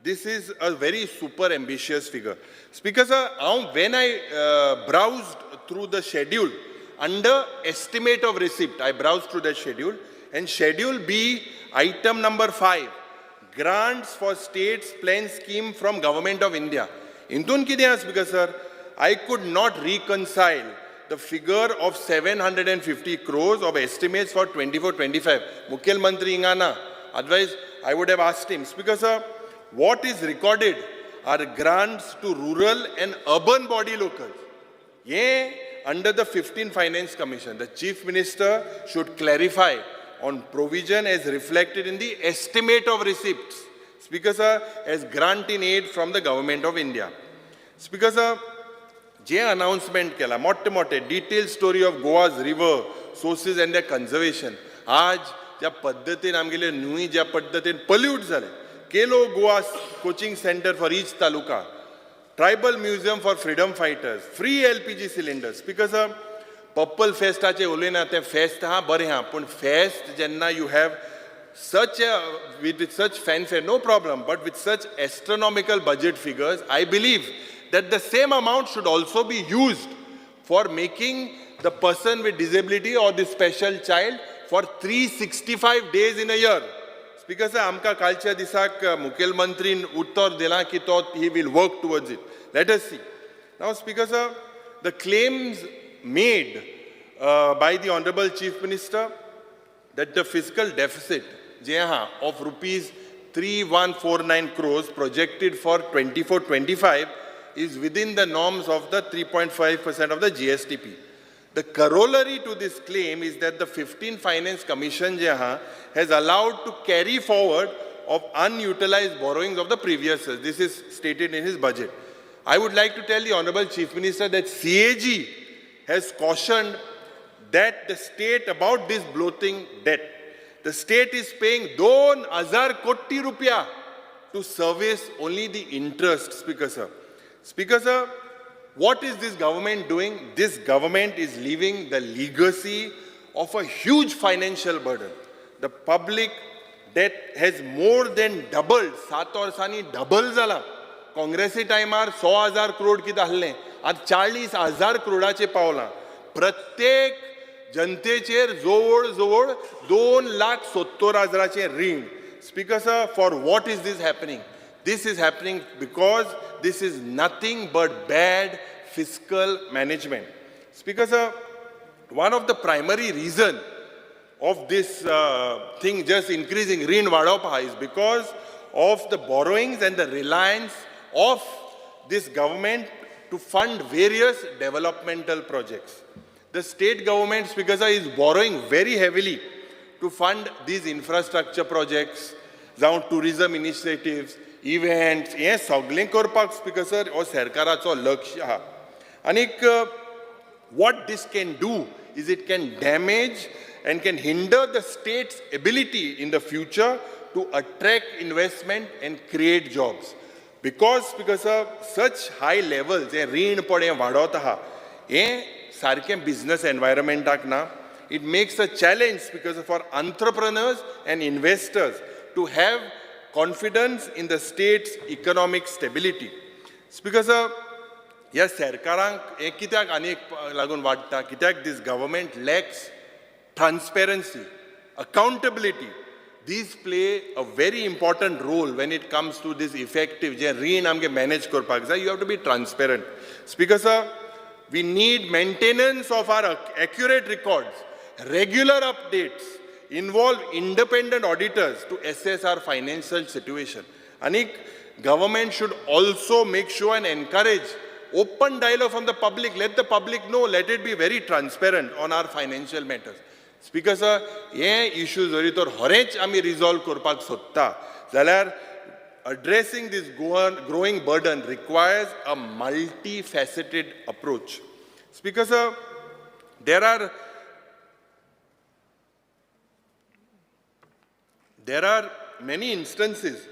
This is a very super ambitious figure. Speaker sir, when I browsed through the schedule, under estimate of receipt, I browsed through the schedule, and Schedule B, item number 5, grants for states plan scheme from Government of India. Intun kidya, Speaker sir, I could not reconcile the figure of 750 crores of estimates for 24-25. Mukhel Mantri ingana. Otherwise, I would have asked him, Speaker sir, what is recorded are grants to rural and urban body locals. Under the 15 Finance Commission, the Chief Minister should clarify on provision as reflected in the estimate of receipts. Speaker sir, as grant in aid from the Government of India. Speaker sir, announcement kela, motte detailed story of Goa's river, sources and their conservation. Aaj, ज्या पद्धतीन आमगेले न्हूय ज्या पद्धतीन pollute जाले, Kelo Goa coaching center for each taluka, tribal museum for freedom fighters, free LPG cylinders. Speaker sir, Purple Fest ache ulena te fest ha bare ha, but fest jenna you have such a with such fanfare, no problem, but with such astronomical budget figures, I believe that the same amount should also be used for making the person with disability or the special child for 365 days in a year. Speaker sir, amka kalcha disak Mukhel Mantrin uttar dila ki to he will work towards it. Let us see. Now, Speaker sir, the claims made by the Honorable Chief Minister that the fiscal deficit of rupees 3149 crores projected for 24-25 is within the norms of the 3.5% of the GSTP. The corollary to this claim is that the 15 Finance Commission has allowed to carry forward of unutilized borrowings of the previous years. This is stated in his budget. I would like to tell the Honorable Chief Minister that CAG has cautioned that the state about this bloating debt. The state is paying 2,000 koti rupiah to service only the interest, Speaker Sir. Speaker Sir, what is this government doing? This government is leaving the legacy of a huge financial burden. The public debt has more than doubled. 7 वर्सांनी double जाला. काँग्रेसी टायमार 100,000 crore कितें आहलें, आज 40,000 crore पावलां. प्रत्येक जनतेचेर जवळ जवळ 2,70,000 रीण. Speaker Sir, for what is this happening? This is happening because this is nothing but bad fiscal management. Speaker Sir, one of the primary reasons of this thing just increasing rin vadapa is because of the borrowings and the reliance of this government to fund various developmental projects. The state government, Speaker Sir, is borrowing very heavily to fund these infrastructure projects, जावं tourism initiatives, events, हे सगळें करपाक, Speaker Sir, हो सरकाराचो लक्ष आहा. Anik, what this can do is it can damage and can hinder the state's ability in the future to attract investment and create jobs. Because, Speaker Sir, such high levels, रीण पडे वाडत आहा, हे सारकें business environment ना, it makes a challenge, Speaker Sir, for entrepreneurs and investors to have confidence in the state's economic stability. Speaker Sir, ह्या सरकारांक हे कित्याक आनीक लागून वाडटा, कित्याक this government lacks transparency, accountability. These play a very important role when it comes to this effective जे रीण आमगे manage करपाक जाय. You have to be transparent. Speaker Sir, we need maintenance of our accurate records, regular updates, involve independent auditors to assess our financial situation. Anik, government should also make sure and encourage open dialogue from the public. Let the public know, let it be very transparent on our financial matters. Speaker Sir, हे issues जरी तर हरेच आमी resolve करपाक सोदता, जाल्यार addressing this growing burden requires a multifaceted approach. Speaker Sir, there are many instances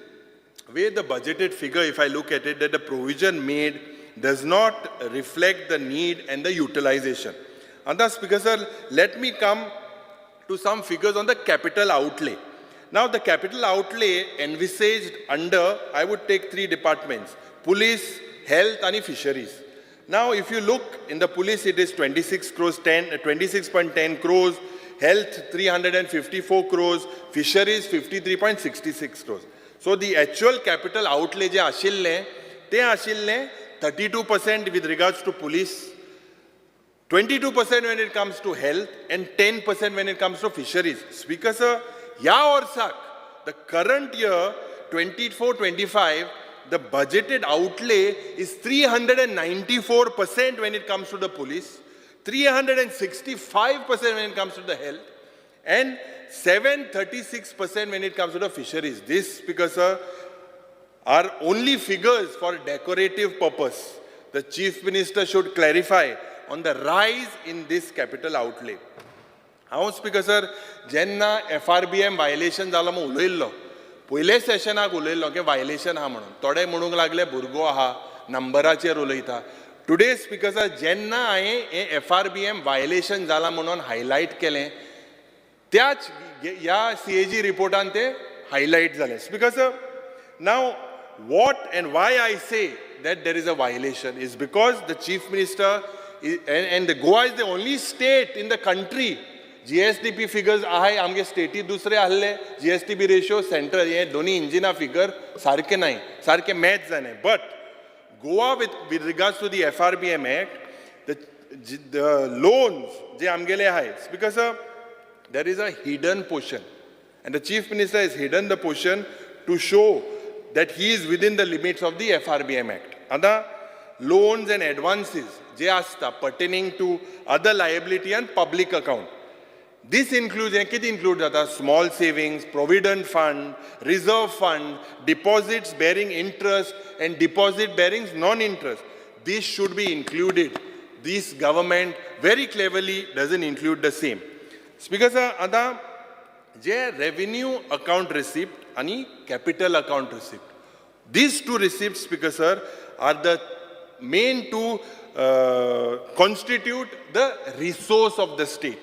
where the budgeted figure, if I look at it, that the provision made does not reflect the need and the utilization. And thus, Speaker Sir, let me come to some figures on the capital outlay. Now, the capital outlay envisaged under, I would take 3 departments: police, health, and fisheries. Now, if you look in the police, it is 26.10 crores, health 354 crores, fisheries 53.66 crores. So the actual capital outlay je ashille, te ashille 32% with regards to police, 22% when it comes to health, and 10% when it comes to fisheries. Speaker Sir, ya orsak, the current year 24-25, the budgeted outlay is 394% when it comes to the police, 365% when it comes to the health, and 736% when it comes to the fisheries. This, Speaker Sir, are only figures for decorative purpose. The Chief Minister should clarify on the rise in this capital outlay. How, Speaker Sir, jenna FRBM violation jala mo uloillo. पयले सेशनाक उलयल्लो की violation आहा म्हणून थोडे म्हणूंक लागले भुरगो आहा नंबराचेर उलयता. टुडे स्पीकर सर जेन्ना हांवें हें FRBM वायलेशन जालां म्हणून हायलायट केलें त्याच ह्या CAG रिपोर्टान तें हायलायट जालें. Speaker sir, now what and why I say that there is a violation is because the Chief Minister and the Goa is the only state in the country. GSTP figures आहे आमगे स्टेटी दुसरे आहले, GSTP ratio central हे दोन्ही इंजिना figure सारखे नाही, सारखे match जाणे. But Goa with regards to the FRBM Act, the loans जे आमगेले आहे, because there is a hidden portion and the Chief Minister has hidden the portion to show that he is within the limits of the FRBM Act. Other loans and advances, je asta pertaining to other liability and public account. This includes, small savings, provident fund, reserve fund, deposits bearing interest and deposit bearing non-interest. This should be included. This government very cleverly doesn't include the same. Speaker sir, ada je revenue account receipt and capital account receipt. These two receipts, Speaker sir, are the main two constitute the resource of the state.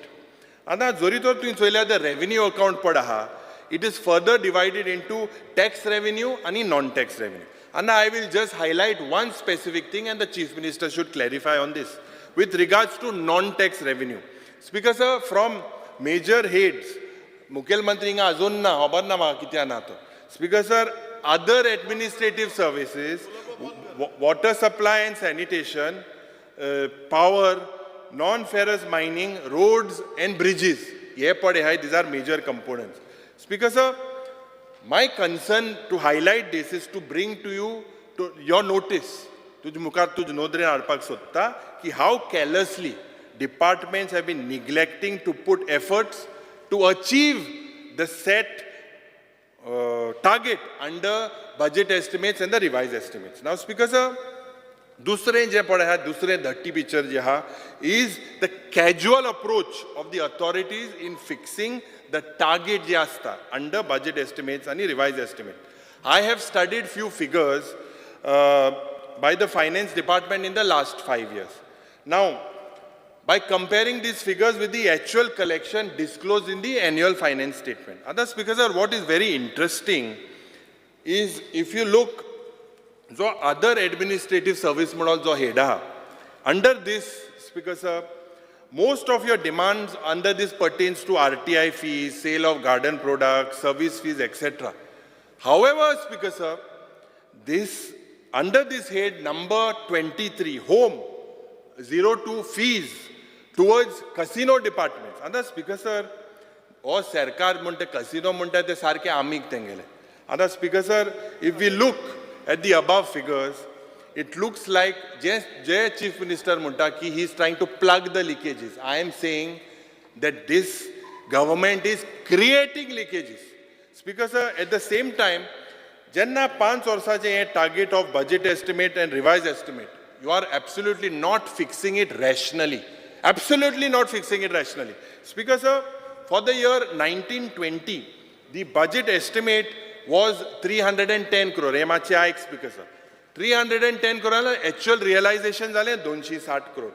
Ada zoritor tu insoila the revenue account padaha. It is further divided into tax revenue and non-tax revenue. And I will just highlight one specific thing, and the Chief Minister should clarify on this. With regards to non-tax revenue, Speaker sir, from major heads, Mukhel Mantri nga azun na, obar na ma kitya na to. Speaker sir, other administrative services, water supply and sanitation, power, non-ferrous mining, roads and bridges. These are major components. Speaker sir, my concern to highlight this is to bring to you to your notice, how carelessly departments have been neglecting to put efforts to achieve the set target under budget estimates and the revised estimates. Now, Speaker sir, दूसरे जे पड़े हैं दूसरे धट्टी picture जे हा is the casual approach of the authorities in fixing the target je asta under budget estimates and revised estimate. I have studied few figures by the finance department in the last 5 years. Now, by comparing these figures with the actual collection disclosed in the annual finance statement. Other speakers are what is very interesting is if you look so other administrative service models jo heda under this, Speaker sir, most of your demands under this pertains to RTI fees, sale of garden products, service fees, etc. However, Speaker sir, this under this head number 23, home 02 fees towards casino departments. Other Speaker sir, or Sarkar munte casino munte te sarke amik tengele. Other Speaker sir, if we look at the above figures, it looks like Jay Chief Minister Muntaki, he is trying to plug the leakages. I am saying that this government is creating leakages. Speaker sir, at the same time, Janna 5 varsache target of budget estimate and revised estimate, you are absolutely not fixing it rationally. Absolutely not fixing it rationally. Speaker sir, for the year 1920, the budget estimate was 310 crore. Speaker sir. 310 crore actual realizations are 260 crore.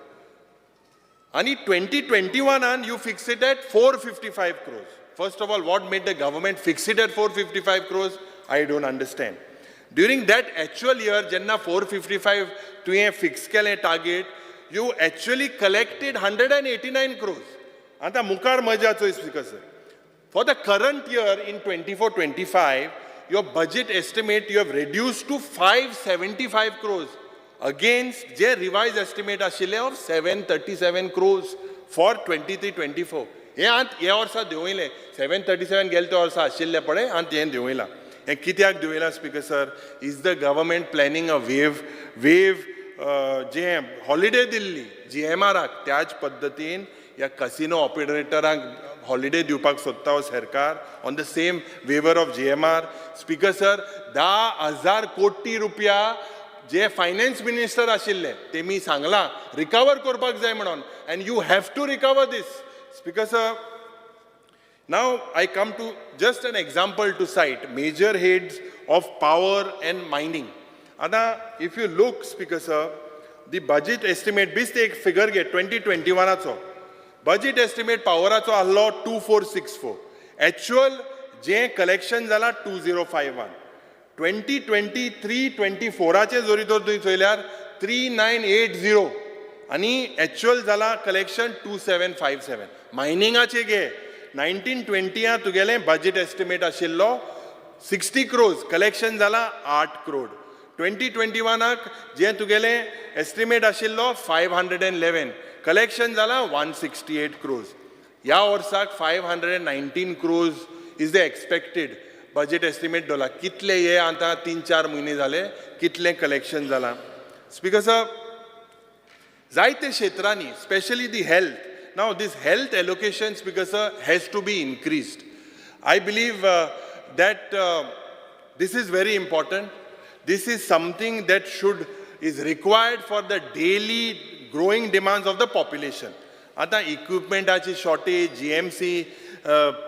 And in 2021 you fix it at 455 crores. First of all, what made the government fix it at 455 crores? I don't understand. During that actual year, Janna 455 to fix target, you actually collected 189 crores. And the mukar maja cho Speaker sir. For the current year in 24-25, your budget estimate you have reduced to 575 crores against the revised estimate of 737 crores for 23-24. Yeah, also 737 gelte also ashille pade and yen deuila. And kityak deuila, Speaker sir, is the government planning a wave holiday Delhi GMR त्याच पद्धतीन या casino operator holiday diupak sotta sarkar on the same waiver of GMR. Speaker sir, 10,000 koti rupiya je finance minister ashille te mi sangla recover korpak jay म्हणून, and you have to recover this. Speaker sir, now I come to just an example to cite major heads of power and mining. Ada, if you look, Speaker sir, the budget estimate bis te ek figure ge 2021 acho budget estimate power acho allo 2464, actual je collection zala 2051, 2023-24 चे जोरी तो तुम्ही चोयल्यार 3980 आणि actual zala collection 2757. मायनिंगाचे गे 1920 तुगेले budget estimate आशिल्लो 60 crores, collection zala 8 crore. 2021 जे तुगेले estimate आशिल्लो 511, collection zala 168 crores. या वर्साक 519 crores is the expected. Budget estimate दवरला कितले हे आतां 3-4 म्हयने जाले कितलें कलेक्शन जालां स्पीकर साहेब जायते क्षेत्रांनी specially the health now this health allocation speaker sir has to be increased I believe that this is very important. This is something that is required for the daily growing demands of the population. आता इक्विपमेंटाची shortage GMC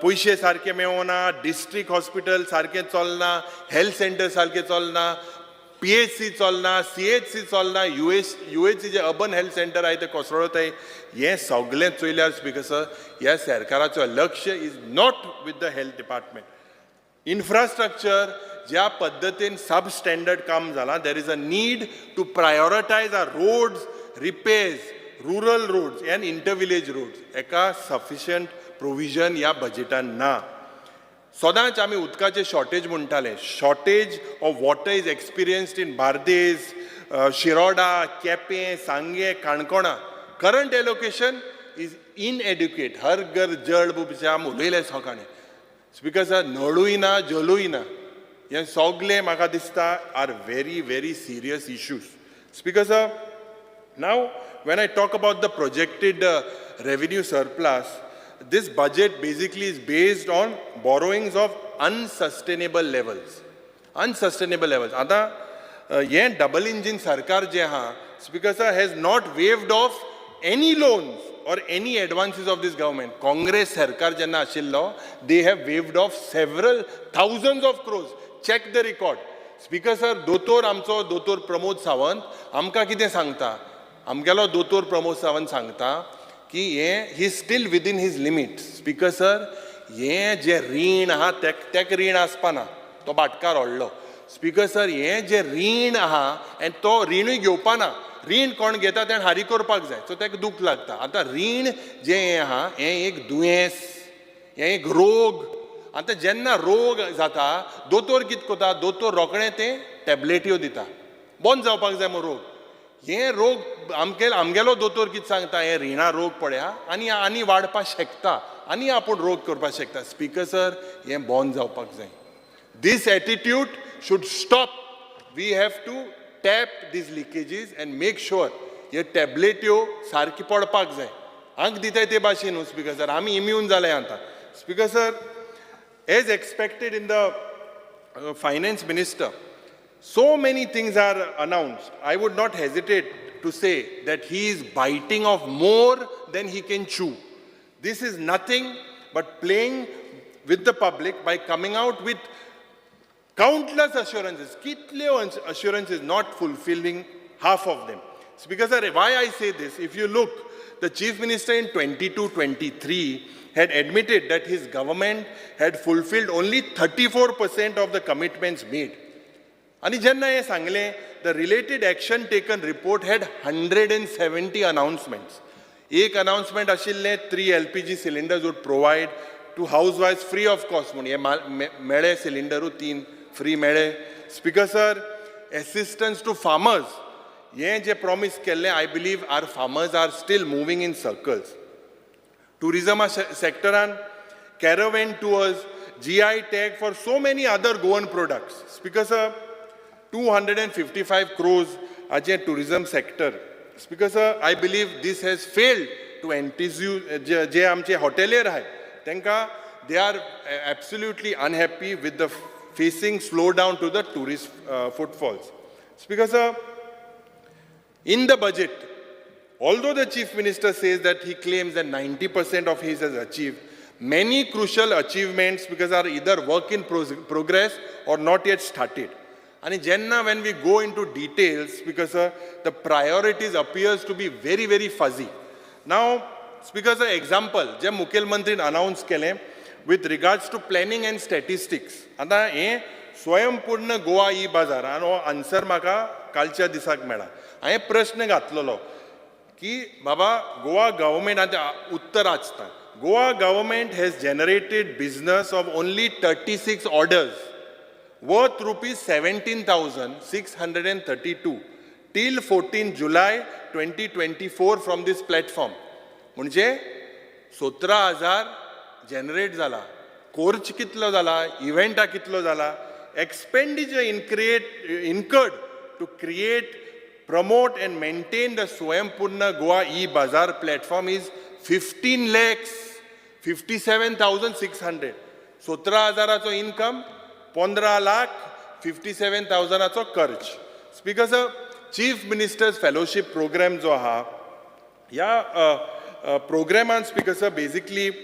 पयशे सारके मेळना district hospital सारकें चलना health centre सारकें चलना PHC चलना CHC चलना UHC जे अर्बन हेल्थ सेंटर आहे ते कोसळटाय हें सगळें चोयल्यार स्पीकर सर ह्या सरकाराचो लक्ष is not with the health department infrastructure ज्या पद्दतीन सब स्टँडर्ड काम जालां there is a need to prioritise our roads repairs rural roads and intervillage roads एका सफिशियंट प्रोविजन ह्या बजेटान ना सदांच आमी उदकाचें शॉर्टेज म्हणटाले shortage of water is experienced in Bardez Shiroda Quepem Sanguem Canacona current allocation is inadequate Har Ghar Jal बुबशाम उलयले सकाळीं स्पीकर सर नळूय ना जलूय ना हे सगळे म्हाका दिसता are very very serious issues speaker sir now when I talk about the projected revenue surplus this budget basically is based on borrowings of unsustainable levels. आता हे डबल इंजिन सरकार जे आहा speaker sir has not waived off any loans or any advances of this government. Congress सरकार जेन्ना आशिल्लो they have waived off several thousands of crores. Check the record. Speaker sir दोतोर आमचो दोतोर प्रमोद सावंत आमकां कितें सांगता आमगेलो दोतोर प्रमोद सावंत सांगता की he is still within his limits. Speaker sir हे जे रीण आहा तेक रीण आसपाना तो भाटकार व्हडलो स्पीकर सर हे जे रीण आहा आनी तो रीणूय घेवपाना रीण कोण घेता तेणें हारी करपाक जाय सो तेका दूख लागता आतां रीण जे आहा हें एक दुयेंस हें एक रोग आतां जेन्ना रोग जाता दोतोर कितें करता दोतोर रोखडें तें टॅबलेट्यो दिता बंद जावपाक जाय म्हूण रोग हे रोग आमगेलो दोतोर कितें सांगता हे रिणा रोग पळया आनी वाडपाक शकता आनी आपूण रोग करपाक शकता स्पीकर सर हें बंद जावपाक जाय this attitude should stop we have to tap these leakages and make sure हे टॅबलेट्यो सारकी पडपाक जाय हांक दिताय ते भाशेन न्हू स्पीकर सर आमी इम्यून जाले आतां speaker sir as expected in the finance minister so many things are announced. I would not hesitate to say that he is biting off more than he can chew. This is nothing but playing with the public by coming out with countless assurances. Kitle assurances not fulfilling half of them. Because why I say this, if you look, the Chief Minister in 22-23 had admitted that his government had fulfilled only 34% of the commitments made. आणि जेन्ना हे सांगलें the related action taken report had 170 announcements एक announcement आशिल्लें 3 LPG cylinders would provide to house wise free of cost म्हणून हे मेळे सिलिंडरू 3 फ्री मेळे speaker sir assistance to farmers हे जे प्रॉमीस केल्लें I believe our farmers are still moving in circles टुरिजमा सेक्टरान caravan tours GI tag for so many other Goan products speaker sir 255 crores as a tourism sector. Speaker sir, I believe this has failed to enthuse जे आमचे hotelier आहे त्यांका they are absolutely unhappy with the facing slowdown to the tourist footfalls. Speaker sir, in the budget, although the Chief Minister says that he claims that 90% of his has achieved, many crucial achievements because are either work in progress or not yet started. And when we go into details, because the priorities appears to be very, very fuzzy. Now, Speaker, example, जे मुखेलमंत्री announced केले with regards to planning and statistics. आता हे स्वयंपूर्ण Goa E बाजार आणि answer म्हाका कालच्या दिसाक मेळ्ळा. हांवें प्रश्न घातलेलो की बाबा गोवा गव्हर्मेंट आतां उत्तर आचता Goa government has generated business of only 36 orders. worth rupees 17,632 till 14 July 2024 from this platform. म्हणजे 17,000 जनरेट जाला कोर्च कितलो जाला, इव्हेंटा कितलो जाला, expenditure incurred to create, promote and maintain the Swayambhurna Goa e-Bazaar platform is 15 lakhs, 57,600. 17,000 income, 15 lakh, 57,000 खर्च. Speaker sir, Chief Minister's Fellowship Program जो हा, या program Speaker sir, basically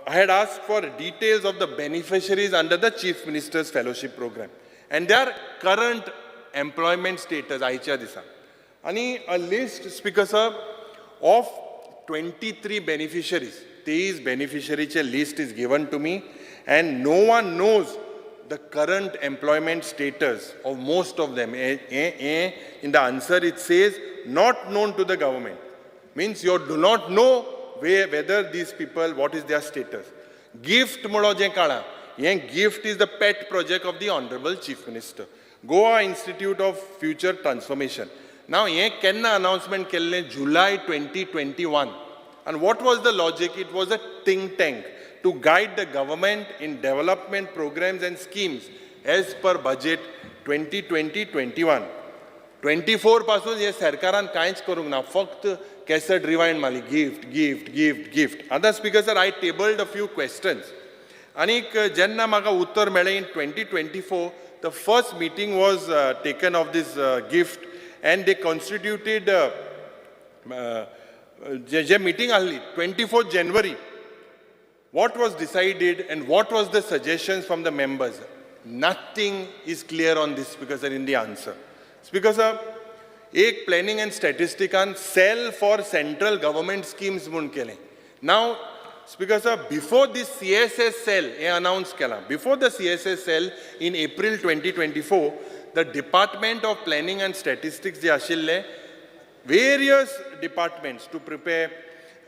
I had asked for details of the beneficiaries under the Chief Minister's Fellowship Program and their current employment status आयच्या दिसा. आणि a list, Speaker sir, of 23 beneficiaries. 23 beneficiaries list is given to me and no one knows the current employment status of most of them. In the answer it says not known to the government. Means you do not know whether these people, what is their status. Gift mulo je kala. Gift is the pet project of the Honorable Chief Minister. Goa Institute of Future Transformation. Now, kenna announcement kelle July 2021. And what was the logic? It was a think tank to guide the government in development programs and schemes as per budget 2020-21. 24 पासून हे सरकारान कांयच करूंक ना, फक्त cassette rewind मारली, gift gift gift gift. आतां speaker sir, I tabled a few questions आनीक जेन्ना म्हाका उत्तर मेळ्ळें in 2024 the first meeting was taken of this gift and they constituted जे मीटिंग आहली 24 January. What was decided and what was the suggestions from the members? Nothing is clear on this, Speaker sir, in the answer. Speaker sir, एक planning and statistics cell for central government schemes म्हणून केले. Now, Speaker sir, before this CSS cell announced kela, before the CSS cell in April 2024, the Department of Planning and Statistics je ashille, various departments to prepare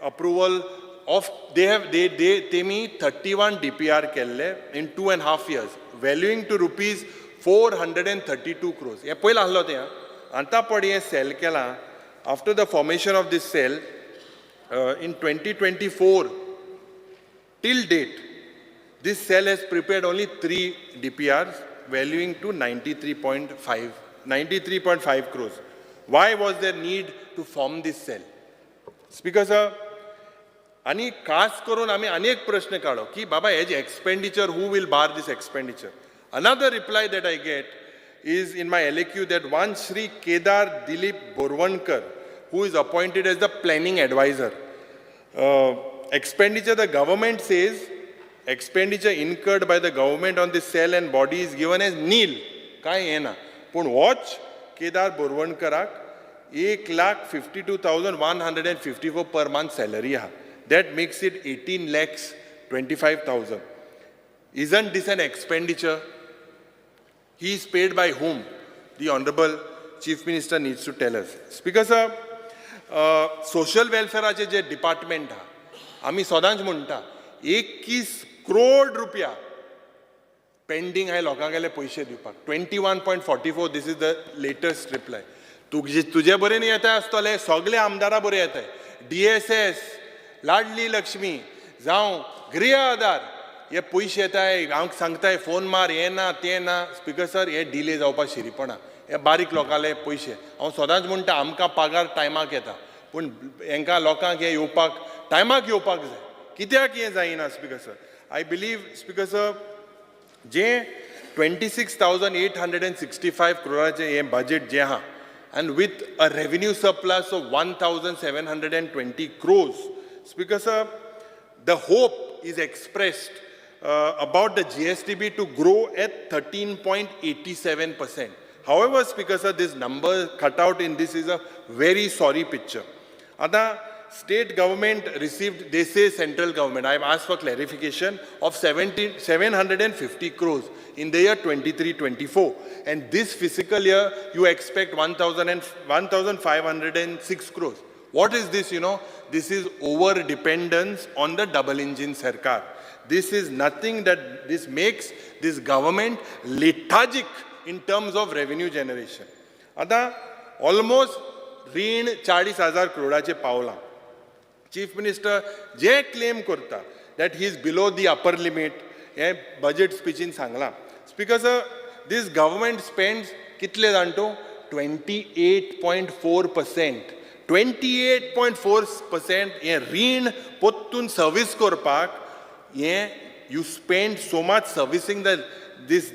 approval of, they me 31 DPR kelle in 2.5 years, valuing to rupees 432 crores. ये पहिला हल्लो ते आता पडी हे cell केला. After the formation of this cell in 2024 till date, this cell has prepared only 3 DPRs valuing to 93.5 crores. Why was there need to form this cell? Speaker sir, आणि खास करून आम्ही अनेक प्रश्न काढो की बाबा हे जे expenditure, who will bar this expenditure? Another reply that I get is in my LAQ that one Shri Kedar Dilip Borwankar, who is appointed as the planning advisor. Expenditure, the government says, expenditure incurred by the government on this cell and body is given as nil. काय आहे ना. पण watch Kedar Borwankarak 1,52,154 per month salary ha. That makes it 18 lakhs 25,000. Isn't this an expenditure? He is paid by whom? The Honorable Chief Minister needs to tell us. Speaker sir, social welfare जे department हा, आम्ही सदांच म्हणटा 21 crore रुपया pending आहे लोकांगेले पैसे दिवपाक. 21.44, this is the latest reply. तुझे बरे न्ही येताय आसतले, सगळे आमदारा बरे येताय. DSS, लाडली लक्ष्मी जावं गृह आधार, हे पयशे येताय, हांव सांगताय फोन मार, हे ना ते ना. स्पीकर सर, हे डिले जावपाक शिरीपणा. हे बारीक लोकांले पयशे, हांव सदांच म्हणटा आमकां पगार टायमाक येता, पूण हांकां लोकांक हे येवपाक टायमाक येवपाक जाय. कित्याक हें जायना speaker sir? I believe speaker sir, जे 26,865 crores हे बजेट जे आहा, and with a revenue surplus of 1,720 crores, Speaker sir, the hope is expressed about the GSTB to grow at 13.87%. However, Speaker sir, this number cut out in this is a very sorry picture. Ada state government received, they say central government, I have asked for clarification, of 750 crores in the year 23-24. And this fiscal year, you expect 1,506 crores. What is this, you know? This is over-dependence on the double-engine Sarkar. This is nothing that this makes this government lethargic in terms of revenue generation. आता almost ऋण 40,000 crores पावला. Chief Minister जे claim करता, that he is below the upper limit. हे budget speech in सांगला. Speaker sir, this government spends कितले जाणटो 28.4%. 28.4% हे रीण पोत्तून सर्विस करपाक हे you spend so much servicing this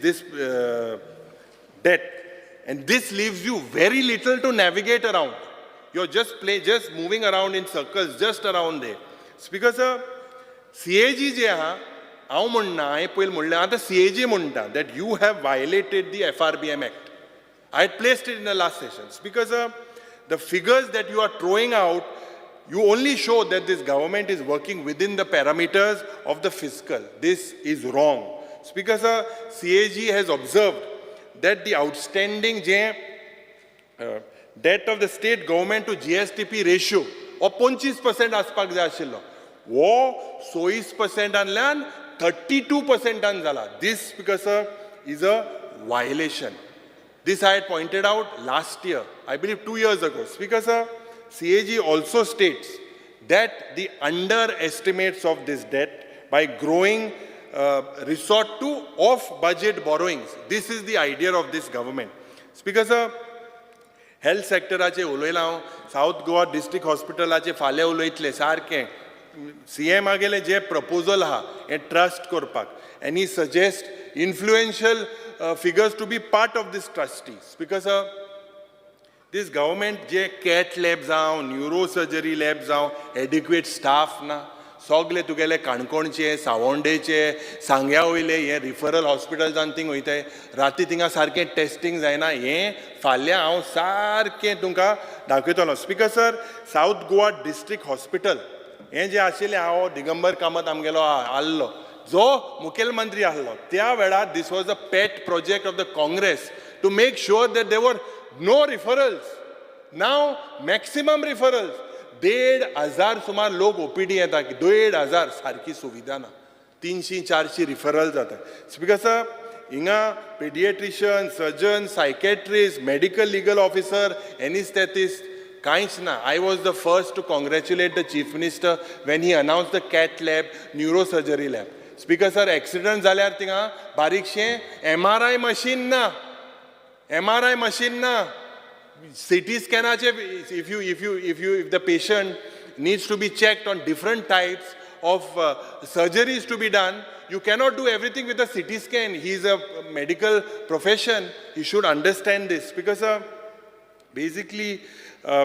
debt, and this leaves you very little to navigate around. You're just moving around in circles just around there. Speaker sir, CAG जे आहा हांव म्हणना हांवें पयलीं म्हणलें आतां CAG म्हणटा that you have violated the FRBM Act. I had placed it in the last session. Speaker sir, the figures that you are throwing out, you only show that this government is working within the parameters of the fiscal. This is wrong. Speaker sir, CAG has observed that the outstanding debt of the state government to GSTP ratio of 25% आसपाक जाय आशिल्लो. वो 26% आणल्यान 32% जाला. This, Speaker sir, is a violation. This I had pointed out last year, I believe 2 years ago. Speaker sir, CAG also states that the underestimates of this debt by growing resort to off-budget borrowings. This is the idea of this government. Speaker sir, health sectoraचे उलयलां हांव, south Goa district हॉस्पिटलाचे फाल्यां उलयतले सारकें. CM आगेलें जे proposal आहा हें trust करपाक, and he suggests influential figures to be part of this trustees. Because this government जे CAT lab जावं, neurosurgery lab जावं, adequate staff ना, सगळे तुगेले काणकोणचे, सावंडेचे, सांग्या वयले हे रिफरल हॉस्पिटल्सांत थिंग वयताय, राती थिंगा सारकें टेस्टिंग जायना, हें फाल्यां हांव सारकें तुमकां दाखयतलो. Speaker sir, south Goa district hospital हें जें आशिल्लें हांव दिगंबर कामत आमगेलो आहलो, जो मुखेलमंत्री आहलो त्या वेळार this was a pet project of the Congress to make sure that there were no रिफरल्स. Now maximum रिफरल्स. 1,500 सुमार लोक ओपीडी येता, 1,500 सारकी सुविधा ना, 300-400 रिफरल जाता. स्पीकर सर, हिंगा paediatrician, surgeon, psychiatrist, medical legal officer, anaesthetist कांयच ना. I was the first to congratulate the Chief Minister when he announced the CAT lab, neurosurgery lab. Speaker sir, accident जाल्यार थिंगा बारीकशें MRI machine ना, MRI machine ना. CT scanaचे, if the patient needs to be checked on different types of surgeries to be done, you cannot do everything with a CT scan. He is a medical profession. He should understand this. Because basically,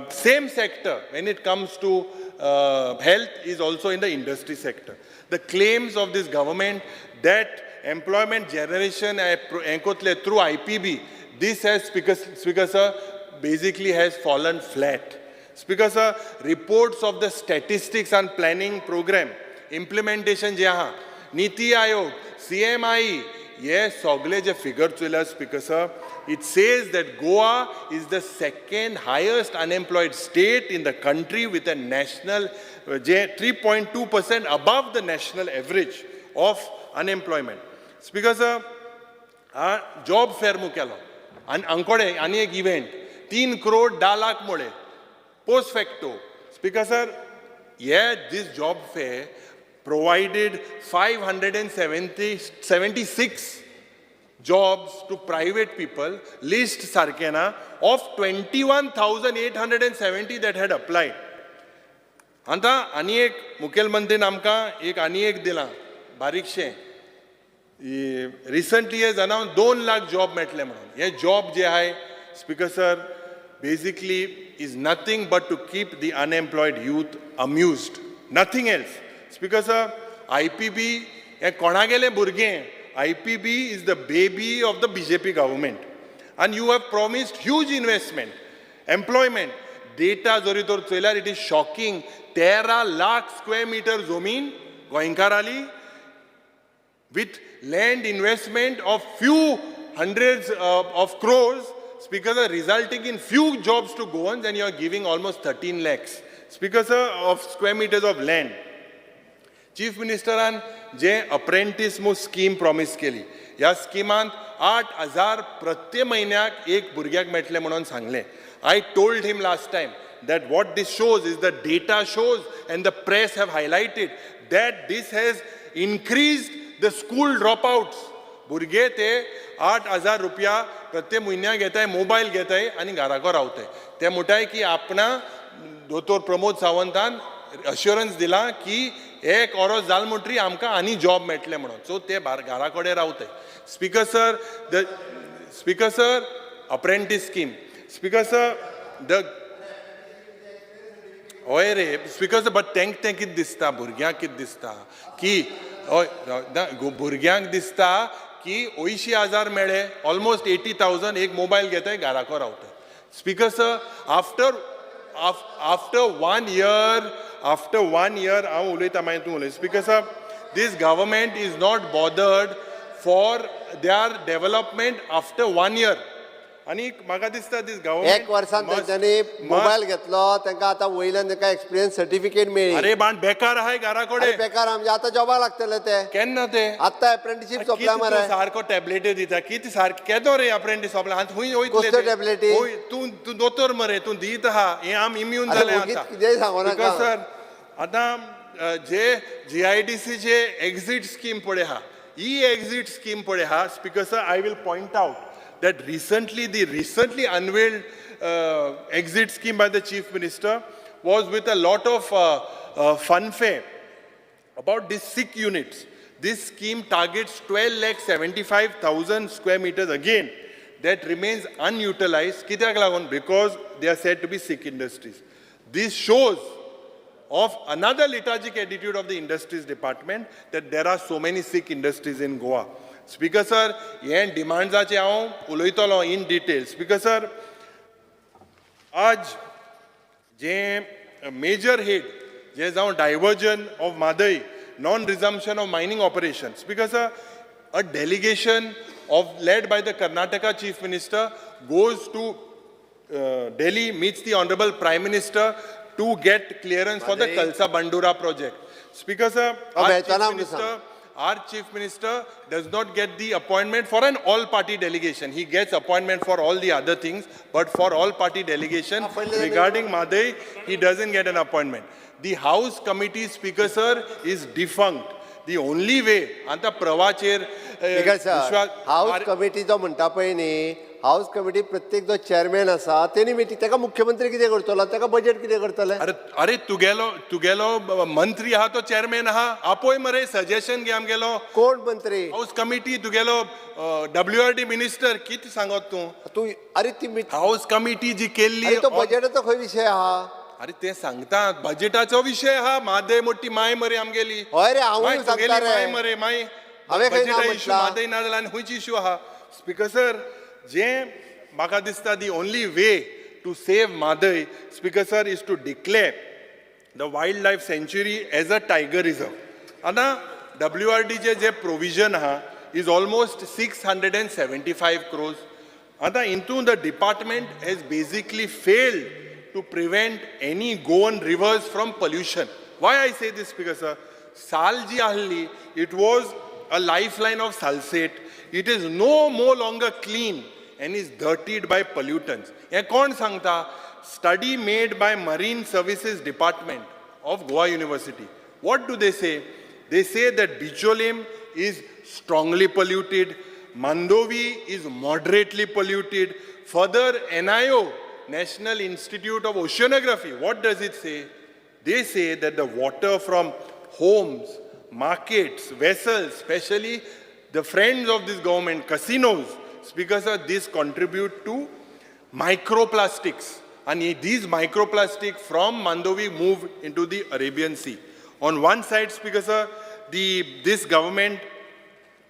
same sector when it comes to health is also in the industry sector. The claims of this government that employment generation through IPB, this has, Speaker sir, basically has fallen flat. Speaker sir, reports of the statistics and planning program implementation जे आहा, NITI Aayog, CMI, ये सगळे जे figures चोयला, Speaker sir, it says that Goa is the second highest unemployed state in the country with a national 3.2% above the national average of unemployment. Speaker sir, job fair मुकेलो, अंकोडे आनी एक event, 3 crore 10 lakh मोळे, post facto. Speaker sir, yeah, this job fair provided 576 jobs to private people, list sarkena, of 21,870 that had applied. Anta ani ek मुखेलमंत्री आमकां एक आनी एक दिलां बारीकशें. Recently has announced 2 lakh job मेळटले म्हणून. हे job जे आहाय, Speaker sir, basically is nothing but to keep the unemployed youth amused. Nothing else. Speaker sir, IPB हे कोणागेले भुरगें. IPB is the baby of the BJP government. And you have promised huge investment, employment. Data zori tor चोयल्यार it is shocking. 13 lakh square meter zomin गोंयकाराली with land investment of few hundreds of crores. Speaker sir, resulting in few jobs to Goans, and you are giving almost 13 lakhs. Speaker sir, of square meters of land. Chief Ministeran जे apprentice मू scheme promise केली, ह्या स्किमांत 8,000 प्रत्येक म्हयन्याक एक भुरग्याक मेळटले म्हणून सांगलें. I told him last time that what this shows is the data shows, and the press have highlighted that this has increased the school dropouts. भुरगे ते 8,000 रुपया प्रत्येक म्हयन्याक घेताय, मोबायल घेताय आनी घराको रावताय. ते म्हणटाय की आपणा दोतोर प्रमोद सावंतान अश्युरन्स दिला की 1 वर्स जाल म्हणटरी आमकां आनी जॉब मेळटले म्हणून. सो ते घरा कडेन रावताय. Speaker sir, apprentice scheme. Speaker sir, होय रे स्पीकर सर, बट तेंक कितें दिसता, भुरग्यांक कितें दिसता की भुरग्यांक दिसता की 80,000 मेळे, ऑलमोस्ट 80,000 एक मोबायल घेताय, घराको रावताय. स्पीकर सर, after 1 year, हांव उलयता मागीर तूं उलय. Speaker sir, this government is not bothered for their development after 1 year. आणि म्हाका दिसता this government 1 वर्सान तेंच्यांनी मोबायल घेतलो, तांकां आतां वयल्यान तांकां एक्सपिरियन्स सर्टिफिकेट मेळ्ळी. अरे बाण बेकार आहाय घरा कडेन. बेकार म्हणजे आतां जॉबाक लागतले ते. केन्ना ते आतां अप्रेंटिसशीप सोंपला मरे. सारको टॅबलेटी दिता कितें सारकें केदो रे अप्रेंटीस सोंपला आतां खूंय कसल्यो टॅबलेटी? तूं दोतोर मरे, तूं दीत आहा, हें आम इम्यून आरे जालें उगीच आतां. कितेंय सांगू नाका. बिकॉज सर आतां जे GIDC चे एक्झिट स्कीम पळय आहा, ही एक्झिट स्कीम पळय आहा. Speaker sir, I will point out that the recently unveiled exit scheme by the Chief Minister was with a lot of fanfare about these sick units. This scheme targets 12,75,000 square meters again that remains unutilized. Kityak lagun? Because they are said to be sick industries. This shows of another lethargic attitude of the industries department that there are so many sick industries in Goa. Speaker sir, ये demands आचे हांव उलयतलो in detail. Speaker sir, आज जे major head जे जावन diversion of Madai, non-resumption of mining operations. Speaker sir, a delegation led by the Karnataka Chief Minister goes to Delhi, meets the Honorable Prime Minister to get clearance for the Kalsa Bandura project. Speaker sir, our Chief Minister does not get the appointment for an all-party delegation. He gets appointment for all the other things, but for all-party delegation regarding Madai, he doesn't get an appointment. The House Committee, Speaker sir, is defunct. The only way, anta Pravacher, house committee जो म्हणटा पळय न्ही, house committee प्रत्येक जो chairman आसा तेणी meeting ताका मुख्यमंत्री कितें करतलो, ताका बजेट कितें करतले. अरे तुगेलो मंत्री आहा तो चेअरमॅन आहा, आपोय मरे सजेशन घे आमगेलो. कोण मंत्री? हाऊस कमिटी तुगेलो WRD मिनिस्टर कितें सांगत तूं अरे ती हाऊस कमिटी जी केल्ली तो बजेटाचो खंय विशय आहा. अरे ते सांगता बजेटाचो विषय आहा. म्हादय मोठी माय मरे आमगेली. हय रे हांवूय सांगता रे. माय मरे माय हांवें खंय ना बजेटा इश्यू म्हटला. म्हादय ना जाल्यार आनी खंयची इश्यू आहा. स्पीकर सर, जे म्हाका दिसता the only way to save Madai, Speaker sir, is to declare the wildlife sanctuary as a tiger reserve. Ana WRD je provision ha is almost 675 crores. Ana into the department has basically failed to prevent any Goan rivers from pollution. Why I say this, Speaker sir? Salji ahalli, it was a lifeline of Salsette. It is no longer clean and is dirtied by pollutants. Ye kon sangta? Study made by Marine Services Department of Goa University. What do they say? They say that Bicholim is strongly polluted, Mandovi is moderately polluted. Further, NIO, National Institute of Oceanography, what does it say? They say that the water from homes, markets, vessels, especially the friends of this government, casinos, because of this contribute to microplastics. And these microplastics from Mandovi move into the Arabian Sea. On one side, Speaker sir, this government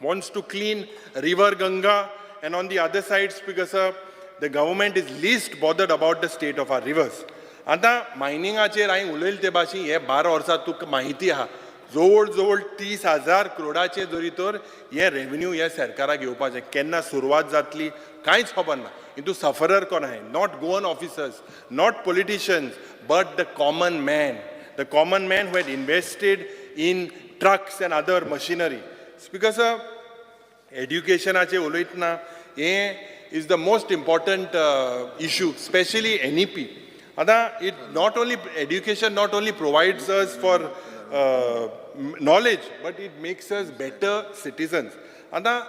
wants to clean River Ganga, and on the other side, Speaker sir, the government is least bothered about the state of our rivers. आता मायनिंगाचेर हांवें उलयले ते भाशेन हे 12 वर्सां तुका म्हायती आहा जवळ 30,000 करोडाचे जरी तर हे रेव्हेन्यू ह्या सरकाराक येवपाचें. केन्ना सुरवात जातली कांयच खबर ना. हितून सफरर कोण आहाय? Not Goan officers, not politicians, but the common man. The common man who had invested in trucks and other machinery. Because educationache uloitna, is the most important issue, especially NEP. It not only education not only provides us for knowledge, but it makes us better citizens. And the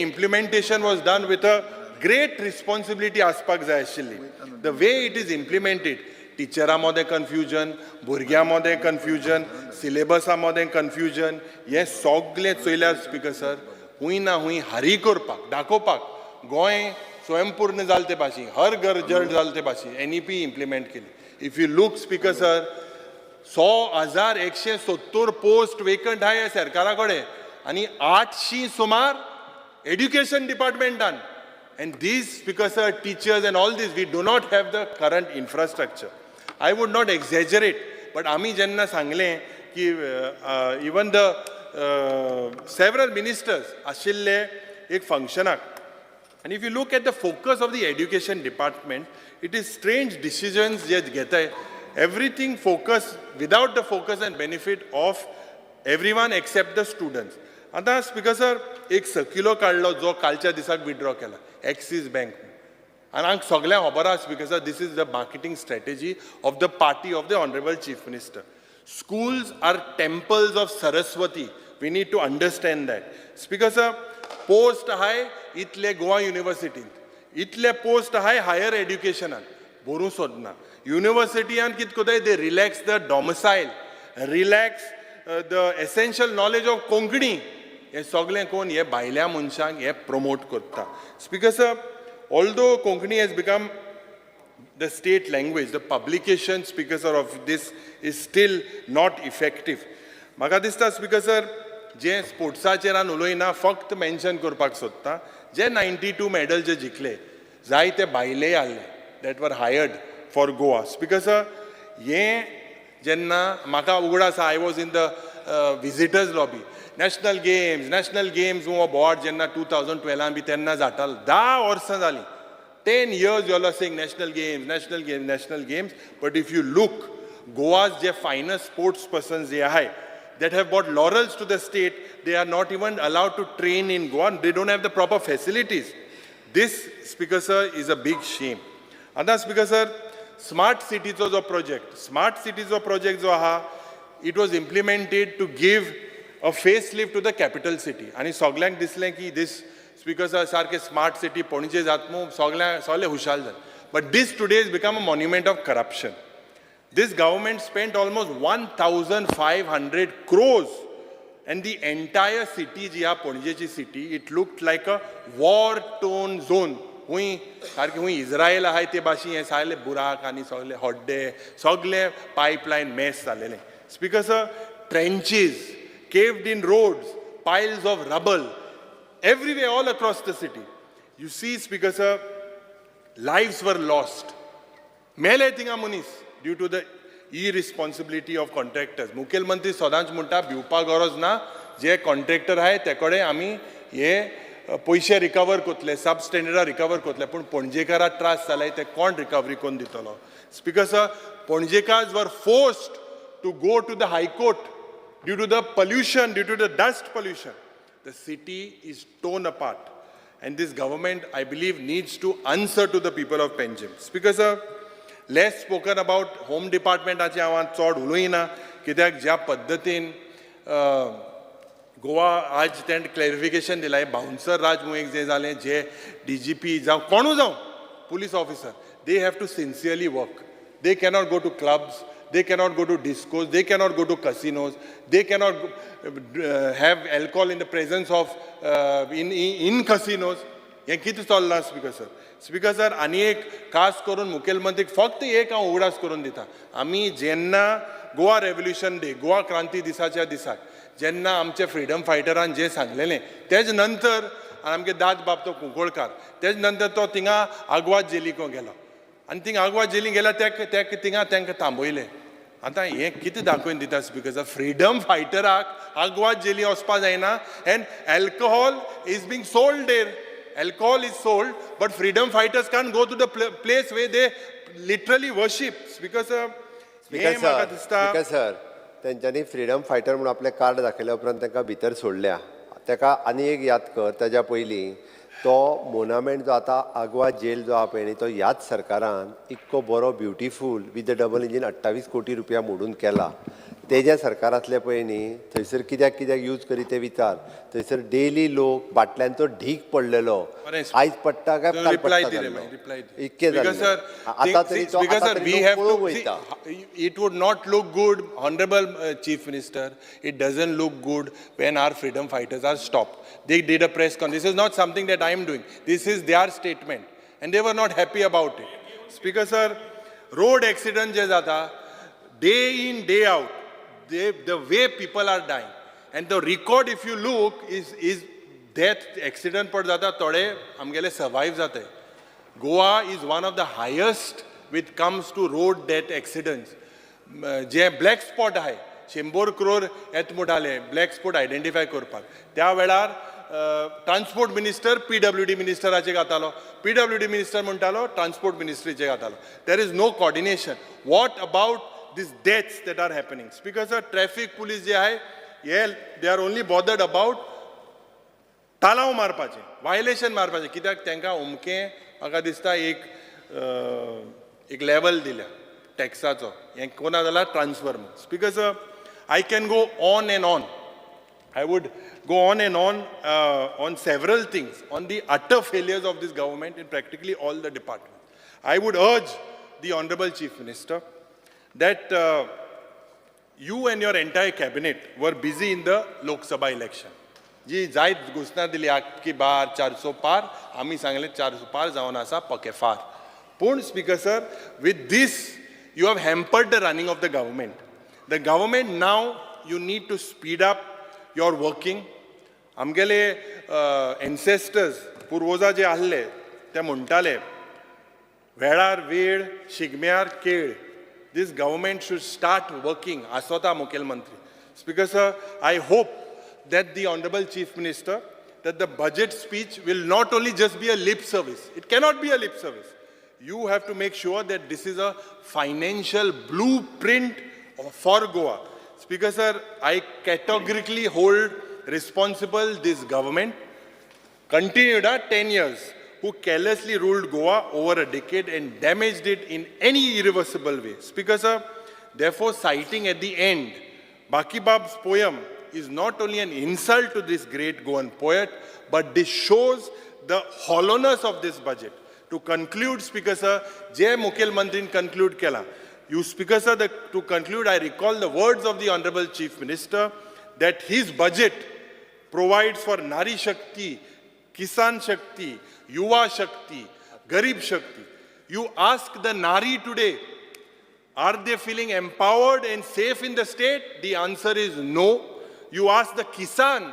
implementation was done with a great responsibility aspak जाय आशिल्ली. The way it is implemented, टिचरांमध्ये confusion, भुरग्यांमध्ये confusion, सिलेबसामध्ये confusion, हे सगळे चोयल्यार speaker sir हुंय ना हुंय हारी करपाक दाखोवपाक गोंय स्वयंपूर्ण जाले ते भाशेन हर घर जल जाले ते भाशेन NEP इम्प्लिमेंट केली. If you look speaker sir 100,170 post vacant आहे सरकारा कडेन आनी 800 सुमार education डिपार्टमेंटान. And these, because our teachers and all this, we do not have the current infrastructure. I would not exaggerate, but आमी जेन्ना सांगले की even the several ministers आशिल्ले एक functionak. And if you look at the focus of the education department, it is strange decisions जे घेताय. Everything focus without the focus and benefit of everyone except the students. आता speaker sir एक circular काडलो जो कालच्या दिसाक withdraw केला axis bank आनी हांगा सगळ्यांक खबर आसा speaker sir this is the marketing strategy of the party of the honourable chief minister. Schools are temples of Saraswati. We need to understand that. Speaker sir, post high itle Goa University. Itle post high higher education. Boru sodna. University and kit kodai they relax the domicile, relax the essential knowledge of Konkani. हे सगळें कोण हे भायल्या मनशांक हे promote करता. Speaker sir, although Konkani has become the state language, the publication, Speaker sir, of this is still not effective. म्हाका दिसता Speaker sir, जे स्पोर्ट्साचेर उलयना फक्त मेन्शन करपाक सोदता जे 92 मेडल जे जिखले जाय ते भायले आहले that were hired for Goa. Speaker sir, हे जेन्ना म्हाका उगड आसा I was in the visitors lobby. National Games हो बोर्ड जेन्ना 2012 बी तेन्ना जातालो 10 वर्सां जालीं. 10 years you all are saying national games. But if you look, Goa's जे finest sports persons they are that have brought laurels to the state, they are not even allowed to train in Goa. They don't have the proper facilities. This, Speaker sir, is a big shame. And that's Speaker sir, Smart Cities was a project. Smart Cities was a project जो आहा, it was implemented to give a facelift to the capital city. आणि सगळ्यांक दिसलें की this Speaker sir, सारखे smart city पणजे जातमू सगळे हुशाल जाले. But this today has become a monument of corruption. This government spent almost 1,500 crores and the entire city, जी हा पणजेची city, it looked like a war-torn zone. हुई सारखे हुई इस्रायल आहे ते भाशी हे सगळे बुराक आणि सगळे हड्डे सगळे पाइपलाइन मेस जालेले. Speaker sir, trenches, caved in roads, piles of rubble, everywhere all across the city. You see, Speaker sir, lives were lost. Mele tinga munis due to the irresponsibility of contractors. मुखेलमंत्री सदांच म्हणटा भिवपा गरज ना जे contractor आहे तेकडे आमी हे पैसे रिकवर करतले सब स्टँडर्डार रिकवर करतले पूण पणजेकाराक त्रास जाले ते कोण रिकवरी कोण दितलो. Speaker sir, Ponjekars were forced to go to the High Court due to the pollution, due to the dust pollution. The city is torn apart. And this government, I believe, needs to answer to the people of Panjim. Speaker sir, less spoken about Home Department आची हांव चड उलोयना कित्याक ज्या पद्दतीन गोवा आज तेणें clarification दिलां bouncer राज म्हणून जे जालें जे DGP जावं कोणूय जावं police officer they have to sincerely work. They cannot go to clubs, they cannot go to discos, they cannot go to casinos, they cannot have alcohol in the presence of in casinos. हे कितें चल्लां Speaker sir? Speaker sir, आनी एक खास करून मुखेलमंत्रीक फक्त एक हांव उगडास करून दिता. आमी जेन्ना गोवा रेव्होल्युशन डे गोवा क्रांती दिसाच्या दिसाक जेन्ना आमचे फ्रीडम फायटरान जें सांगलेलें तेज नंतर आमगे दाद बाब तो कुंकळकार तेज नंतर तो थिंगा आग्वाद जेलीक गेलो आनी थिंगा आग्वाद जेलीक गेला थिंगा तांकां थांबयलें. आतां हें कितें दाखोवन दिता Speaker sir? Freedom फायटराक Aguada jelly वचपा जायना end alcohol is being sold there. Alcohol is sold, but freedom fighters can't go to the place where they literally worship. Speaker sir, Speaker sir, तेंच्यांनी फ्रीडम फायटर म्हणून आपले card दाखयल्या उपरांत तांकां भितर सोडल्या. ताका आनी एक याद कर ताज्या पयलीं तो मोनामेंट जो आतां आग्वा जेल जो आहा पळय न्ही तो ह्याच सरकारान इतको बरो beautiful with the double engine 28 कोटी रुपया मोडून केला. तेज्या सरकारांतले पळय न्ही थंयसर कित्याक कित्याक यूज करी ते विचार. थंयसर डेली लोक बाटल्यांचो ढीग पडलेलो. बरें, आयज पडटा काय काल reply पडटा दिले जाल्लो. मागीर, reply दिले. इतके Because जाल्ले. sir, आतां तरी तो because आतां sir, तरी we लोक have पळोवंक to वयता. see, it would not look good, Honorable Chief Minister. It doesn't look good when our freedom fighters are stopped. They did a press conference. This is not something that I am doing. This is their statement, and they were not happy about it. Speaker sir, road accident जे जाता, day in day out, the way people are dying, and the record if you look is death accident पड जाता थोडे आमगेले survive जाते. Goa is one of the highest when it comes to road death accidents. जे black spot आहे 100 crore येत मुठाले black spot identify करपाक. त्या वेळार ट्रान्सपोर्ट मिनिस्टर PWD मिनिस्टराचे घातालो, PWD मिनिस्टर म्हणटालो ट्रान्सपोर्ट मिनिस्ट्रीचे घातालो. There is no coordination. What about these deaths that are happening? Speaker sir, traffic police जे आहे they are only bothered about तालाव मारपाचें, वायलेशन मारपाचें. कित्याक तांकां उमकें म्हाका दिसता एक लेवल दिल्या टॅक्साचो, हें कोना जाल्यार ट्रान्सफर म्हणून. Speaker sir, I can go on and on. I would go on and on several things, on the utter failures of this government in practically all the departments. I would urge the Honorable Chief Minister that you and your entire cabinet were busy in the Lok Sabha election. जी जायत घोषणा दिली की बार 400 पार, आम्ही सांगले 400 पार जावन आसा पकेफार. पूण speaker sir, with this you have hampered the running of the government. The government now, you need to speed up your working. आमगेले ancestors पुर्वजा जे आहले ते म्हणटाले वेळार वेळ शिगम्यार केळ. This government should start working. Asota Mukhyamantri. Speaker sir, I hope that the Honorable Chief Minister, that the budget speech will not only just be a lip service. It cannot be a lip service. You have to make sure that this is a financial blueprint for Goa. Speaker sir, I categorically hold responsible this government, continued 10 years, who carelessly ruled Goa over a decade and damaged it in any irreversible way. Speaker sir, therefore citing at the end, Baki Bab's poem is not only an insult to this great Goan poet, but this shows the hollowness of this budget. To conclude, Speaker sir, Jai Mukhyamantri conclude kela. You, Speaker sir, to conclude, I recall the words of the Honorable Chief Minister that his budget provides for Nari Shakti, Kisan Shakti, Yuva Shakti, Garib Shakti. You ask the Nari today, are they feeling empowered and safe in the state? The answer is no. You ask the Kisan,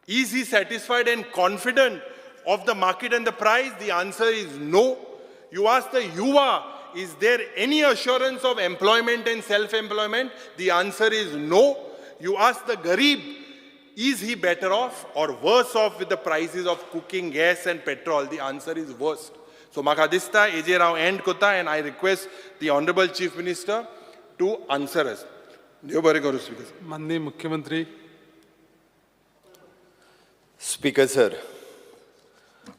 is he satisfied and confident of the market and the price? The answer is no. You ask the Yuva, is there any assurance of employment and self-employment? The answer is no. You ask the Garib, is he better off or worse off with the prices of cooking gas and petrol? The answer is worse. So Maka dista eje rao end kota, and I request the Honorable Chief Minister to answer us. देव बरें करूं speaker. माननीय मुख्यमंत्री. Speaker sir,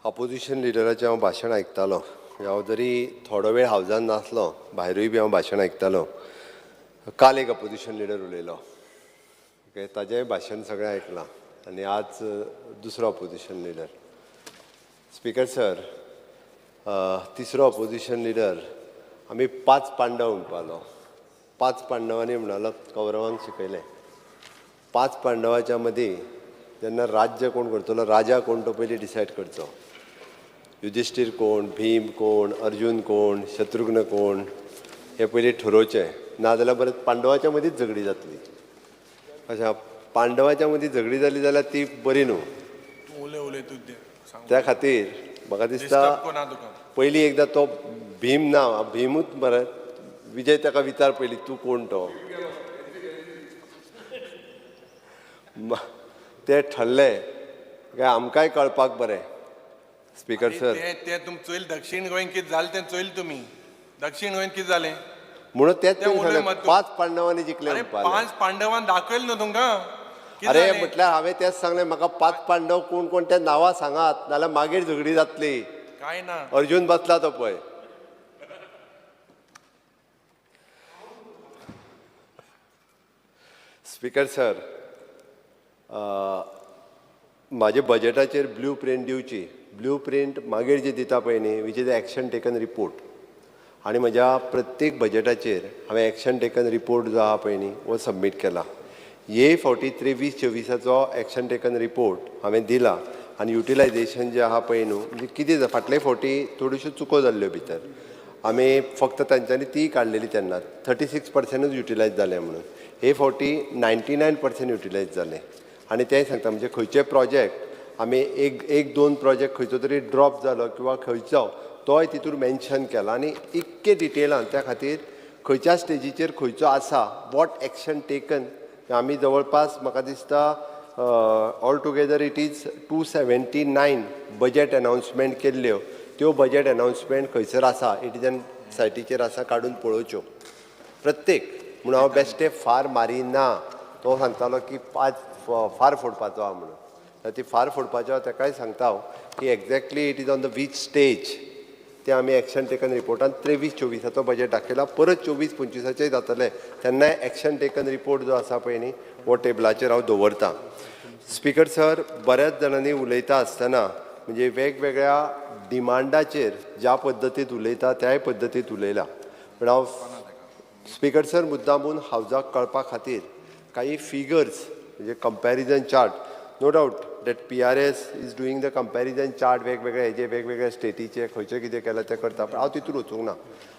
opposition लिडराचें हांव भाशण आयकतालो. हांव जरी थोडो वेळ हावजान नासलो, भायरूय बी हांव भाशण आयकतालो. काल एक ऑपोजिशन लिडर उलयलो, ओके, ताजेंय भाशण सगळें आयकलां. आनी आज दुसरो ऑपोजिशन लिडर. स्पीकर सर, तिसरो ऑपोजिशन लिडर आमी 5 पांडव म्हणपालो. 5 पांडवांनी म्हणालो कौरवांक शिकयलें. 5 पांडवाच्या मदीं जेन्ना राज्य कोण करतलो, राजा कोण तो पयलीं डिसायड करचो. युधिष्ठीर कोण, भीम कोण, अर्जुन कोण, शत्रुघ्न कोण, हे पयलीं ठरोवचें. नाजाल्यार परत पांडवाच्या मदींच झगडी जातली. अशा पांडवाच्या मदीं झगडी जाली जाल्यार ती बरी न्हू. त्या खातीर म्हाका दिसता पयलीं एकदां तो भीम ना, भीमूच मरे विजय ताका विचार पयलीं तूं कोण तो. ते ठरलें काय आमकांय कळपाक बरें. स्पीकर सर, ते तुम चोयल दक्षिण गोंयन कितें जालें तें चोयल तुमी. दक्षिण गोंयन कितें जालें म्हणून तेच ते उलय मत. 5 पांडवांनी जिखले. 5 पांडवान दाखयलें न्हू तुमकां. अरे म्हटल्यार हांवें तेच सांगलें, म्हाका 5 पांडव कोण कोण त्या नांवां सांगात, नाल्यार मागीर झगडी जातली. काय ना. अर्जुन बसला तो पळय. स्पीकर सर, माझे बजेटाचेर ब्लू प्रिंट दिवची. ब्लू प्रिंट मागीर जी दिता पळय न्ही, which is action taken report. आनी म्हज्या प्रत्येक बजेटाचेर हांवें एक्शन टेकन रिपोर्ट जो आहा पळय न्ही वो सबमीट केला. हे फावटी 23-24 एक्शन टेकन रिपोर्ट हांवें दिला. आनी युटिलायझेशन जें आहा पळय न्हू, म्हणजे कितें फाटले फावटी थोड्योश्यो चुको जाल्ल्यो भितर. आमी फक्त तांच्यांनी ती काडलेली तेन्ना 36% युटिलायज जालें म्हणून. हे फावटी 99% युटिलायज जालें. आनी तें सांगता म्हणजे खंयचे प्रोजेक्ट आमी एक दोन प्रोजेक्ट खंयचो तरी ड्रॉप जालो किंवा खंयचो तोय तितूर मेन्शन केला. आनी इतके डिटेलान त्या खातीर खंयच्या स्टेजीचेर खंयचो आसा, वॉट एक्शन टेकन, आमी जवळपास म्हाका दिसता all together it is 279 budget announcement केल्ल्यो. त्यो बजेट अनाउन्समेंट खंयसर आसा, इटिजन सायटीचेर आसा, काडून पळोवच्यो प्रत्येक. म्हणून हांव बेश्टे फार मारिना. तो सांगतालो की 5 फार फोडपाचो आहा म्हणून. ती फार फोडपाचो ताकाय सांगता हांव की exactly it is on the which stage ते आमी एक्शन टेकन रिपोर्टान 23-24 बजेट दाखयला. परत 24-25 जातले तेन्नाय एक्शन टेकन रिपोर्ट जो आसा पळय न्ही वो टेबलाचेर हांव दवरतां. स्पीकर सर, बऱ्याच जाणांनी उलयता आसतना म्हणजे वेगवेगळ्या डिमांडाचेर ज्या पद्दतीत उलयता त्याय पद्दतीत उलयला. पण हांव स्पीकर सर मुद्दामून हावजाक कळपा खातीर काही फिगर्स म्हणजे comparison chart, no doubt that PRS is doing the comparison chart वेगवेगळे हेजे वेगवेगळ्या स्टेटीचे खंयचे कितें केलां तें करता. पण हांव तितून वचूंक ना.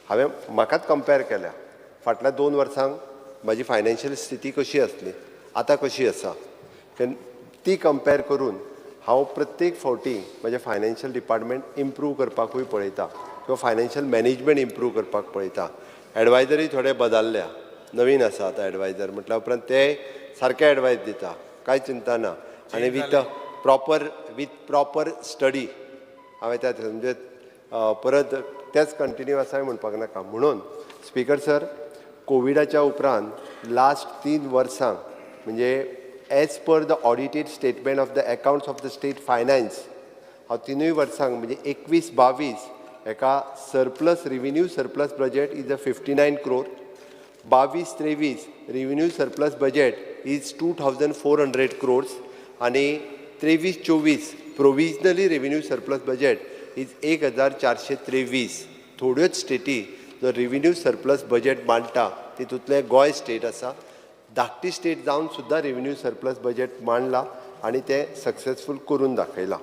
हांवें म्हाकाच कंपेर केल्या फाटल्या 2 वर्सांक म्हाजी फायनान्शियल स्थिती कशी आसली, आतां कशी आसा, ती कंपेर करून हांव प्रत्येक फावटी म्हजें फायनान्शियल डिपार्टमेंट इम्प्रूव करपाकूय पळयता किंवा फायनान्शियल मॅनेजमेंट इम्प्रूव करपाक पळयता. एडवायजरी थोडे बदलल्या, नवीन आसा आतां एडवायजर म्हटल्या उपरांत ते सारके एडवायस दिता, कांय चिंता ना. आनी विथ प्रॉपर स्टडी हांवें त्या म्हणजे परत तेच कंटिन्यू आसाय म्हणपाक नाका. म्हणून स्पीकर सर, कोविडाच्या उपरांत लास्ट 3 वर्सां म्हणजे age per the audited statement of the accounts of the state finance हांव 3 वर्सांक म्हणजे 21-22 एका surplus revenue surplus budget is 59 crore. 22-23 revenue surplus budget is 2400 crores. आणि 23-24 provisionally revenue surplus budget is 1423. थोड्योच स्टेटी जो revenue surplus budget मांडटा तितूंतले Goa state आसा. धाकटी state जावन सुद्दां रेव्हेन्यू सरप्लस बजेट मांडला आनी तें सक्सेसफूल करून दाखयला.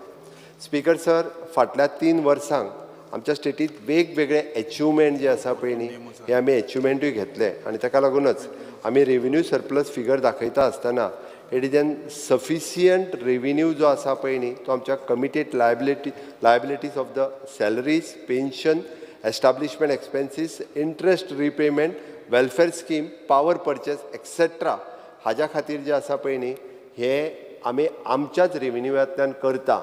स्पीकर सर, फाटल्या 3 वर्सांक आमच्या स्टेटींत वेगवेगळे अचिवमेंट जे आसा पळय न्ही हे आमी अचिवमेंटूय घेतले. आनी ताका लागूनच आमी रेव्हेन्यू सरप्लस फिगर दाखयता आसतना it is an sufficient revenue जो आसा पळय न्ही तो आमच्या committed liabilities of the salaries, pension, establishment expenses, interest repayment, welfare scheme, power purchase etcetera हाज्या खातीर जे आसा पळय न्ही हे आमी आमच्याच रेव्हेन्यूंतल्यान करता.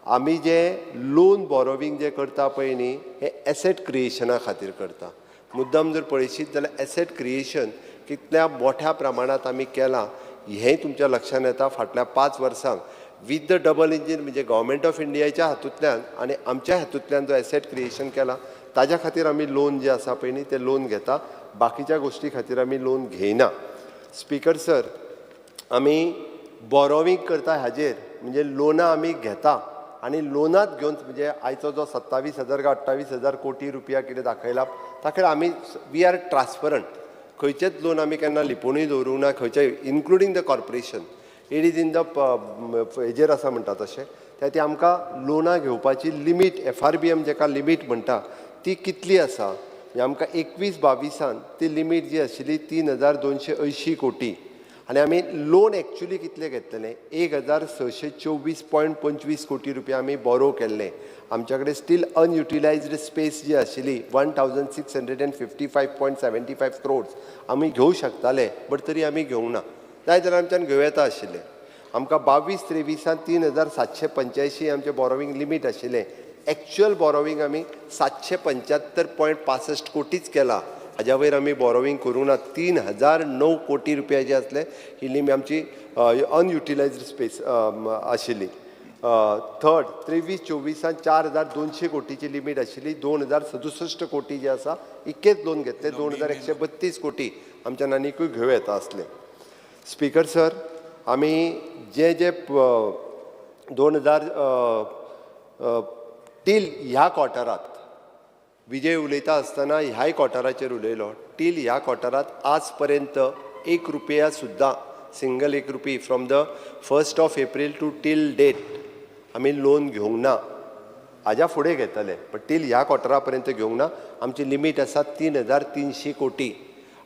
आमी जे लोन बॉरोवींग जे करता पळय न्ही हे एसेट क्रिएशना खातीर करता. मुद्दम जर पळयशीत जाल्यार एसेट क्रिएशन कितल्या मोठ्या प्रमाणात आमी केलां हेंय तुमच्या लक्षांत येता. फाटल्या 5 वर्सांक वीथ द डबल इंजीन म्हणजे गव्हर्मेंट ऑफ इंडियाच्या हातूंतल्यान आनी आमच्या हातूंतल्यान जो एसेट क्रिएशन केला ताज्या खातीर आमी लोन जे आसा पळय न्ही ते लोन घेता. बाकीच्या गोश्टी खातीर आमी लोन घेयना. स्पीकर सर, आमी बॉरोवींग करता हाजेर म्हणजे लोनां आमी घेता आनी लोनांत घेवन म्हणजे आयचो जो 27,000 का 28,000 कोटी रुपया कितें दाखयला ताका आमी वी आर ट्रान्सपरंट. खंयचेच लोन आमी केन्ना लिपोवनूय दवरूंक ना, खंयचे including the corporation. It is in the हेजेर आसा म्हणटा तशें. त्या ती आमकां लोनां घेवपाची लिमीट FRBM जेका लिमीट म्हणटा ती कितली आसा म्हणजे आमकां 21-22 ती लिमीट जी आशिल्ली 3,280 कोटी. आनी आमी लोन एक्चुली कितले घेतलेले 1,624.25 कोटी रुपया आमी बॉरो केल्ले. आमच्या कडेन स्टील अनयुटिलायज्ड स्पेस जी आशिल्ली 1,655.75 crores आमी घेवंक शकताले, बट तरी आमी घेवंक ना. जाय जाल्यार आमच्यान घेवं येता आशिल्ले. आमकां 22-23 3,785 आमचें बॉरोवींग लिमीट आशिल्लें. एक्चुअल बॉरोवींग आमी 775.65 कोटीच केला. हाज्या वयर आमी बॉरोवींग करूंक ना. 3,009 कोटी रुपया जे आसले ही लिमीट आमची अनयुटिलायज्ड स्पेस आशिल्ली. थर्ड 23-24 4,200 कोटीची लिमीट आशिल्ली. 2,067 कोटी जे आसा इतकेच लोन घेतले. 2,132 कोटी आमच्या आनीकूय घेवं येता आसले. स्पीकर सर, आमी जे 2000 टील ह्या क्वॉर्टरात विजय उलयता आसतना ह्याय क्वॉर्टराचेर उलयलो. टील ह्या क्वॉर्टरात आज पर्यंत ₹1 सुद्दां single ₹1 from the 1st of April to till date आमी लोन घेवंक ना. हाज्या फुडें घेतले पण टील ह्या क्वॉर्टरा पर्यंत घेवंक ना. आमची लिमीट आसा 3,300 कोटी.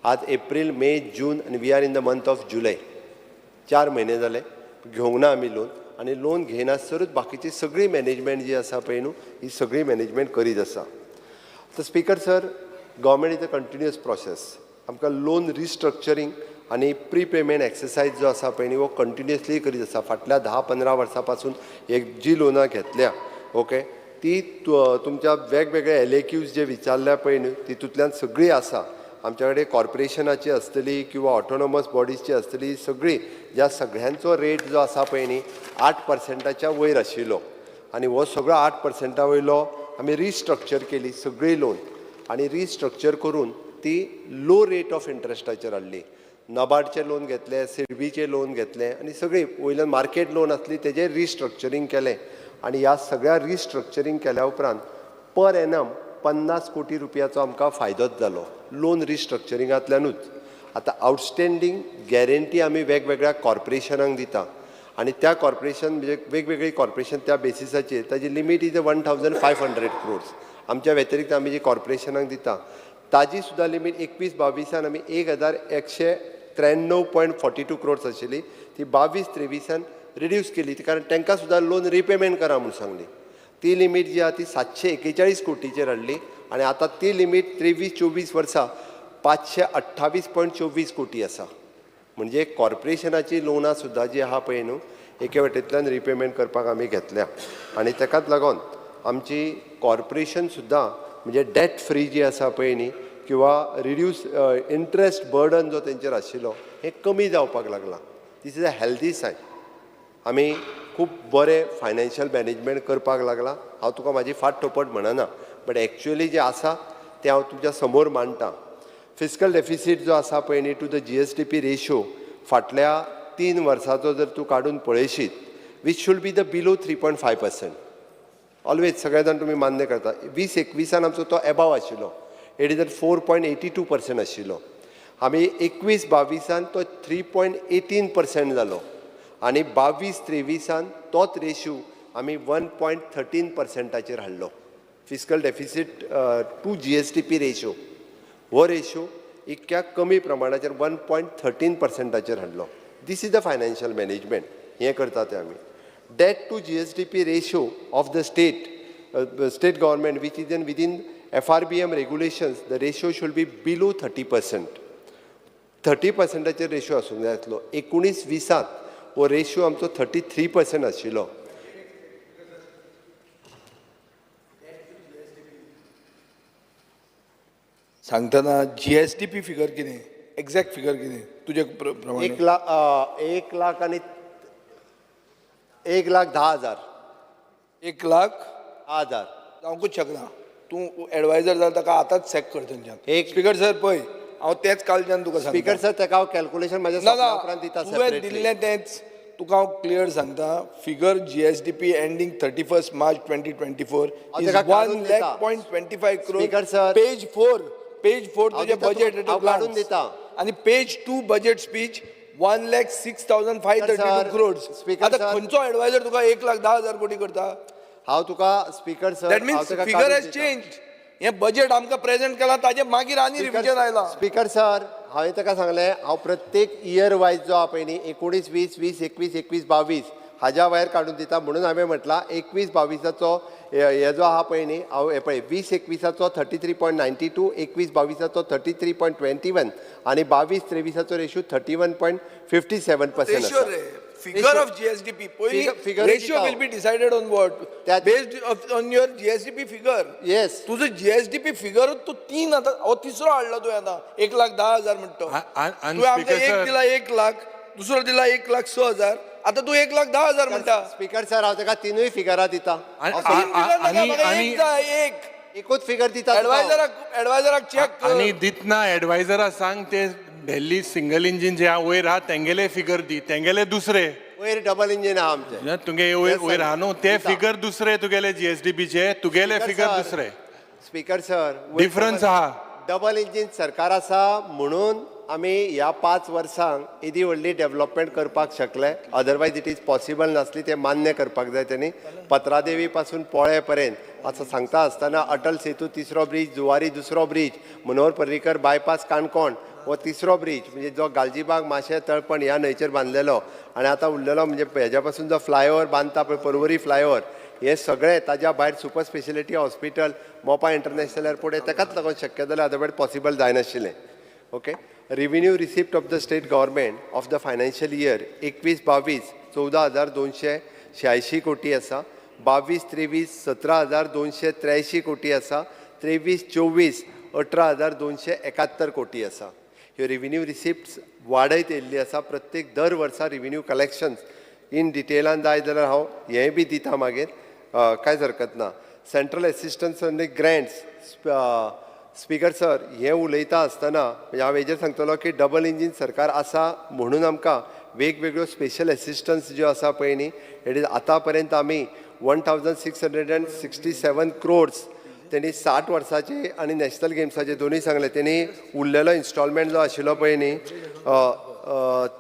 आज एप्रील, मे, जून आनी we are in the month of July. 4 म्हयने जाले घेवंक ना आमी लोन. आनी लोन घेयनासतरूच बाकीची सगळी मॅनेजमेंट जी आसा पळय न्हू ही सगळी मॅनेजमेंट करीत आसा. तर speaker sir, government is a continuous process. आमकां लोन रिस्ट्रक्चरींग आनी प्री पेमेंट एक्सरसायज जो आसा पळय न्ही वो कंटिन्युअसली करीत आसा. फाटल्या 10-15 वर्सां पासून एक जी लोनां घेतल्या ओके ती तुमच्या वेगवेगळे एलएक्यूज जे विचारल्या पळय न्ही तितूंतल्यान सगळी आसा. आमच्या कडेन कॉर्पोरेशनाची आसतली किंवा ऑटोनॉमस बॉडीजची आसतली सगळी ज्या सगळ्यांचो रेट जो आसा पळय न्ही 8%च्या वयर आशिल्लो आनी हो सगळो 8% वयलो आमी रिस्ट्रक्चर केली सगळी लोन आनी रिस्ट्रक्चर करून ती लो रेट ऑफ इंट्रस्टाचेर हाडली. नबार्डचे लोन घेतले, सिडबीचे लोन घेतले आनी सगळी वयल्यान मार्केट लोन आसली तेजेर रिस्ट्रक्चरींग केलें. आनी ह्या सगळ्या रिस्ट्रक्चरींग केल्या उपरांत पर एनम 50 कोटी रुपयाचो आमकां फायदोच जालो लोन रिस्ट्रक्चरिंगांतल्यानूच. आतां आउटस्टँडींग गॅरंटी आमी वेगवेगळ्या कॉर्पोरेशनांक दिता आनी त्या कॉर्पोरेशन म्हणजे वेगवेगळी कॉर्पोरेशन त्या बेसिसाचेर ताजी लिमीट इज 1,500 crores. आमच्या व्यतिरिक्त आमी जी कॉर्पोरेशनांक दिता ताजी सुद्दां लिमीट 21-22 आमी 1,193.42 crores आशिल्ली ती 22-23 रिड्यूस केली कारण तांकां सुद्दां लोन रिपेमेंट करा म्हूण सांगली. ती लिमीट जी आहा ती 741 कोटीचेर हाडली आनी आतां ती लिमीट 23-24 वर्सां 528.24 कोटी आसा. म्हणजे कॉर्पोरेशनाची लोनां सुद्दां जी आहा पळय न्हू एके वटेंतल्यान रिपेमेंट करपाक आमी घेतल्या आनी ताकाच लागून आमची कॉर्पोरेशन सुद्दां म्हणजे डेट फ्री जी आसा पळय न्ही किंवा रिड्यूस इंट्रस्ट बर्डन जो तेंचेर आशिल्लो हें कमी जावपाक लागला. This is a healthy sign. आमी खूब बरें फायनान्शियल मॅनेजमेंट करपाक लागला. हांव तुका म्हाजी फाट टोपट म्हणना बट एक्चुअली जें आसा तें हांव तुमच्या समोर मांडटां. फिस्कल डेफिसीट जो आसा पळय न्ही टू द GSDP रेशो फाटल्या 3 वर्सांचो जर तूं काडून पळयशीत which should be the below 3.5%. Always सगळे जाण तुमी मान्य करता. 20-21 आमचो तो एबाव आशिल्लो. इट इज 4.82% आशिल्लो. आमी 21-22 तो 3.18% जालो आनी 22-23 तोच रेशो आमी 1.13%चेर हाडलो. Fiscal deficit to GSDP ratio हो रेशो इतक्या कमी प्रमाणाचेर 1.13%चेर हाडलो. This is the financial management. हें करता तें आमी. Debt to GSDP ratio of the state government which is within FRBM regulations the ratio should be below 30%. 30%चेर रेशो आसूंक जाय आसलो. 19-20 हो रेशो आमचो 33% आशिल्लो. सांगतना GSDP फिगर कितें एक्झॅक्ट फिगर कितें तुजे प्रमाणे 1,10,000 1,10,000 जावंकूच शकना. तूं एडवायजर जाता ताका आतांच सॅक कर थंयच्यान. स्पीकर सर पळय हांव तेच कालच्यान तुका सांगता. स्पीकर सर ताका हांव कॅल्क्युलेशन म्हाज्या सपना उपरांत दिता तुवें सेपरेटली. दिल्लें तेंच तुका हांव क्लियर सांगता. फिगर GSDP एंडिंग 31 March 2024 हांव is ताका काडून दिता. 1,25 crore. Speaker sir. पेज 4 तुजें बजेट हांव काडून दिता. आनी page 2 budget speech 1,06,532 crores. Speaker आतां सर. खंयचो एडवायजर तुका 1,10,000 कोटी करता? हांव तुका speaker sir that means figure has change. हें बजेट आमकां प्रेझेंट केलां ताजे मागीर आनी रिव्हिजन आयलां. स्पीकर सर हांवें ताका सांगलें हांव प्रत्येक इयर वायज जो आहा पळय न्ही 19, 20, 20, 21, 21, 22 हाज्या भायर काडून दिता म्हणून हांवें म्हटलां 21-22 हे जो आहा पळय न्ही हांव हे पळय 20-21 33.92, 21-22 33.21 आनी 22-23 ratio 31.57% ratio ray figure of GSDP Figure ratio will be decided on what based on your GSDP figure. Yes तुझं GSDP फिगर तू 3 आता तिसरो हाडला तुवें आतां 1,10,000 म्हणतो. तुवें आमकां एक दिला 1,00,000 दुसरो दिला 1,06,000 आता तू 1,10,000 म्हणटा. स्पीकर सर हांव ताका तिनूय फिगरां दिता. एकूच फिगर दिता. एडवायजराक चेक आणि दितना एडवायजरा सांग ते दिल्ली सिंगल इंजिन जे वयर आहा तेंगेले फिगर दी तेंगेले दुसरे वयर डबल इंजिन आहा आमचे तुगे वयर आहा न्हू ते फिगर दुसरे तुगेले जीएसडीबीचे तुगेले फिगर दुसरे स्पीकर सर डिफरन्स आहा डबल इंजिन सरकार आसा म्हणून आमी ह्या 5 वर्सांक इदी व्हडली डेव्हलपमेंट करपाक शकले अदरवायज इट इज पॉसिबल नासली ते मान्य करपाक जाय त्यांनी पत्रादेवी पासून पोळे पर्यंत असं सांगता आसतना अटल सेतू तिसरो ब्रिज जुवारी दुसरो ब्रिज मनोहर पर्रीकर बायपास काणकोण हो तिसरो ब्रिज म्हणजे जो गालजीबाग माशे तळपण ह्या न्हंयचेर बांदलेलो आनी आतां उरलेलो म्हणजे हेज्या पासून जो फ्लायओव्हर बांदता पळय पर्वरी फ्लायओव्हर हे सगळे ताज्या भायर super speciality hospital Mopa international airport हे ताकाच लागून शक्य जालें अदरवायज पॉसिबल जायनाशिल्लें okay revenue receipt of the state government of the financial year 21-22 14,286 कोटी आसा 22-23 17,283 कोटी आसा 23-24 18,271 कोटी आसा ह्यो रेव्हेन्यू रिसिप्ट्स वाडयत येयल्ली आसा प्रत्येक दर वर्सा रेव्हेन्यू कलेक्शन्स इन डिटेलान जाय जाल्यार हांव हेंय बी दिता मागीर कांयच हरकत ना सेंट्रल एसिस्टन्स आनी ग्रँट्स स्पीकर सर हें उलयता आसतना हांव हेजेर सांगतलो की डबल इंजीन सरकार आसा म्हणून आमकां वेगवेगळ्यो स्पेशल एसिस्टन्स ज्यो आसा पळय न्ही इट इज आतां पर्यंत आमी 1,667 crores त्यांनी 60 वर्साचे आनी नॅशनल गेम्साचे दोनूय सांगले त्यांनी उरलेलो इन्स्टॉलमेंट जो आशिल्लो पळय न्ही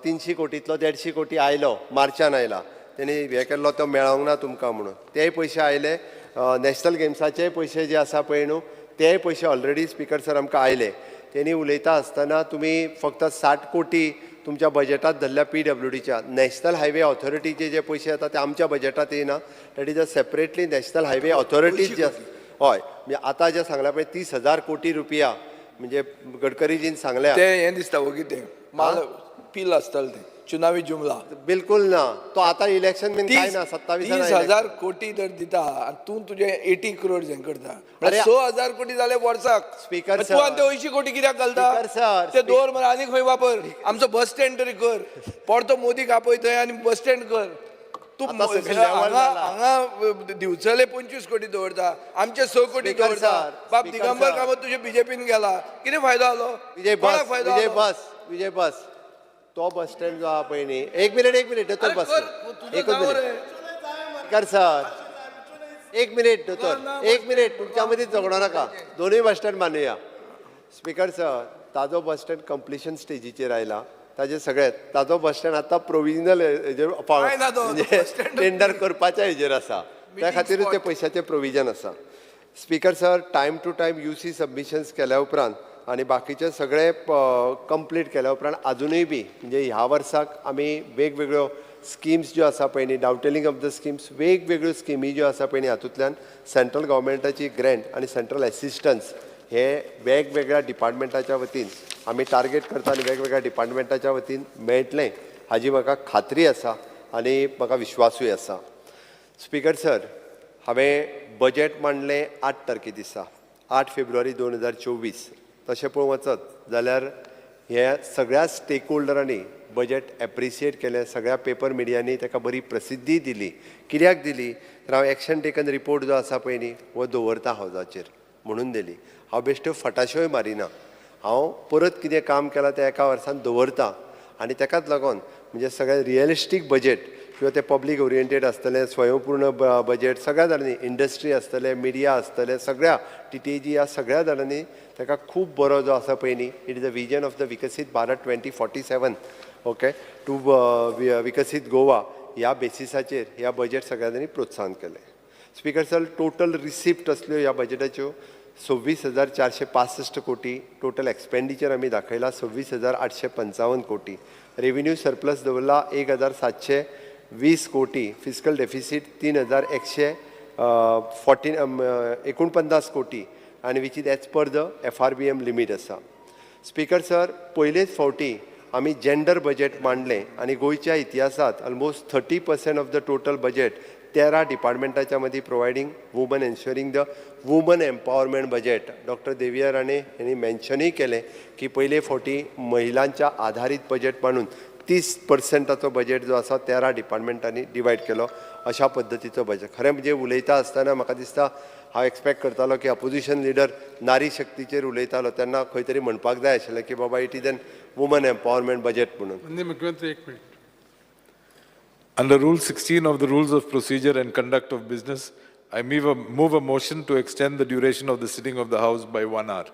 300 कोटींतलो 150 कोटी आयलो मार्चान आयला त्यांनी हे केल्लो तो मेळोंक ना तुमकां म्हणून तेय पयशे आयले नॅशनल गेम्साचे पयशे जे आसा पळय न्हू ते पयशे ऑलरेडी स्पीकर सर आमकां आयले त्यांनी उलयता आसतना तुमी फक्त 60 कोटी तुमच्या बजेटात धरल्या PWDच्या नॅशनल हायवे ऑथॉरिटीचे जे पयशे येता ते आमच्या बजेटात येना that is a separately national highway authorities जे हय म्हणजे आतां जे सांगल्या पळय 30,000 कोटी रुपया म्हणजे गडकरीजीन सांगल्या ते हें दिसता हो कितें माल पील आसतलें तें चुनावी जुमला बिलकुल ना तो आतां इलेक्शन बीन काय ना 27 30,000 कोटी तर दिता आनी तूं तुजे 80 crores हें करता 6,000 कोटी जाले वर्साक स्पीकर तूं आनी ते 80 कोटी कित्याक घालता ते दवर मरे आनी खंय वापर आमचो बस स्टँड तरी कर परतो मोदीक आपय थंय आनी बस स्टँड कर तूं हांगा दिवचले 25 कोटी दवरता आमचे 6 कोटी दवरता बाप दिगंबर कामत तुजे बीजेपीन गेला कितें फायदो जालो विजय बस तो बस स्टँड जो आहा पळय न्ही एक मिनिट दोतोर बस एकूच मिनिट कर सर एक मिनिट तुमच्या मदीं झगडो नाका दोनूय बस स्टँड बांदुया स्पीकर सर ताजो बस स्टँड कंप्लिशन स्टेजीचेर आयला ताजे सगळे ताजो बस स्टँड आतां प्रोविजनल हेजेर म्हणजे टेंडर करपाच्या हेजेर आसा त्या खातीरूच ते पयशाचें प्रोविजन आसा speaker sir time to time UC submissions केल्या उपरांत आनी बाकीचे सगळे कंप्लीट केल्या उपरांत अजूनय बी म्हणजे ह्या वर्साक आमी वेगवेगळ्यो स्किम्स ज्यो आसा पळय न्ही डावटेलिंग ऑफ द स्किम्स वेगवेगळ्यो स्किमी ज्यो आसा पळय न्ही हातूंतल्यान सेंट्रल गव्हर्मेंटाची ग्रँट आनी सेंट्रल एसिस्टन्स हे वेगवेगळ्या डिपार्टमेंटाच्या वतीन आमी टार्गेट करता आनी वेगवेगळ्या डिपार्टमेंटाच्या वतीन मेळटलें हाजी म्हाका खात्री आसा आनी म्हाका विश्वासूय आसा स्पीकर सर हांवें बजेट मांडलें 8 तारखे दिसा 8 फेब्रुवारी 2024 तशें पळोवंक वचत जाल्यार हे सगळ्या स्टेक होल्डरांनी बजेट एप्रिशिएट केलें सगळ्या पेपर मिडियांनी ताका बरी प्रसिद्धी दिली कित्याक दिली तर हांव एक्शन टेकन रिपोर्ट जो आसा पळय न्ही हो दवरता हावजाचेर म्हणून दिली हांव बेश्ट्यो फटाश्योय मारिना हांव परत कितें काम केलां तें एका वर्सान दवरता आनी ताकाच लागून म्हणजे सगळें रियलिस्टीक बजेट किंवा ते पब्लीक ओरिएंटेड आसतलें स्वयंपूर्ण बजेट सगळ्या जाणांनी इंडस्ट्री आसतलें मिडिया आसतलें सगळ्या TTG ह्या सगळ्या जाणांनी ताका खूब बरो जो आसा पळय न्ही it is the vision of the विकसीत भारत 2047 ओके टू विकसीत गोवा ह्या बेसिसाचेर ह्या बजेट सगळ्या जाणांनी प्रोत्साहन केलें स्पीकर सर टोटल रिसिप्ट असल्यो ह्या बजेटाच्यो 26,465 कोटी टोटल एक्सपेंडिचर आमी दाखयला 26,855 कोटी रेव्हेन्यू सरप्लस दवरला 1,720 कोटी फिस्कल डेफिसीट 3,149 कोटी आनी which is as per the FRBM limit आसा स्पीकर सर पयलेच फावटी आमी जेंडर बजेट मांडलें आनी गोंयच्या इतिहासांत almost 30% of the total budget 13 डिपार्टमेंटाच्या मदीं providing women ensuring the women empowerment budget doctor Deviya Rane यांनी मेन्शनूय केलें की पयले फावटी महिलांच्या आधारीत बजेट मांडून 30%ाचो बजेट जो आसा 13 डिपार्टमेंटांनी डिवायड केलो अशा पद्दतीचो बजेट. खरें म्हणजे उलयता आसतना म्हाका दिसता हांव एक्सपेक्ट करतालो की अपोजिशन लिडर नारी शक्तीचेर उलयतालो तेन्ना खंय तरी म्हणपाक जाय आशिल्लें की बाबा it is an woman empowerment budget म्हणून. माननीय मुख्यमंत्री एक minute. Under Rule 16 of the Rules of Procedure and Conduct of Business, I move a motion to extend the duration of the sitting of the House by 1 hour.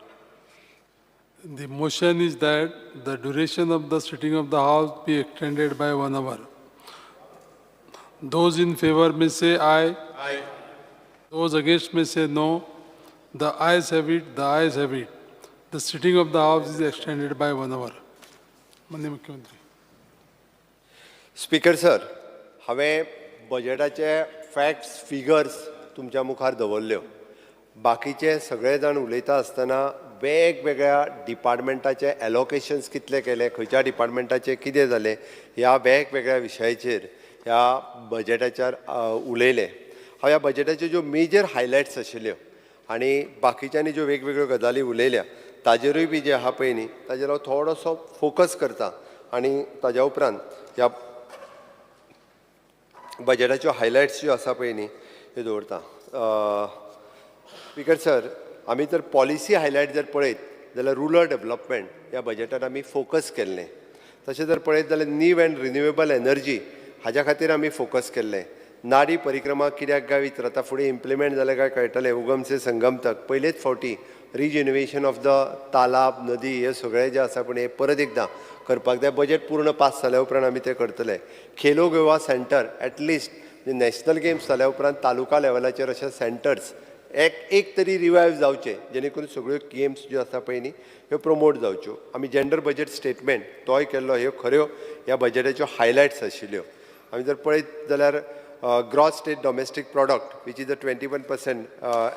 The motion is that the duration of the sitting of the House be extended by 1 hour. Those in favor may say aye. Aye. Those against may say no. The ayes have it, the ayes have it. The sitting of the House is extended by 1 hour. माननीय मुख्यमंत्री. Speaker sir, हांवें बजेटाचे facts figures तुमच्या मुखार दवरल्यो. बाकीचे सगळे जाण उलयता आसतना वेगवेगळ्या डिपार्टमेंटाचे एलोकेशन्स कितले केले, खंयच्या डिपार्टमेंटाचे कितें जालें ह्या वेगवेगळ्या विशयाचेर ह्या बजेटाचेर उलयले. हांव ह्या बजेटाच्यो ज्यो मेजर हायलायट्स आशिल्ल्यो आनी बाकीच्यांनी ज्यो वेगवेगळ्यो गजाली उलयल्या ताजेरूय बी जे आहा पळय न्ही ताजेर हांव थोडोसो फोकस करता आनी ताज्या उपरांत ह्या बजेटाच्यो हायलायट्स ज्यो आसा पळय न्ही ह्यो दवरता. स्पीकर सर, आमी जर पॉलिसी हायलायट जर पळयत जाल्यार रुरल डेव्हलपमेंट ह्या बजेटान आमी फोकस केल्लें. तशें जर पळयत जाल्यार नीव एंड रिन्युएबल एनर्जी हाज्या खातीर आमी फोकस केल्लें. नाडी परिक्रमा कित्याक गावी तर आतां फुडें इम्प्लिमेंट जालें काय कळटलें. उगम से संगम तक पयलेच फावटी रिजेन्युएशन ऑफ द तालाब नदी हे सगळें जें आसा पूण हें परत एकदां करपाक जाय. बजेट पूर्ण पास जाल्या उपरांत आमी तें करतले. Khelo Goa centre at least national games जाल्या उपरांत तालुका लेवलाचेर अशे सेंटर्स एक तरी रिवायव जावचे जेणे करून सगळ्यो गेम्स ज्यो आसा पळय न्ही ह्यो प्रमोट जावच्यो. आमी जेंडर बजेट स्टेटमेंट तोय केल्लो. ह्यो खऱ्यो ह्या बजेटाच्यो हायलायट्स आशिल्ल्यो. आमी जर पळयत जाल्यार gross state domestic product which is the 21%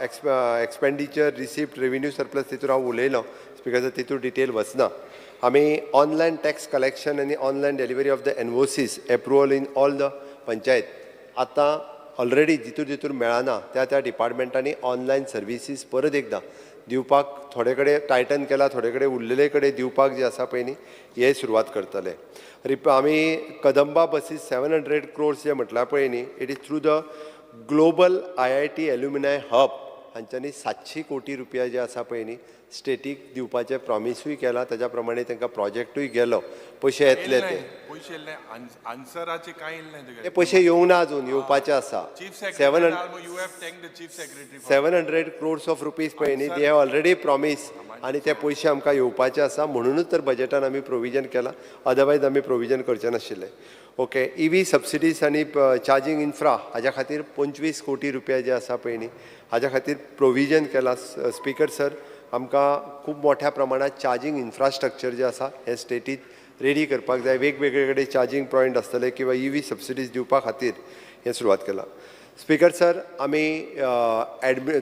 expenditure receipt revenue surplus तितूर हांव उलयलो. स्पीकर तितूर डिटेल वचना. आमी ऑनलायन टॅक्स कलेक्शन आनी online delivery of the invoices approval in all the panchayat आतां ऑलरेडी जितूर मेळना त्या डिपार्टमेंटांनी ऑनलायन सर्विसीस परत एकदां दिवपाक थोडे कडेन टायटन केला, थोडे कडेन उरलेले कडेन दिवपाक जे आसा पळय न्ही हे सुरवात करतले. आमी कदंबा बसीस 700 crores जे म्हटल्या पळय न्ही it is through the global IIT alumni hub हांच्यांनी 700 कोटी रुपया जे आसा पळय न्ही स्टेटीक दिवपाचें प्रॉमिसूय केला. ताज्या प्रमाणे तांकां प्रोजेक्टूय गेलो. पयशे येतले ते आन्सराचे कांय ते पयशे येवंक ना अजून, येवपाचे आसा. 700 crores ऑफ रुपीज पळय न्ही दे हॅव ऑलरेडी प्रॉमीस आनी ते पयशे आमकां येवपाचे आसा. म्हणूनच तर बजेटान आमी प्रोविजन केलां. अदरवायज आमी प्रोविजन करचे नाशिल्ले. ओके. EV सबसिडीज आनी चार्जिंग इन्फ्रा हाज्या खातीर 25 कोटी रुपया जे आसा पळय न्ही हाज्या खातीर प्रोविजन केलां. स्पीकर सर, आमकां खूब मोठ्या प्रमाणात चार्जिंग इन्फ्रास्ट्रक्चर जे आसा हे स्टेटीत रेडी करपाक जाय. वेगवेगळे कडेन चार्जिंग पॉयंट आसतले किंवा EV सबसिडीज दिवपा खातीर हे सुरवात केला. स्पीकर सर, आमी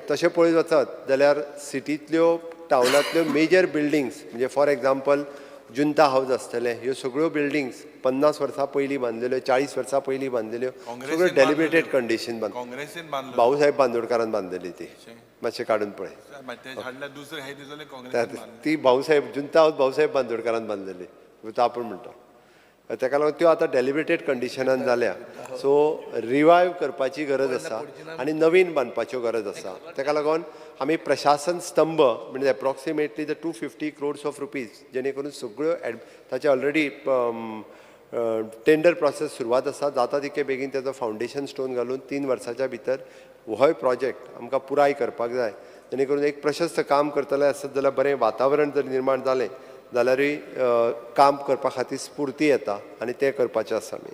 तशें पळयत वचत जाल्यार सिटींतल्यो टावनांतल्यो मेजर बिल्डिंग्स म्हणजे फॉर एग्जाम्पल जुंता हावज आसतले ह्यो सगळ्यो बिल्डिंग्स 50 वर्सां पयलीं बांदलेल्यो, 40 वर्सां पयलीं बांदलेल्यो, सगळ्यो डेलिब्रेटेड कंडिशन भाऊसाहेब बांदोडकारान बांदलेली ती. मातशें काडून पळय ती भाऊसाहेब जुंता हावज भाऊसाहेब बांदोडकारान बांदलेली तो आपूण म्हणटा. ताका लागून त्यो आतां डेलिब्रेटेड कंडिशनान जाल्या. सो रिवायव करपाची गरज आसा आनी नवीन बांदपाच्यो गरज आसा. ताका लागून आमी प्रशासन स्तंभ म्हणजे approximately the 250 crores of rupees जेणे करून सगळ्यो ताचे ऑलरेडी टेंडर प्रोसेस सुरवात आसा. जाता तितके बेगीन तेजो फावंडेशन स्टोन घालून 3 वर्साच्या भितर होय प्रोजेक्ट आमकां पुराय करपाक जाय. जेणे करून एक प्रशस्त काम करतले आसत जाल्यार बरें वातावरण जर निर्माण जालें जाल्यारूय काम करपा खातीर स्फूर्ती येता आनी तें करपाचें आसा आमी.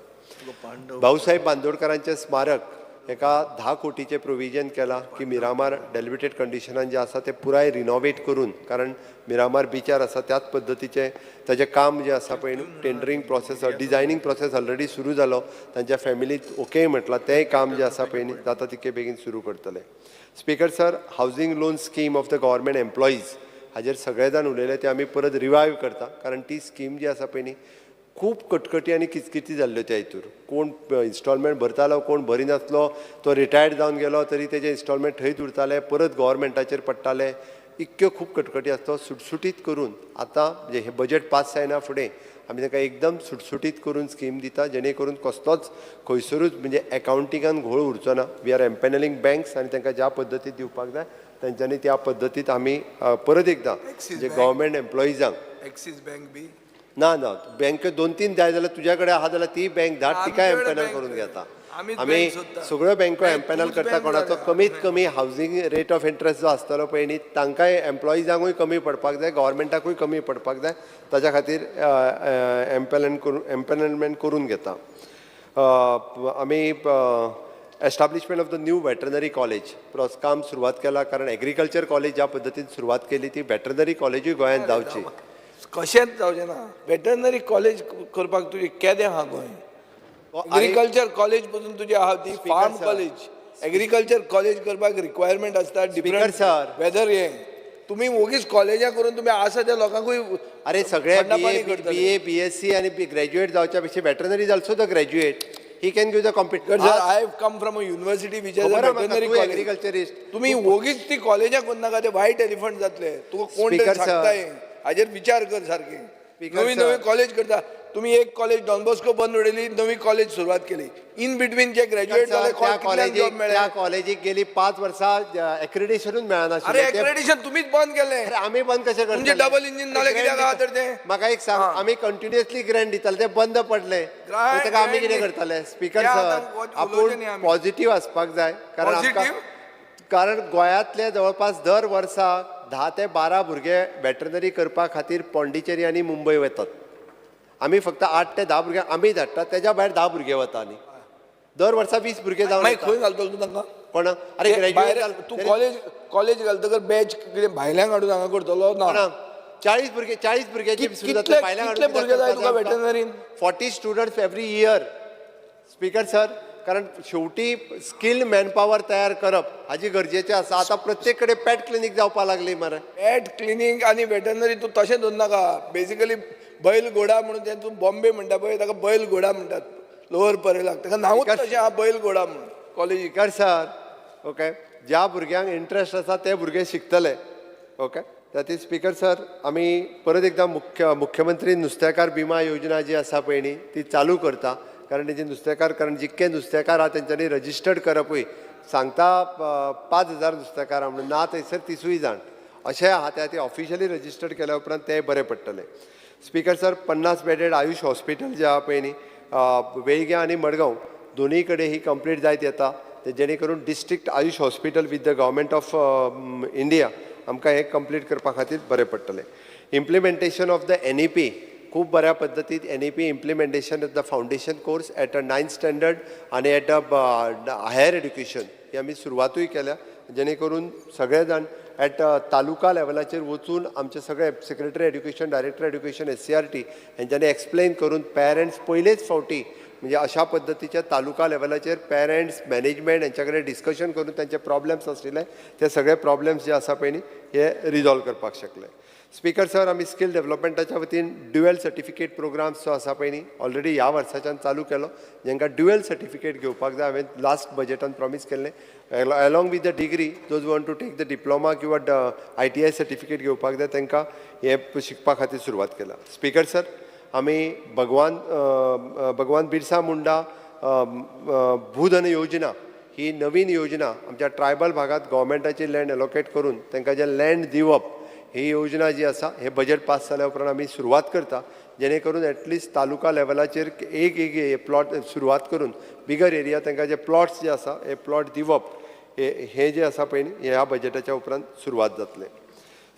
भाऊसाहेब बांदोडकरांचें स्मारक हेका 10 कोटीचें प्रोविजन केलां की मिरामार डेलिब्रेटेड कंडिशनान जें आसा तें पुराय रिनोवेट करून, कारण मिरामार बिचार आसा त्याच पद्दतीचें ताजें काम जें आसा पळय न्हू टेंडरींग प्रोसेस डिजायनींग प्रोसेस ऑलरेडी सुरू जालो. तांच्या फॅमिलीत ओके म्हटलां तेंय काम जें आसा पळय न्ही जाता तितके बेगीन सुरू करतले. Speaker sir, housing loan scheme of the government employees हाजेर सगळे जाण उलयले ते आमी परत रिवायव करता. कारण ती स्कीम जी आसा पळय न्ही खूब कटकटी आनी किचकिची जाल्ल्यो त्या हितूर. कोण इन्स्टॉलमेंट भरतालो, कोण भरिनासलो, तो रिटायर्ड जावन गेलो तरी तेजे इन्स्टॉलमेंट थंयच उरताले, परत गव्हर्मेंटाचेर पडटाले. इतक्यो खूब कटकटी आसा तो सुटसुटीत करून आतां म्हणजे हे बजेट पास जायना फुडें आमी ताका एकदम सुटसुटीत करून स्कीम दिता जेणे करून कसलोच खंयसरूच म्हणजे एकाउंटिंगान घोळ उरचो ना. वी आर एम्पॅनलिंग बँक्स आनी तांकां ज्या पद्दतीन दिवपाक जाय तेंच्यांनी त्या पद्दतीत आमी परत एकदां म्हणजे गव्हर्मेंट एम्प्लॉइजांक एक्सीस बँक बी ना ना बँक 2-3 जाय जाल्यार तुज्या कडेन आहा जाल्यार ती बँक धाड तिकाय आमचे कडेन एम्पॅनल bank करून नाही. घेता. आमीच आमी bank सोदता. सगळ्यो बँको Bank एम्पॅनल तूच करता bank कोणाचो जाता. कमीत कमी हावजींग रेट ऑफ इंट्रस्ट जो आसतलो पळय न्ही तांकांय एम्प्लॉइजांकूय कमी पडपाक जाय गव्हर्मेंटाकूय कमी पडपाक जाय ताच्या खातीर एम्पॅनलमेंट करून घेता. आमी establishment of the new veterinary college काम सुरवात केला कारण एग्रीकल्चर कॉलेज ज्या पद्दतीन सुरवात केली ती वेटरनरी कॉलेजूय गोंयांत जावची. कशेंच जावचें ना वेटरनरी कॉलेज करपाक तुजें केदें आहा गोंय एग्रीकल्चर कॉलेज पासून तुजी आहा ती फार्म कॉलेज एग्रीकल्चर कॉलेज करपाक रिक्वायरमेंट आसता डिफरंट sir. वेदर हे तुमी वोगीच कॉलेजां करून तुमी आसा त्या लोकांकूय अरे सगळे थंडापाणी करतले. BA BSc आणि ग्रॅज्युएट जावच्या पेक्षा veterinary also the graduate he can give the Sir, I have come from a university which has a veterinary college. Agriculturist तुम्ही वोगीच ती कॉलेजां कोण नाका ते वायट एलिफंट जातले तुका कोण तरी Speaker, sir. सांगताय हाजेर विचार कर सारखे Speaker, नवी sir. नवी कॉलेज करता तुम्ही एक कॉलेज डॉन बॉस्को बंद उडयली नवी कॉलेज सुरवात केली इन बिटवीन जे ग्रॅज्युएट झाले त्या कितल्याक जॉब कॉलेजीक मेळ्ळे त्या कॉलेजीक गेली 5 वर्सां एक्रिडिशनूच अरे मेळनाशिल्लें ते- एक्रेडिशन तुम्हीच बंद केले अरे आम्ही बंद कशे तुमचे करतले? double engine नाले ते कित्याक grant आहा तर ते? म्हाका एक सांग आमी कंटिन्युअसली ग्रँड दिताले ते बंद पडले Grant- ताका आमी कितें grant करताले स्पीकर त्या सर आतां उलोवचें न्ही आपूण आमी. पॉझिटिव्ह आसपाक जाय कारण आमकां Positive? कारण गोंयांतले जवळपास दर वर्सा 10 ते 12 भुरगे वेटरनरी करपा खातीर पॉंडिचेरी आनी मुंबय वतात आमी फक्त 8 ते 10 भुरगे आमी धाडटा तेज्या भायर 10 भुरगे वता न्ही दर वर्सा 20 भुरगे जावन मागीर येता. खंय घालतलो तूं तांकां कोण अरे ग्रॅज्युएट तू कॉलेज घालतकर बॅच कितें भायल्यान हाडून हांगा करतलो ना 40 भुरग्याची कितले भुरगे जाय तुका वेटरनरीन 40 students every year speaker sir कारण शेवटी स्किल्ड मॅनपॉवर तयार करप हाजी गरजेचें आसा आतां प्रत्येक कडेन पॅट क्लिनीक जावपा लागली मरे पॅट क्लिनीक आनी वेटरनरी तूं तशें धरून नाका बेसिकली बैल घोडा म्हणून तें तूं बॉम्बे म्हणटा पळय ताका बैल घोडा म्हणटात लोअर परेलाक ताका नांवूच तशें आहा बैल घोडा म्हणून कॉलेजीक स्पीकर सर ओके ज्या भुरग्यांक इंट्रस्ट आसा ते भुरगे शिकतले ओके ताती स्पीकर सर आमी परत एकदां मुख्यमंत्री नुस्तेकार विमा योजना जी आसा पळय न्ही ती चालू करता कारण तेजी नुस्तेकार कारण जितके नुस्तेकार आहा तेंच्यांनी रजिस्टर्ड करपूय सांगता 5000 नुस्तेकार आहा म्हणून ना थंयसर 30 जाण अशें आहा ते ती ऑफिशियली रजिस्टर्ड केल्या उपरांत ते बरें पडटलें speaker sir 50 bedded Ayush hospital जे आहा पळय न्ही वेळग्या आनी मडगांव दोनूय कडेन ही कंप्लीट जायत येता ते जेणे करून district Ayush hospital with the government of India आमकां हें कंप्लीट करपा खातीर बरें पडटलें इम्प्लिमेंटेशन ऑफ द NEP खूब बऱ्या पद्दतीन NEP implementation of the foundation course at a 9th standard आनी एट अ हायर एड्युकेशन ही आमी सुरवातूय केल्या जेणे करून सगळे जाण एट तालुका लेवलाचेर वचून आमचे सगळे secretary education director education SCRT हेंच्यांनी एक्सप्लेन करून पेरंट्स पयलेच फावटी म्हणजे अशा पद्दतीच्या तालुका लेवलाचेर पेरंट्स मॅनेजमेंट हेंच्या कडेन डिस्कशन करून तांचे प्रॉब्लेम्स आशिल्ले ते सगळे प्रॉब्लेम्स जे आसा पळय न्ही हे रिजॉल्व करपाक शकले स्पीकर सर आमी स्कील डेव्हलपमेंटाच्या वतीन ड्युएल सर्टिफिकेट प्रोग्राम्स जो आसा पळय न्ही ऑलरेडी ह्या वर्साच्यान चालू केलो जेंकां ड्युएल सर्टिफिकेट घेवपाक जाय हांवें लास्ट बजेटान प्रॉमीस केल्लें along with the degree those want to take the diploma किंवा ITI सर्टिफिकेट घेवपाक जाय तांकां हे शिकपा खातीर सुरवात केला स्पीकर सर आमी भगवान बिरसा मुंडा भूधन योजना ही नवीन योजना आमच्या ट्रायबल भागात गव्हर्मेंटाची लँड एलोकेट करून तांकां जे लँड दिवप ही योजना जी आसा हे बजेट पास जाल्या उपरांत आमी सुरवात करता जेणे करून एटलिस्ट तालुका लेवलाचेर एक प्लॉट सुरवात करून बिगर एरिया तांकां जे प्लॉट्स जे आसा हे प्लॉट दिवप हे जे आसा पळय न्ही ह्या बजेटाच्या उपरांत सुरवात जातले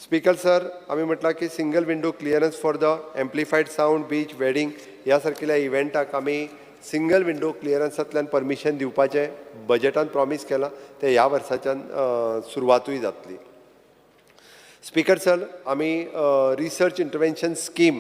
स्पीकर सर आमी म्हटलां की single window clearance for the amplified sound beach wedding ह्या सारकिल्या इव्हेंटाक आमी सिंगल विंडो क्लियरन्सांतल्यान परमिशन दिवपाचें बजेटान प्रॉमीस केलां ते ह्या वर्साच्यान सुरवातूय जातली स्पीकर सर आमी रिसर्च इंटरवेन्शन स्कीम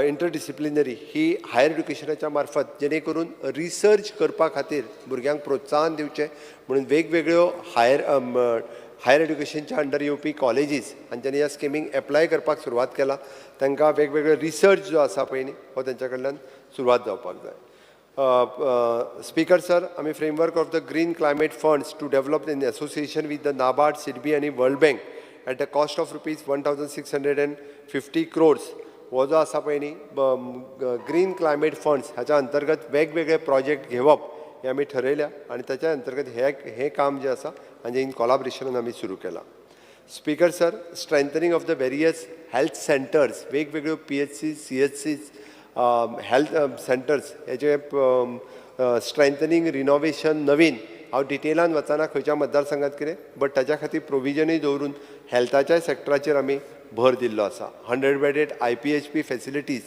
इंटरडिसिप्लिनरी ही हायर एड्युकेशनाच्या मार्फत जेणे करून रिसर्च करपा खातीर भुरग्यांक प्रोत्साहन दिवचें म्हणून वेगवेगळ्यो हायर एड्युकेशनच्या अंडर येवपी कॉलेजीस हांच्यांनी ह्या स्किमीक एप्लाय करपाक सुरवात केला तांकां वेगवेगळे रिसर्च जो आसा पळय न्ही हो तेंच्या कडल्यान सुरवात जावपाक जाय स्पीकर सर आमी framework of the green climate funds to develop in association with the NABARD SIDBI आनी world bank at the cost of rupees 1,650 crores हो जो आसा पळय न्ही ग्रीन क्लायमेट फंड्स हाच्या अंतर्गत वेगवेगळे प्रोजेक्ट घेवप हे आमी ठरयल्या आनी ताच्या अंतर्गत हे काम जे आसा हाजे इन कोलॅबोरेशनान आमी सुरू केलां. Speaker sir, strengthening of the various health centres, वेगवेगळ्यो PHC, CHC हेल्थ सेंटर्स हेचे स्ट्रेंथनिंग, रिनोवेशन, नवीन हांव डिटेलान वचना खंयच्या मतदारसंघात कितें, बट ताच्या खातीर प्रोविजनूय दवरून हेल्थाच्या सेक्टराचेर आमी भर दिल्लो आसा. 100 बेडेड IPHP फेसिलिटीज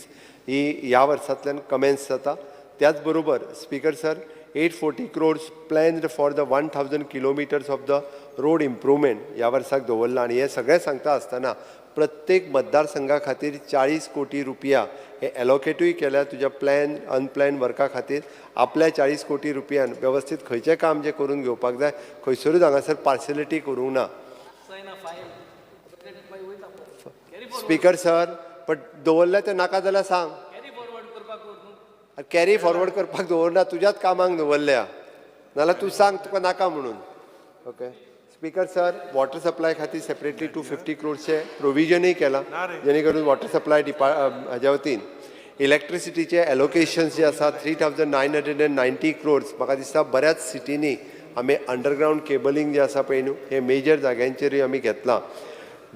ही ह्या वर्सांतल्यान कमेन्स जाता. त्याच बरोबर speaker sir 840 crores planned for the 1,000 kilometers of the road improvement ह्या वर्साक दवरला आनी हे सगळें सांगता आसतना प्रत्येक मतदारसंघा खातीर 40 कोटी रुपया हे एलोकेटूय केल्या तुज्या प्लॅन अनप्लॅन वर्का खातीर. आपल्या 40 कोटी रुपयान वेवस्थीत खंयचें काम जे करून घेवपाक जाय, खंयसरूच हांगासर पार्सलिटी करूंक ना. स्पीकर सर, बट दवरले ते नाका जाल्यार सांग. कॅरी फॉरवर्ड करपाक दवरना, तुज्याच कामाक दवरल्या, नाल्यार तूं सांग तुका नाका म्हणून. Okay speaker sir, water supply खातीर सेपरेटली 250 crores प्रोविजनूय केलां जेणे करून वॉटर सप्लाय हाज्या वतीन इलेक्ट्रिसिटीचे एलोकेशन्स जे आसा 3,990 crores. म्हाका दिसता बऱ्याच सिटींनी आमी अंडरग्रावंड केबलिंग जे आसा पळय न्हू हे मेजर जाग्यांचेरूय आमी घेतलां.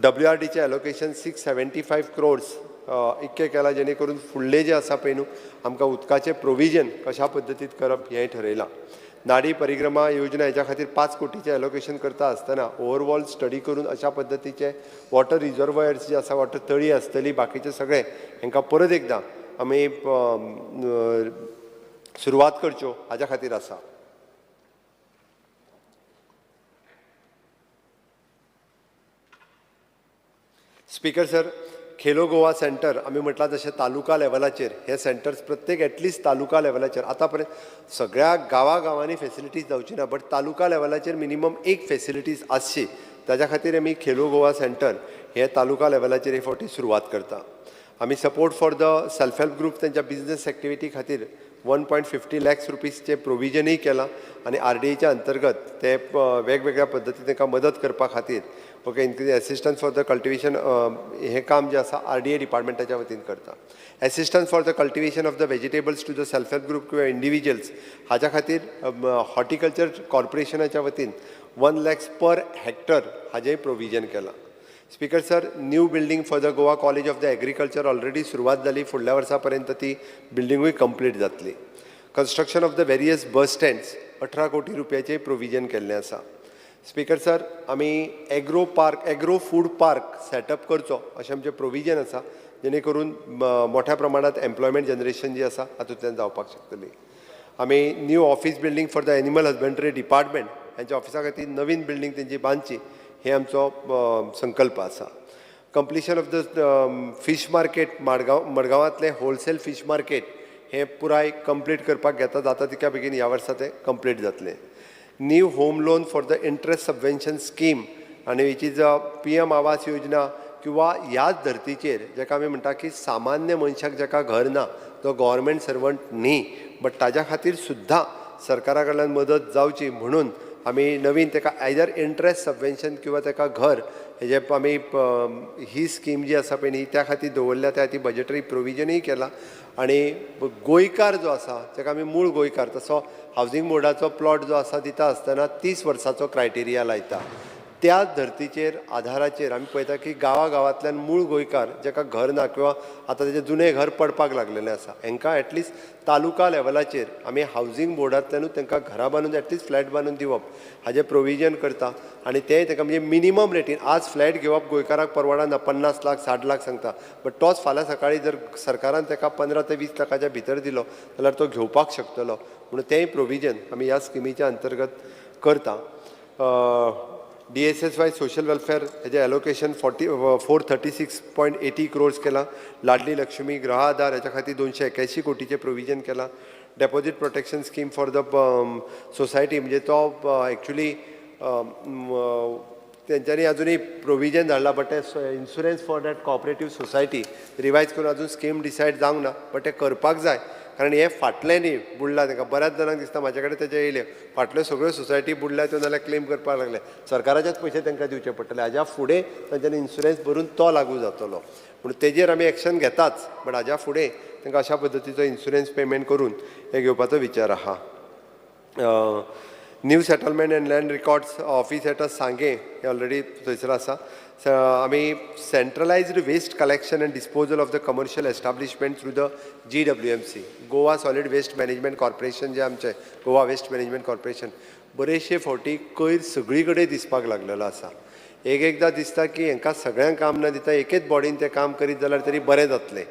WRDचे एलोकेशन 675 crores इतके केला जेणे करून फुडले जे आसा पळय न्हू आमकां उदकाचें प्रोविजन कशा पद्दतीन करप हें ठरयलां. नाडी परिक्रमा योजना हेच्या खातीर 5 कोटीचें एलोकेशन करता आसतना ओवरऑल स्टडी करून अशा पद्दतीचे वॉटर रिजर्वयर्स जे आसा, वॉटर तळी आसतली बाकीचे सगळे हांकां परत एकदां आमी सुरवात करच्यो हाच्या खातीर आसा. Speaker sir, Khelo Goa centre आमी म्हटलां तशें तालुका लेवलाचेर हे सेंटर्स प्रत्येक एटलिस्ट तालुका लेवलाचेर आतां पर्यंत सगळ्या गांवांनी फेसिलिटीज जावची ना, बट तालुका लेवलाचेर मिनिमम एक फेसिलिटीज आसची. ताच्या खातीर आमी खेलो गोवा सेंटर हे तालुका लेवलाचेर हे फावटी सुरवात करता. आमी support for the self help group तांच्या बिजनेस एक्टिविटी खातीर 1.50 lakhs रुपीजचे प्रोविजनूय केलां आनी RDAच्या अंतर्गत ते वेगवेगळ्या पद्दतीन तांकां मदत करपा खातीर okay assistance for the cultivation हें काम जे आसा RDA डिपार्टमेंटाच्या वतीन करता. Assistance for the cultivation of the vegetables to the self help group किंवा इंडिविज्युअल्स हाच्या खातीर हॉर्टिकल्चर कॉर्पोरेशनाच्या वतीन 1 lakhs पर हेक्टर हाजेंय प्रोविजन केलां. Speaker sir, new building for the Goa college of the agriculture already सुरवात जाली, फुडल्या वर्सा पर्यंत ती बिल्डिंगूय कंप्लीट जातली. Construction of the various bus stands 18 कोटी रुपयाचें प्रोविजन केल्लें आसा. स्पीकर सर, आमी एग्रो फूड पार्क सेटअप करचो अशें आमचें प्रोविजन आसा जेणे करून मोठ्या प्रमाणांत एम्प्लॉयमेंट जनरेशन जी आसा हातूंतल्यान जावपाक शकतली. आमी new office building for the animal husbandry department हांच्या ऑफिसा खातीर नवीन बिल्डींग तेंची बांदची हे आमचो संकल्प आसा. Completion of the fish market मडगांवांतलें होलसेल फीश मार्केट हें पुराय कंप्लीट करपाक जाता तितक्या बेगीन ह्या वर्सा तें कंप्लीट जातलें. New home loan for the interest subvention scheme आनी which is PM Awas Yojana किंवा ह्याच धर्तीचेर जाका आमी म्हणटा की सामान्य मनशाक जाका घर ना तो गव्हर्मेंट सर्वंट न्ही बट ताज्या खातीर सुद्दां सरकारा कडल्यान मदत जावची म्हणून आमी नवीन ताका आयदर इंट्रस्ट सबवेन्शन किंवा ताका घर हेजे आमी ही स्कीम जी आसा पळय न्ही त्या खातीर दवरल्या त्या खातीर बजेटरी प्रोविजनूय केलां. आनी गोंयकार जो आसा जाका आमी मूळ गोंयकार तसो हावजींग बोर्डाचो प्लॉट जो आसा दिता आसतना 30 वर्सांचो क्रायटेरिया लायता. त्या धर्तीचेर आधाराचेर आमी पळयता की गांवांतल्यान मूळ गोंयकार जाका घर ना किंवा आतां तेजें जुनें घर पडपाक लागलेलें आसा हांकां एटलिस्ट तालुका लेवलाचेर आमी हावजींग बोर्डांतल्यानूच तांकां घरां बांदून एटलिस्ट फ्लॅट बांदून दिवप हाजें प्रोविजन करता. आनी तें ताका म्हणजे मिनिमम रेटीन आज फ्लॅट घेवप गोंयकाराक परवडना, 50 लाख 60 लाख सांगता, बट तोच फाल्यां सकाळीं जर सरकारान ताका 15 ते 20 लाखाच्या भितर दिलो जाल्यार तो घेवपाक शकतलो. म्हणून तेंय प्रोविजन आमी ह्या स्किमीच्या अंतर्गत करता. DSSY सोशल वेलफेअर हेजे एलोकेशन 436.80 crores केलां. लाडली लक्ष्मी गृह आधार हेच्या खातीर 281 कोटीचें प्रोविजन केलां. Deposit protection scheme for the society म्हणजे तो एक्चुली तेंच्यांनी अजूनही प्रोविजन धाडला बट ते insurance for that cooperative society revise करून अजून स्कीम डिसायड जावंक ना बट ते करपाक जाय कारण हे फाटलें न्ही बुडला तांकां बऱ्याच जाणांक दिसता म्हाजे कडेन तेजे येयले फाटल्यो सगळ्यो सोसायटी बुडल्या त्यो नाल्यार क्लेम करपाक लागले सरकाराचेच पयशे तांकां दिवचे पडटले हाज्या फुडें तांच्यांनी इन्शुरन्स भरून तो लागू जातलो पूण तेजेर आमी एक्शन घेताच बट हाज्या फुडें तांकां अशा पद्दतीचो इन्शुरन्स पेमेंट करून हे घेवपाचो विचार आहा new settlement and land records office at Sanguem हे ऑलरेडी थंयसर आसा आमी centralised waste collection and disposal of the commercial establishment through the GWMC Goa solid waste management corporation जे आमचे गोवा वेस्ट मॅनेजमेंट कॉर्पोरेशन बरेचशे फावटी कोयर सगळी कडेन दिसपाक लागलेलो आसा एकदां दिसता की हांकां सगळ्यांक काम न दिता एकेच बॉडीन तें काम करीत जाल्यार तरी बरें जातलें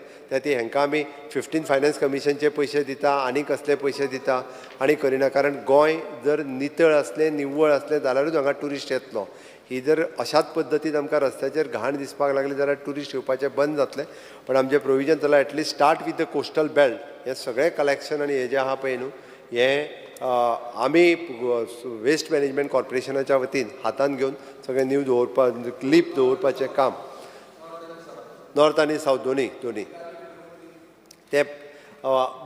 ती हांकां आमी 15 फायनान्स कमिशनचे पयशे दिता आनी कसले पयशे दिता आनी करिना कारण गोंय जर नितळ असलें निव्वळ असलें जाल्यारूच हांगा ट्युरिस्ट येतलो ही जर अशाच पद्दतीन आमकां रस्त्याचेर घाण दिसपाक लागली जाल्यार ट्युरिस्ट येवपाचें बंद जातलें पण आमचें प्रोविजन जालां at least start with the coastal belt हें सगळें कलेक्शन आनी हें जें आहा पळय न्हू हें आमी वेस्ट मॅनेजमेंट कॉर्पोरेशनाच्या वतीन हातान घेवन सगळें नीव दवरपाक लीप दवरपाचें काम नॉर्थ आनी सावथ दोनी ते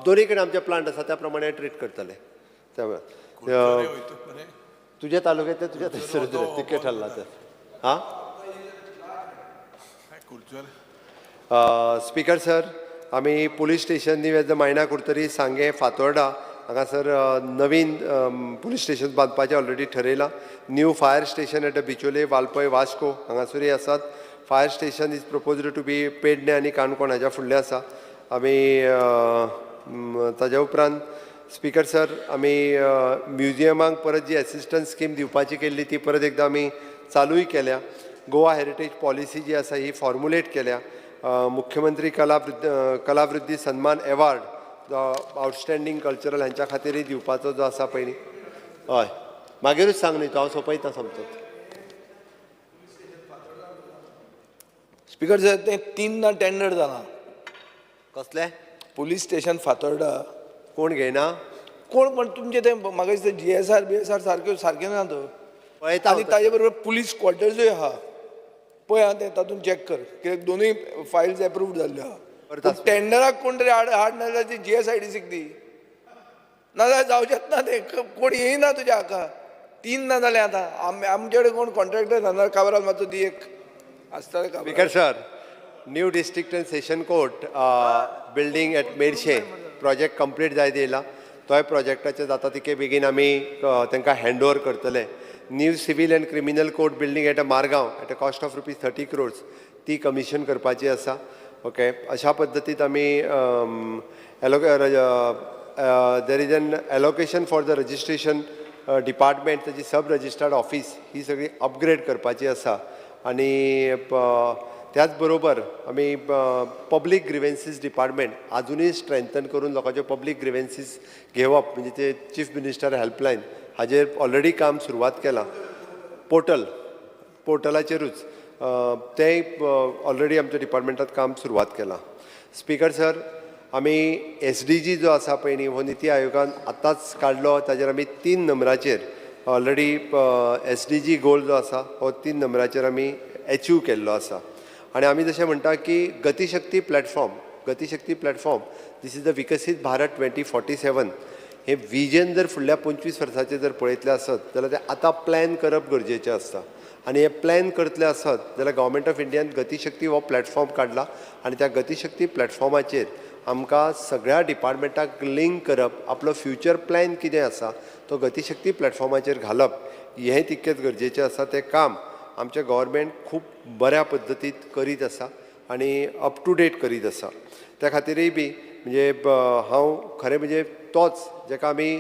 दोनी कडेन आमचे प्लांट आसा त्या प्रमाणे ट्रीट करतले तुज्या तालुक्यात ते तुज्या थंयसर तिकेट हाडला तर हां स्पीकर सर आमी police station new at the Maina Curtorim Sanguem Fatorda हांगासर नवीन पुलीस स्टेशन बांदपाचें ऑलरेडी ठरयलां new fire station at Bicholim Valpoi Vasco हांगासरूय आसात fire station is proposed to be Pernem आनी काणकोण हाज्या फुडलें आसा आमी ताज्या उपरांत स्पीकर सर आमी म्युजियमांक परत जी एसिस्टन्स स्कीम दिवपाची केल्ली ती परत एकदां आमी चालूय केल्या गोवा हेरिटेज पॉलिसी जी आसा ही फॉर्मुलेट केल्या मुख्यमंत्री कलावृद्धी सन्मान एवॉर्ड जो आउटस्टँडींग कल्चरल हांच्या खातीरय दिवपाचो जो आसा पळय न्ही हय मागीरूच सांग न्ही तो हांव सोंपयता समजत स्पीकर सर तें 3 टेंडर जालां कसले पुलीस स्टेशन फातोर्डा कोण घेयना कोण पण तुमचे ते म्हाका दिसता GSR सारके ना तो पळयता आनी ताजे बरोबर पुलीस क्वॉर्टर्सूय आहा पळय हां तें तातूंत चॅक कर कित्याक दोनूय फायल्स एप्रूव्ड जाल्ल्यो आहा टेंडराक कोण तरी हाड नाजाल्यार ती GSIDCक दी नाजाल्यार जावचेंच ना तें कोण येयना तुज्या हाका 3 ना जालें आतां आमचे कडेन कोण कॉन्ट्रॅक्टर जाणार काबराल मातसो दी एक आसताले speaker sir new district and session court building at मेडशे प्रोजेक्ट कंप्लीट जायत येयला तोय प्रोजेक्टाचे जाता तिके बेगीन आमी तांकां हँड ओवर करतले new civil and criminal court building at Margao at a cost of ₹30 crores ती कमिशन करपाची आसा ओके अशा पद्दतीत आमी there is an allocation for the registration department ताची सब रजिस्टर्ड ऑफिस ही सगळी अपग्रेड करपाची आसा आनी त्याच बरोबर आमी पब्लीक ग्रिवेन्सीस डिपार्टमेंट अजूनय स्ट्रेंथन करून लोकांचे पब्लीक ग्रिवेन्सीस घेवप म्हणजे ते चीफ मिनिस्टर हेल्पलायन हाजेर ऑलरेडी काम सुरवात केलां पोर्टलाचेरूच तेंय ऑलरेडी आमच्या डिपार्टमेंटात काम सुरवात केलां स्पीकर सर आमी SDG जो आसा पळय न्ही हो निती आयोगान आतांच काडलो ताजेर आमी 3 नंबराचेर ऑलरेडी SDG गोल जो आसा हो 3 नंबराचेर आमी अचीव केल्लो आसा आनी आमी जशें म्हणटा की गतिशक्ती प्लॅटफॉर्म दीस इज द विकसीत भारत 2047 हे विजन जर फुडल्या 25 वर्सांचें जर पळयतलें आसत जाल्यार तें आतां प्लॅन करप गरजेचें आसता आनी हे प्लॅन करतले आसत जाल्यार गव्हर्मेंट ऑफ इंडियान गतिशक्ती हो प्लॅटफॉर्म काडला आनी त्या गतिशक्ती प्लॅटफॉर्माचेर आमकां सगळ्या डिपार्टमेंटाक लिंक करप आपलो फ्युचर प्लॅन कितें आसा तो गतिशक्ती प्लॅटफॉर्माचेर घालप हें तितकेंच गरजेचें आसा तें काम आमचें गव्हर्मेंट खूब बऱ्या पद्दतीत करीत आसा आनी अप टू डेट करीत आसा त्या खातीरय बी म्हणजे हांव खरें म्हणजे तोच जेका आमी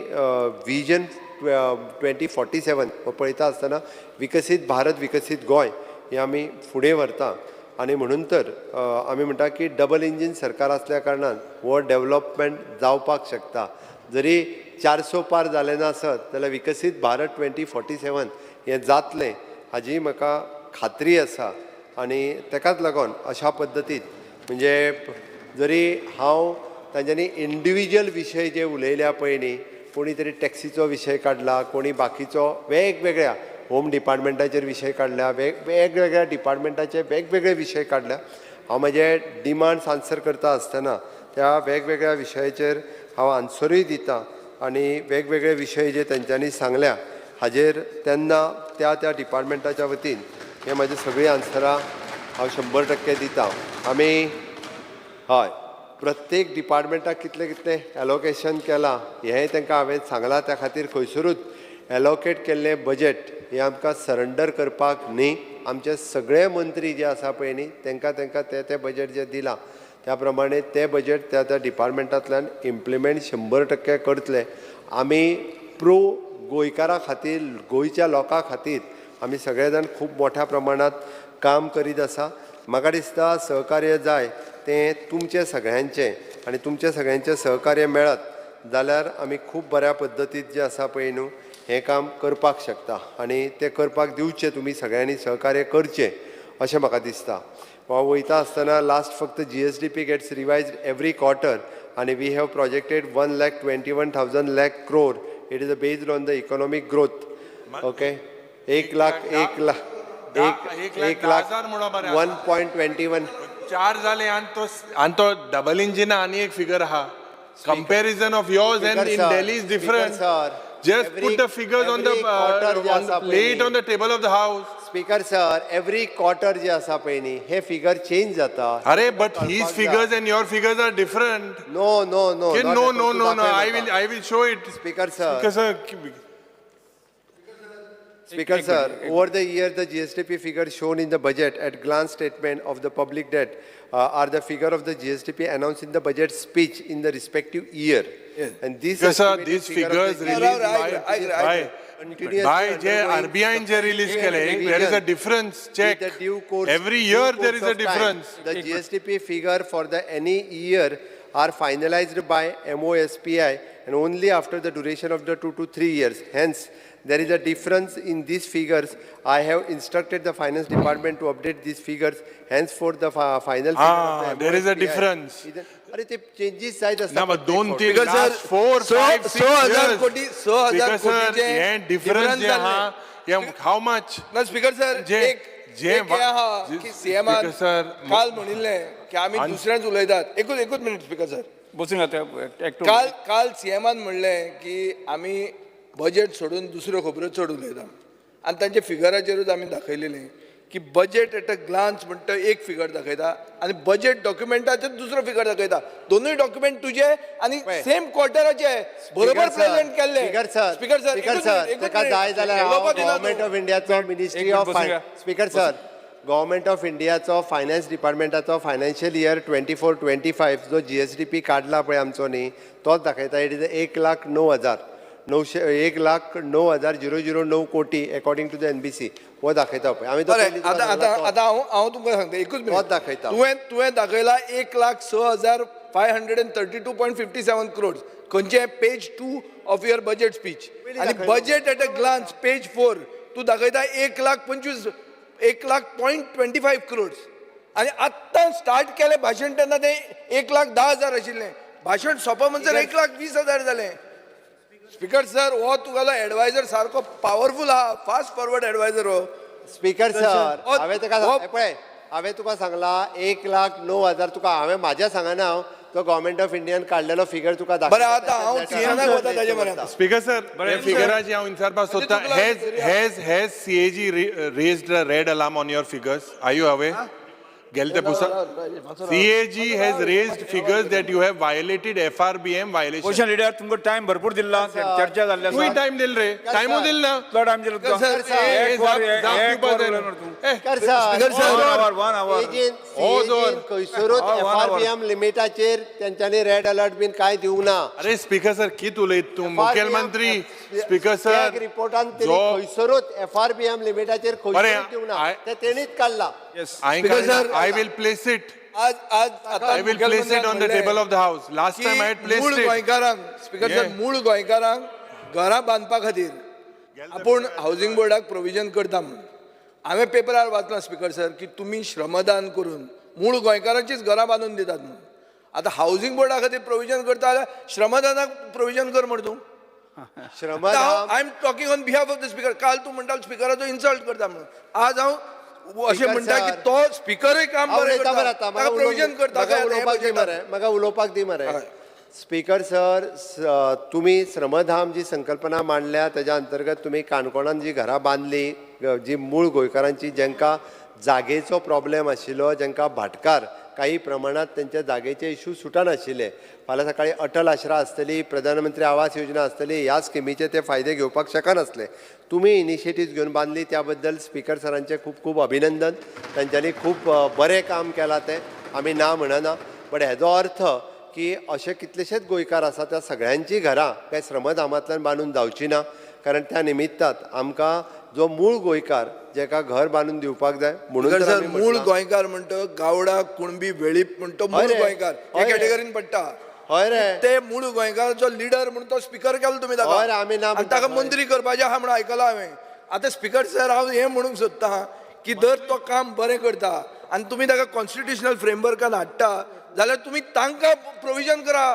विजन 2047 हो पळयता आसतना विकसीत भारत विकसीत गोंय हें आमी फुडें व्हरता आनी म्हणून तर आमी म्हणटा की डबल इंजीन सरकार आसल्या कारणान हो डेवलपमेंट जावपाक शकता जरी 400 पार जालें नासत जाल्यार विकसीत भारत 2047 हें जातलें हाजी म्हाका खात्री आसा आनी तेकाच लागून अशा पद्दतीन म्हणजे जरी हांव तांच्यांनी इंडिविज्युअल विशय जे उलयल्या पळय न्ही कोणी तरी टॅक्सीचो विशय काडला कोणी बाकीचो वेगवेगळ्या होम डिपार्टमेंटाचेर विशय काडल्या, वेगवेगळ्या डिपार्टमेंटाचे वेगवेगळे विशय काडल्या. हांव म्हजे डिमांड्स आन्सर करता आसतना त्या वेगवेगळ्या विशयाचेर हांव आन्सरूय दितां आनी वेगवेगळे विशय जे तेंच्यांनी सांगल्या हाजेर तेन्ना त्या डिपार्टमेंटाच्या वतीन हे म्हाजी सगळीं आन्सरां हांव 100% दितां. आमी हय प्रत्येक डिपार्टमेंटाक कितले कितले एलोकेशन केलां हेंय तांकां हांवें सांगलां. त्या खातीर खंयसरूच एलोकेट केल्लें बजेट हें आमकां सरेंडर करपाक न्ही. आमचे सगळे मंत्री जे आसा पळय न्ही तांकां तें बजेट जें दिलां त्या प्रमाणे तें बजेट त्या डिपार्टमेंटांतल्यान इम्प्लिमेंट 100% करतले. आमी प्रो गोंयकारां खातीर गोंयच्या लोकां खातीर आमी सगळे जाण खूब मोठ्या प्रमाणांत काम करीत आसा. म्हाका दिसता सहकार्य जाय तें तुमचें सगळ्यांचें आनी तुमचें सगळ्यांचें सहकार्य मेळत जाल्यार आमी खूब बऱ्या पद्दतीन जें आसा पळय न्हू हें काम करपाक शकता आनी तें करपाक दिवचें. तुमी सगळ्यांनी सहकार्य करचें अशें म्हाका दिसता. वयता आसतना लास्ट फक्त GSDP gets revised every quarter आनी we have projected 1,21,000 lakh crore. It is based on the economic growth. Okay 1 lakh 1.21 4 जाले आनी तो डबल इंजिन आनी एक फिगर आहा. Comparison of yours and in Delhi is different. Just put the figures on the lay it on the table of the house. Speaker sir every quarter जे आसा पळय न्ही हे फिगर चेंज जाता. अरे but his figures and your figures are different. No. No. I will show it. Speaker sir, over the year the GSDP figure shown in the budget at glance statement of the public debt are the figure of the GSDP announced in the budget speech in the respective year. And these figures released by RBI जे release केले. There is a difference. Check. Every year there is a difference. The GSDP figure for the any year are finalized by MOSPI and only after the duration of the 2 to 3 years. Hence, there is a difference in these figures. I have instructed the finance department to update these figures. Henceforth, the final figure. There is a difference. अरे ते changes जायत आसता. ना but 2-3 last 4, 5, 6 years. Speaker sir, ये difference जे हा, ये how much? ना स्पीकर सर सीएम काल म्हणिल्ले की आमी दुसऱ्यांच उलयतात. एकूच मिनिट स्पीकर सर बसून काल सीएमान म्हणले की आमी बजेट सोडून दुसऱ्यो खबरो चड उलयता आनी तांचे फिगराचेरूच आमी दाखयलेलें की बजेट एट अ ग्लान्स म्हणटा एक फिगर दाखयता आनी बजेट डॉक्युमेंटाचेर दुसरो फिगर दाखयता. दोनूय डॉक्युमेंट तुजे आनी सेम क्वार्टराचे बरोबर प्रेझेंट केल्ले. स्पीकर सर ताका जाय जाल्यार गव्हर्नमेंट ऑफ इंडियाचो ministry of speaker sir government of इंडियाचो फायनान्स डिपार्टमेंटाचो फायनान्शियल इयर 24-25 जो GSDP काडला पळय आमचो न्ही तोच दाखयता. इट इज 1,09,009 कोटी अकॉर्डिंग टू द NBC हो दाखयता पळय. आमी आतां हांव तुमकां सांगता एकूच मिनिट दाखयता. तुवें दाखयला 1,06,532.57 crores खंयचे page 2 of your budget speech आनी budget at a glance page 4 तू दाखयता 1,25 crores आनी आत्तां स्टार्ट केलें भाशण तेन्ना तें 1,10,000 आशिल्लें. भाशण सोंपा म्हणसर 1,20,000 जालें. स्पीकर सर हो तुगेलो एडवायझर सारको पावरफुल आहा. फास्ट फॉरवर्ड एडवायझर हो. स्पीकर सर हांवें तुका सांगला 1,09,000 तुका हांवें म्हाज्या सांगना हांव तो गव्हर्नमेंट ऑफ इंडियान काडलेलो फिगर तुका दाखयता. बरें आतां हांव सीएमाक वता ताजे बरें. स्पीकर सर फिगराची हांव विचारपाक सोदता. Has CAG raised a red alarm on your figures? Are you aware? CAG has raised figures that you have violated FRBM violation. Question leader तुमको टाइम भरपूर दिला चर्चा जाल्ली आसा. तूं टाइम दिल रे टाइमू दिल ना. कितलो टाइम दिलो तुका? स्पीकर सर खंयसरूच FRBM लिमिटाचेर तेंच्यांनी रेड अलर्ट बीन कांय दिवंक ना. अरे स्पीकर सर कित उलयत तूं मुखेलमंत्री. स्पीकर सर रिपोर्टान खंयसरूच FRBM लिमिटाचेर खंयसरूच दिवंक ना ते तेणीच काडला. I will place it. I will place it on the table of the house. Last time I had placed it. Speaker sir मूळ गोंयकारांक घरां बांदपा खातीर आपूण हावसिंग बोर्डाक प्रोविजन करता म्हणून हांवें पेपरार वाचलां स्पीकर सर की तुमी श्रमदान करून मूळ गोंयकारांचीच घरां बांदून दितात म्हणून. आतां हावसिंग बोर्डा खातीर प्रोविजन करता जाल्यार श्रमदानाक प्रोविजन कर म्हण तूं. Shramdham I am talking on behalf of the speaker. काल तू म्हणटा स्पीकराचो इन्सल्ट करता म्हणून, आज हांव अशें म्हणटा की सर. तो स्पीकरूय काम हांव बरें उलयता मरे करता, आतां. ताका प्रोविजन करता म्हाका काय हे उलोवपाक दी बजेटांत. मरे, म्हाका उलोवपाक दी मरे. स्पीकर सर, तुम्ही श्रमधाम जी संकल्पना मांडल्या त्याच्या अंतर्गत तुम्ही काणकोणान जी घरां बांदली, जी मूळ गोंयकारांची जांकां जागेचो प्रॉब्लेम आशिल्लो, जांकां भाटकार काही प्रमाणात त्यांच्या जागेचे इश्यू सुटनाशिल्ले. फाल्यां सकाळी अटल आश्रा आसतली, प्रधानमंत्री आवास योजना आसतली, ह्या स्किमीचे ते फायदे घेवपाक शकनासले. तुम्ही इनिशिएटिव्ह घेवन बांदली, त्या बद्दल स्पीकर सरांचे खूब खूब अभिनंदन. तांच्यांनी खूब बरें काम केलां तें आमी ना म्हणना. बट हेजो अर्थ की असे कितलेशेच गोंयकार आसा त्या सगळ्यांची घरां काय श्रमधामांतल्यान बांदून जावची ना. कारण त्या निमित्तात आमकां जो मूळ गोंयकार जेका घर बांदून दिवपाक जाय म्हणून तर सर आमी मूळ म्हटलां. गोंयकार म्हणतो गावडा कुणबी वेळीप म्हणतो मूळ हय रे. गोंयकार हय हे रे. कॅटेगरीन पडटा. हय रे. ते मूळ गोंयकाराचो लिडर म्हणून तो स्पीकर केलो तुमी ताका. हय रे, आमी ना आनी म्हणटा. ताका हय. मंत्री करपाचें आहा म्हणून आयकलां हांवें. आतां स्पीकर सर हांव हें म्हणूंक सोदतां की जर तो काम बरें करता आनी तुमी ताका कॉन्स्टिट्युशनल फ्रेमवर्कान हाडटा जाल्यार तुमी तांकां प्रोविजन करा.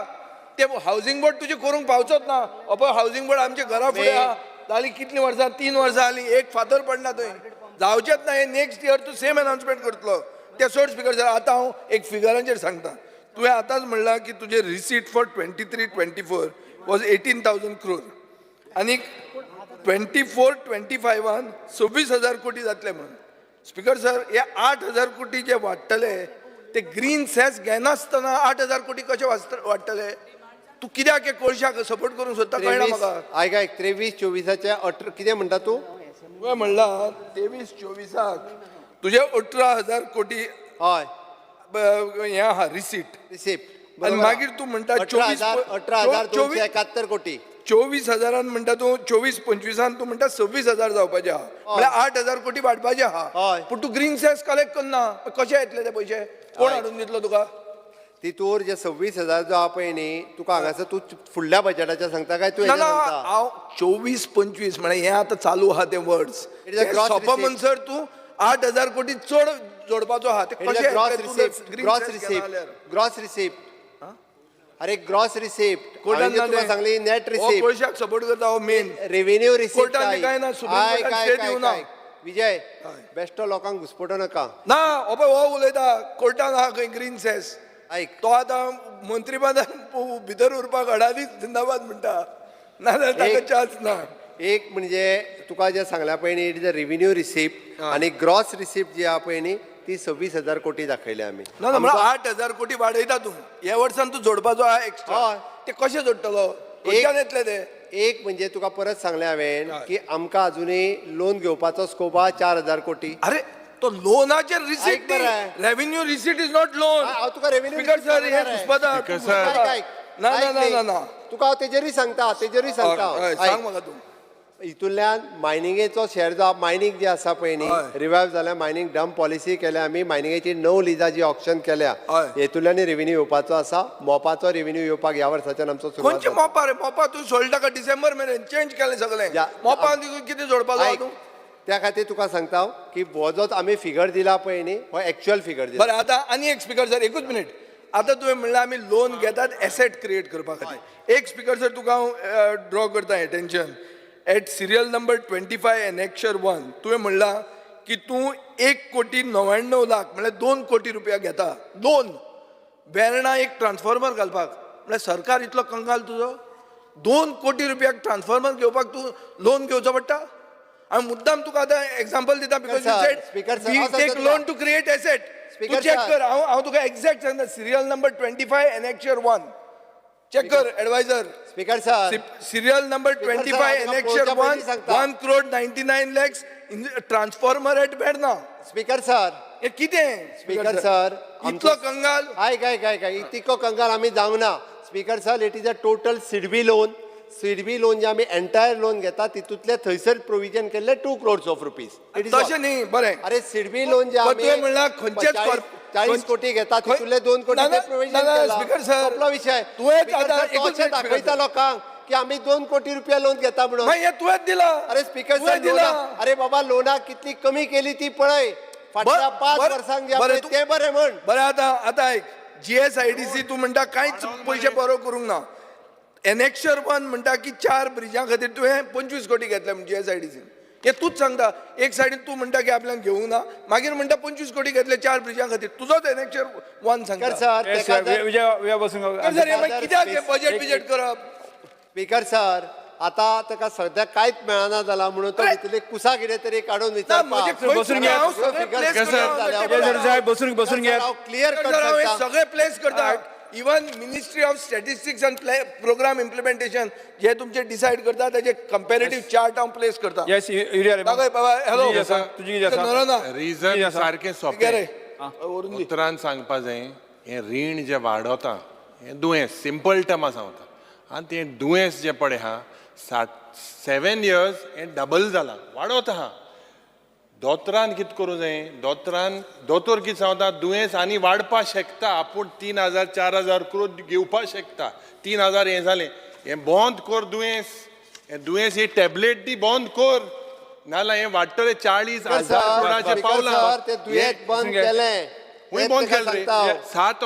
ते हावसिंग बोर्ड तुजे करूंक पावचोच ना. पळय हावसिंग बोर्ड आमच्या घरा फुडें आहा, जालीं कितलीं वर्सां, 3 वर्सां जालीं, एक फातर पडना थंय. जावचेच ना. हे नेक्स्ट इयर तूं सेम अनाउन्समेंट करतलो. ते सोड स्पीकर सर. आतां हांव एक फिगरांचेर सांगता. तुवें आतांच म्हणलां की तुजे रिसीट फॉर 23-24 वॉज 18,000 crore आनी 24-25 26,000 कोटी जातले म्हणून. स्पीकर सर, हे 8,000 कोटी जे वाडटले ते ग्रीन सॅस घेनासतना 8,000 कोटी कशे वाडटले? तू कित्याक हे कोळशाक सपोर्ट करूंक सोदता कळना म्हाका. आयक 23-24 कितें म्हणटा तूं? तुवें म्हणलां 23-24 तुजे 18,000 कोटी हय हे आहा रिसीट. रिसिप्ट. आनी मागीर तू म्हणटा 18,271 कोटी. 24,000 म्हणटा तूं 24-25 तू म्हणटा 26,000 जावपाचे आहा. म्हळ्यार 8,000 कोटी वाडपाचे आहा. हय. पूण तू ग्रीन सॅस कलेक्ट करना. कशे येतले ते पयशे? कोण हाडून दितलो तुका? तितूर जे 26,000 जो आहा पळय न्ही, तुका हांगासर तू फुडल्या बजेटाचें सांगता काय तूं ना हेजें ना सांगता? हांव 24-25 म्हळ्यार हे आतां चालू आहा ते words. It is a gross सोंप receipt. म्हणसर तू 8,000 कोटी चड जोडपाचो आहा. ते कशे ग्रॉस येतले? तू receipt. green gross cess receipt. घेना जाल्यार. Gross receipt. अरे ग्रॉस रिसिप्ट. कोर्टान तुका सांगली नेट हो रिसिप्ट. कोळशाक सपोर्ट करता हो मेन. Revenue receipt. कोर्टान बी काय ना, सुप्रीम कोर्टान स्टे दिवना. विजय, बेश्टो लोकांक घुसपटो नका. ना हो पळय हो उलयता कोर्टान आहा खंय ग्रीन सॅस. आयक. तो आतां मंत्रीपदान भितर उरपाक अडानी जिंदाबाद म्हणटा. नाजाल्यार ताका चान्स ना. एक म्हणजे तुका जे सांगल्या पळय न्ही, it is a revenue receipt आनी ग्रॉस रिसिप्ट जी आहा पळय न्ही ती 26,000 कोटी दाखयल्या आमी. ना ना म्हळ्यार 8,000 कोटी वाडयता तूं. ह्या वर्सान तू जोडपाचो आहा एक्स्ट्रा. हय. ते कशे जोडटलो? खंयच्यान येतले ते? एक म्हणजे तुका परत सांगलें हांवें की आमकां अजुनूय लोन घेवपाचो स्कोप आहा 4,000 कोटी. अरे तो लोनाचेर रिसीट ऐक मरे. Revenue receipt is not loan. हांव तुका रेव्हेन्यू स्पीकर सर हे घुसपता. ना ना ना ना ना तुका हांव तेजेरूय सांगता. हय, सांग म्हाका तूं. हितूंतल्यान मायनिंगेचो शेअर जो मायनिंग जे आसा पळय न्ही, हय. रिवायव जाल्या मायनिंग डंप पॉलिसी केल्या आमी. मायनिंगेची 9 लिजां जी ऑप्शन केल्या हय. हेतूंतल्यान रेव्हेन्यू येवपाचो आसा. मोपाचो रेव्हेन्यू येवपाक ह्या वर्साच्यान आमचो सुरवात खंयचे जाता. मोपा रे? मोपा तूं सोडला का डिसेंबर मेरेन चेंज केलें सगळें. मोपा कितें जोडपाचो आहा आयक, तूं? त्या खातीर तुका सांगता हांव की हो जो आमी फिगर दिला पळय न्ही, हो एक्चुअल फिगर दिला. बरं आतां आनी एक स्पीकर सर एकूच मिनिट. आतां तुवें म्हणलां आमी लोन घेतात एसेट क्रिएट करपा खातीर. एक स्पीकर सर तुका हांव ड्रॉ करता attention. At serial number 25 annexure 1 तुवें म्हणलां की तूं 1,99,00,000 म्हळ्यार 2 कोटी रुपया घेता. लोन वेर्णा एक ट्रान्सफॉर्मर घालपाक. म्हळ्यार सरकार इतलो कंगाल तुजो? 2 कोटी रुपयाक ट्रान्सफॉर्मर घेवपाक तूं लोन घेवचो पडटा? हांव मुद्दाम तुका आतां एक्झाम्पल दिता because you said we take loan to create asset. तूं चॅक कर. हांव तुका एक्झॅक्ट सांगता. सिरियल नंबर 25 एनेक्शर 1 चेक कर adviser. Speaker sir, serial number 25 annexure 1 crore 99 lakhs in transformer at Verna. Speaker sir, हे कितें? स्पीकर सर, इतलो कंगाल? काय इतको कंगाल आमी जावंक ना. Speaker sir, it is a total SIDBI loan. SIDBI loan जे आमी एंटायर लोन घेता तितूंतले थंयसर प्रोविजन केल्ले 2 crores of rupees. तशें न्ही. बरें. अरे सिडबी लोन जे आमी तुवें म्हणलां खंयचेच 40 कोटी घेता तितूंतले 2 कोटी प्रोविजन केला. स्पीकर सर, आपलो विषय. तुवेंच आतां एकूच अशें दाखयता लोकांक की आमी 2 कोटी रुपया लोन घेता म्हणून. मागीर हे तुवेंच दिला. अरे स्पीकर तुवें सर, दिला. अरे बाबा लोनाक कितली कमी केली ती पळय. फाटल्या 5 वर्सांक जे बरें, आसा ते बरें म्हण. बरें आतां ऐक. GSIDC तूं म्हणटा कांयच पयशे बरो करूंक ना. एनेक्शर 1 म्हणटा की 4 ब्रिजां खातीर तुवें 25 कोटी घेतले म्हणजे एसआयडीसीन. हे तूच सांगता. एक सायडीन तू म्हणटा की आपल्याक घेवंक ना, मागीर म्हणटा 25 कोटी घेतले 4 ब्रिजां खातीर. तुजोच एनेक्शर 1 सांगता. विजय बसून सर हे मागीर कित्याक हे बजेट बिजेट करप? स्पीकर सर, आता ताका सध्या कांयच मेळना जाला म्हणून तो भितरली कुसा कितें तरी काडून ना, म्हणजे विचारता. बसून घ्या. हांव सगळे place करता. विजय साहेब बसून घ्या. क्लियर सर, हांव हे करता. सगळे प्लेस करता. Even ministry of statistics and programme implementation जे तुमचे डिसायड करता त्याचे कंपॅरेटिव्ह चार्ट हांव प्लेस करता. येस एरिया बाबा हॅलो तुझी आसा, तुझी कितें आसा? नरो ना रिजन सारकें कितें सोंपें रे व्हरून दी. उतरान सांगपा जाय हें रीण जें वाडोता हें दुयेंस सिंपल टर्मा सांगता आनी तें दुयेंस जें पळय आहा 7 years हें डबल जालां वाडोत आहा. दोतोरान कितें करूं जाय दोतोर कितें सांगता दुयेंस आनी वाडपा शकता आपूण 3,000 4,000 करोड घेवपा शकता. 3,000 हें जालें हें बंद कर दुयेंस ही टॅबलेट दी बंद कर नाल्यार हें वाडटलें 40,000 करोडाचें पावलां. ते दुयेंत बंद केलें. हुंय बंद केलें रे. 7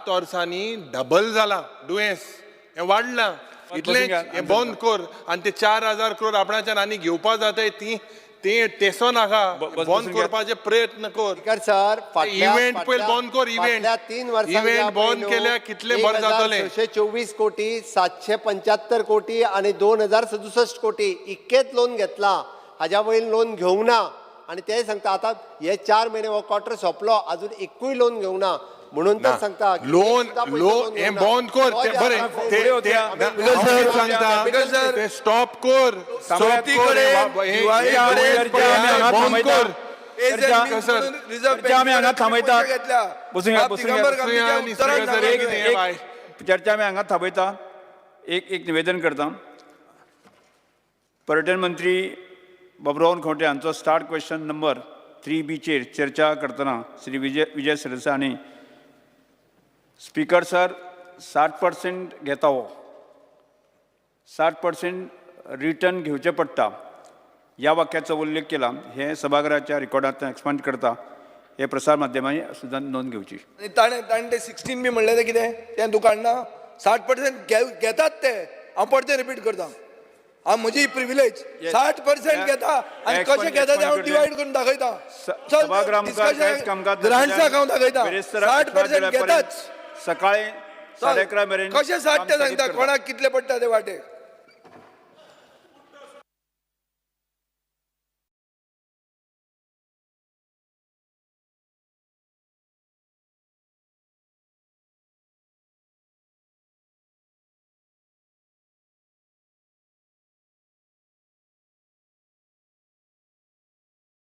वर्सांनी डबल जाला दुयेंस हें वाडलां इतलेंच हें बंद कर आनी ते 4,000 करोड आपणाच्यान आनी घेवपा जाताय ती तेसो नाका बंद करपाचे प्रयत्न कर. स्पीकर सर, इव्हेंट पयलीं बंद कर इव्हेंट 3 वर्सां इव्हेंट बंद केल्यार कितलें बरें जातलें. 1,624 कोटी 775 कोटी आणि 2,067 कोटी इतकेच लोन घेतला. हाज्या वयर लोन घेवंक ना आणि ते सांगता आता हे 4 महिने हो क्वार्टर सोंपलो अजून एकूय लोन घेवंक ना म्हणून तर सांगता लोन हें बंद कर ते बरें ते सांगता ते स्टॉप कर बंद कर. चर्चा आमी हांगा थांबयता. बसून घ्या. चर्चा आमी हांगा थांबयता. एक निवेदन करता. पर्यटन मंत्री बाबुराव खंवटे हांचो स्टार्ट क्वेश्चन नंबर 3B चर्चा करतना श्री विजय सरसाणी स्पीकर सर 60% घेता हो 60% रिटर्न घेवचें पडटा ह्या वाक्याचो उल्लेख केला. हे सभागृहाच्या रेकॉर्डांत एक्सपांड करता. हे प्रसार माध्यमांनी सुद्दां नोंद घेवची. ताणें ते 16 बी म्हणलें तें कितें तें तुका ना 60% घेतात ते. हांव परते रिपीट करता. हांव म्हजी प्रिविलेज 60% घेता आनी कशें घेता तें हांव डिवायड करून दाखयता. ग्रांट्साक हांव दाखयता 60% घेताच. सकाळी 11:30 मेरेन कशें 60 ते सांगता कोणाक कितले पडटा ते वाटे.